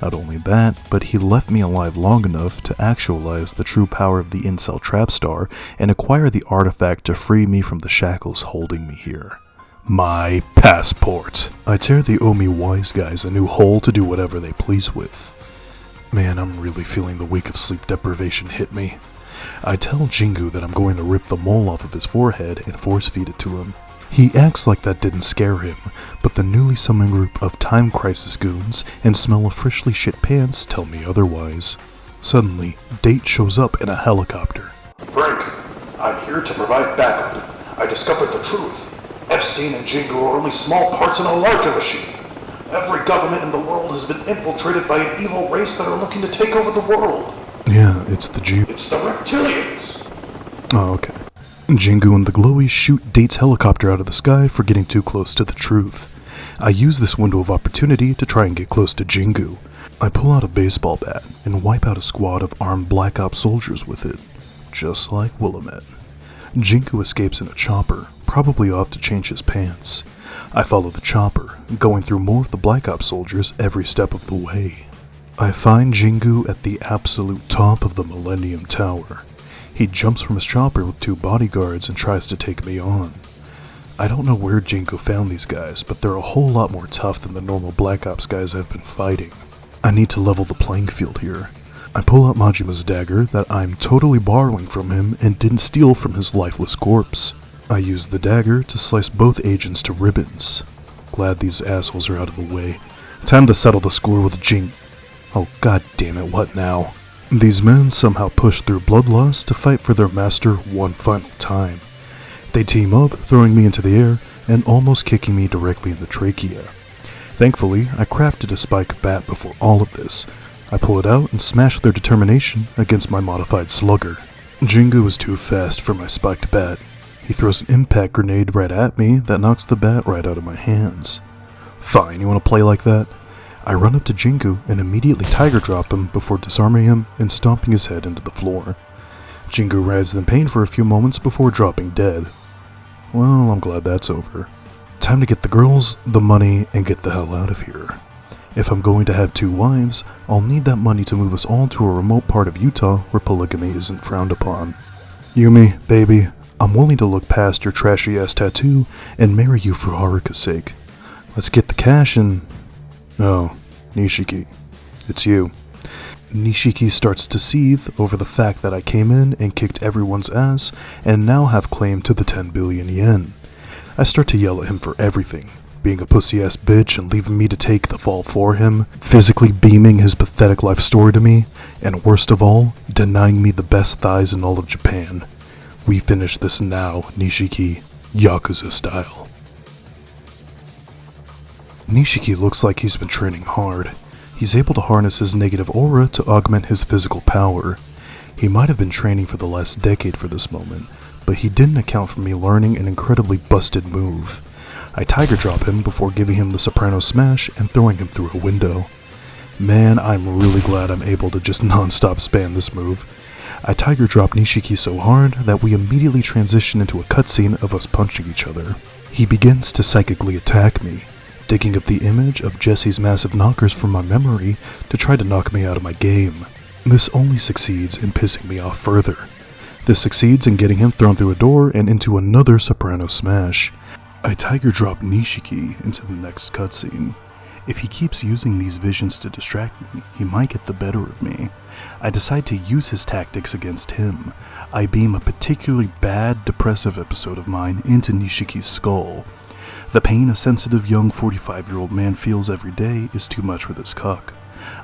S1: Not only that, but he left me alive long enough to actualize the true power of the incel trapstar and acquire the artifact to free me from the shackles holding me here. My passport. I tear the Omi wise guys a new hole to do whatever they please with. Man, I'm really feeling the week of sleep deprivation hit me. I tell Jingu that I'm going to rip the mole off of his forehead and force feed it to him. He acts like that didn't scare him, but the newly summoned group of Time Crisis goons and smell of freshly shit pants tell me otherwise. Suddenly, Date shows up in a helicopter.
S5: Frank, I'm here to provide backup.
S1: I discovered the truth. Epstein and Jingu are only small parts in a larger machine. Every government in the world has been infiltrated by an evil race that are looking to take over the world. Yeah, it's the It's the reptilians! Oh, okay. Jingu and the Glowies shoot Date's helicopter out of the sky for getting too close to the truth. I use this window of opportunity to try and get close to Jingu. I pull out a baseball bat and wipe out a squad of armed Black Ops soldiers with it, just like Willamette. Jingu escapes in a chopper, probably off to change his pants. I follow the chopper, going through more of the Black Ops soldiers every step of the way. I find Jingu at the absolute top of the Millennium Tower. He jumps from his chopper with 2 bodyguards and tries to take me on. I don't know where Jingu found these guys, but they're a whole lot more tough than the normal Black Ops guys I've been fighting. I need to level the playing field here. I pull out Majima's dagger that I'm totally borrowing from him and didn't steal from his lifeless corpse. I use the dagger to slice both agents to ribbons. Glad these assholes are out of the way. Time to settle the score with Jing. Oh god damn it, what now? These men somehow push through bloodlust to fight for their master one final time. They team up, throwing me into the air and almost kicking me directly in the trachea. Thankfully, I crafted a spike bat before all of this. I pull it out and smash their determination against my modified slugger. Jingu is too fast for my spiked bat. He throws an impact grenade right at me that knocks the bat right out of my hands. Fine, you want to play like that? I run up to Jingu and immediately tiger drop him before disarming him and stomping his head into the floor. Jingu writhes in pain for a few moments before dropping dead. Well, I'm glad that's over. Time to get the girls, the money, and get the hell out of here. If I'm going to have 2 wives, I'll need that money to move us all to a remote part of Utah where polygamy isn't frowned upon. Yumi, baby, I'm willing to look past your trashy-ass tattoo and marry you for Haruka's sake. Let's get the cash and... Oh, Nishiki. It's you. Nishiki starts to seethe over the fact that I came in and kicked everyone's ass and now have claim to the 10 billion yen. I start to yell at him for everything, being a pussy-ass bitch and leaving me to take the fall for him, physically beaming his pathetic life story to me, and worst of all, denying me the best thighs in all of Japan. We finish this now, Nishiki, Yakuza style. Nishiki looks like he's been training hard. He's able to harness his negative aura to augment his physical power. He might have been training for the last decade for this moment, but he didn't account for me learning an incredibly busted move. I tiger drop him before giving him the soprano smash and throwing him through a window. Man, I'm really glad I'm able to just non-stop spam this move. I tiger drop Nishiki so hard that we immediately transition into a cutscene of us punching each other. He begins to psychically attack me, digging up the image of Jesse's massive knockers from my memory to try to knock me out of my game. This only succeeds in pissing me off further. This succeeds in getting him thrown through a door and into another soprano smash. I tiger drop Nishiki into the next cutscene. If he keeps using these visions to distract me, he might get the better of me. I decide to use his tactics against him. I beam a particularly bad, depressive episode of mine into Nishiki's skull. The pain a sensitive young 45-year-old man feels every day is too much for this cuck.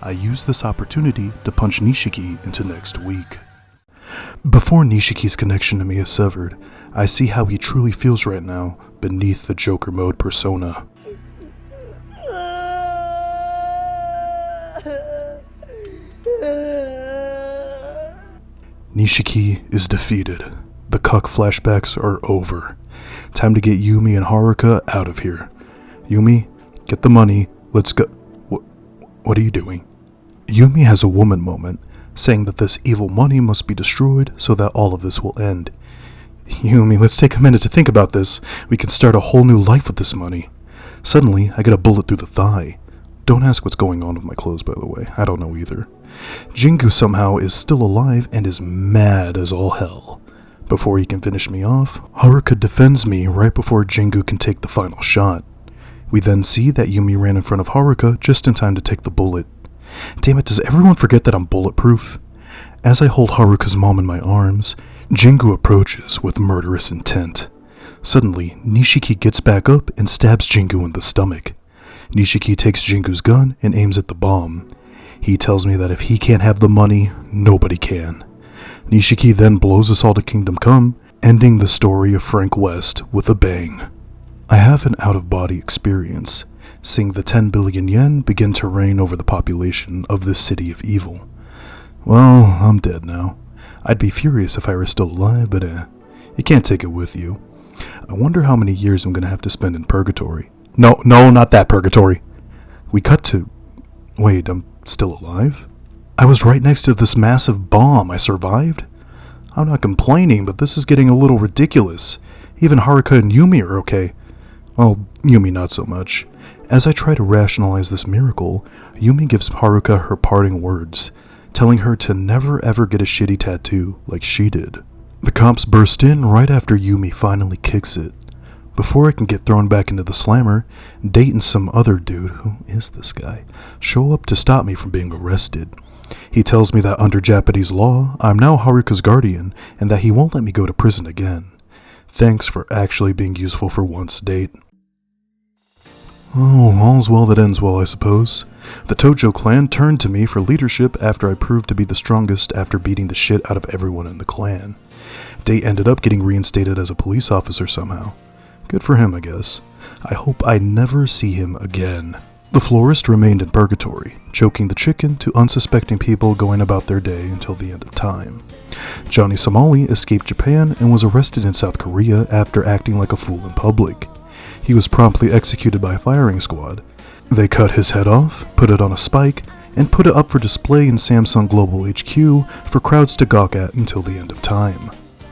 S1: I use this opportunity to punch Nishiki into next week. Before Nishiki's connection to me is severed, I see how he truly feels right now beneath the Joker mode persona. Nishiki is defeated. The cuck flashbacks are over. Time to get Yumi and Haruka out of here. Yumi, get the money. Let's go. What are you doing? Yumi has a woman moment, saying that this evil money must be destroyed so that all of this will end. Yumi, let's take a minute to think about this. We can start a whole new life with this money. Suddenly, I get a bullet through the thigh. Don't ask what's going on with my clothes, by the way. I don't know either. Jingu somehow is still alive and is mad as all hell. Before he can finish me off, Haruka defends me right before Jingu can take the final shot. We then see that Yumi ran in front of Haruka just in time to take the bullet. Damn it, does everyone forget that I'm bulletproof? As I hold Haruka's mom in my arms, Jingu approaches with murderous intent. Suddenly, Nishiki gets back up and stabs Jingu in the stomach. Nishiki takes Jingu's gun and aims at the bomb. He tells me that if he can't have the money, nobody can. Nishiki then blows us all to Kingdom Come ending the story of Frank West with a bang. I have an out-of-body experience, seeing the 10 billion yen begin to reign over the population of this city of evil. Well, I'm dead now. I'd be furious if I were still alive, but you can't take it with you. I wonder how many years I'm gonna have to spend in Purgatory. No, not that Purgatory. We cut to... Wait, I'm still alive? I was right next to this massive bomb. I survived? I'm not complaining, but this is getting a little ridiculous. Even Haruka and Yumi are okay. Well, Yumi not so much. As I try to rationalize this miracle, Yumi gives Haruka her parting words, telling her to never ever get a shitty tattoo like she did. The cops burst in right after Yumi finally kicks it. Before I can get thrown back into the slammer, Date and some other dude, who is this guy, show up to stop me from being arrested. He tells me that under Japanese law, I'm now Haruka's guardian, and that he won't let me go to prison again. Thanks for actually being useful for once, Date. Oh, all's well that ends well, I suppose. The Tojo clan turned to me for leadership after I proved to be the strongest after beating the shit out of everyone in the clan. Date ended up getting reinstated as a police officer somehow. Good for him, I guess. I hope I never see him again. The Florist remained in Purgatory, choking the chicken to unsuspecting people going about their day until the end of time. Johnny Somali escaped Japan and was arrested in South Korea after acting like a fool in public. He was promptly executed by a firing squad. They cut his head off, put it on a spike, and put it up for display in Samsung Global HQ for crowds to gawk at until the end of time.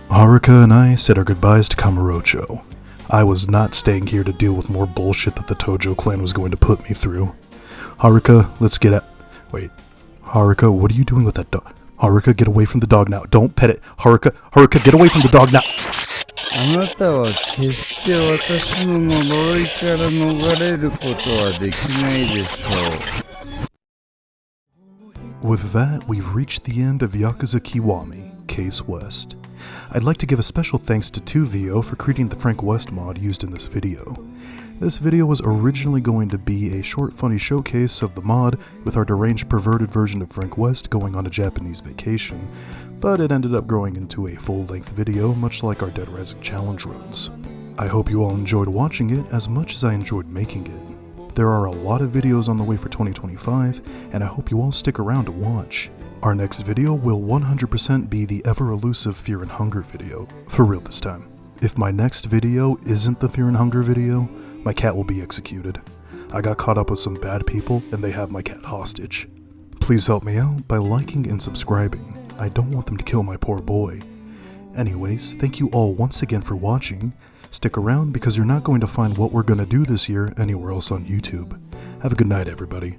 S1: Haruka and I said our goodbyes to Kamurocho. I was not staying here to deal with more bullshit that the Tojo clan was going to put me through. Haruka, let's get out. Wait. Haruka, what are you doing with that dog? Haruka, get away from the dog now. Don't pet it. Haruka, get away from the dog now.
S4: あなたは決して私の呪いから逃れることはできないでしょう。
S1: With that, we've reached the end of Yakuza Kiwami, Case West. I'd like to give a special thanks to 2VO for creating the Frank West mod used in this video. This video was originally going to be a short funny showcase of the mod with our deranged perverted version of Frank West going on a Japanese vacation, but it ended up growing into a full-length video much like our Dead Rising challenge runs. I hope you all enjoyed watching it as much as I enjoyed making it. There are a lot of videos on the way for 2025, and I hope you all stick around to watch. Our next video will 100% be the ever-elusive Fear and Hunger video, for real this time. If my next video isn't the Fear and Hunger video, my cat will be executed. I got caught up with some bad people, and they have my cat hostage. Please help me out by liking and subscribing. I don't want them to kill my poor boy. Anyways, thank you all once again for watching. Stick around because you're not going to find what we're gonna do this year anywhere else on YouTube. Have a good night, everybody.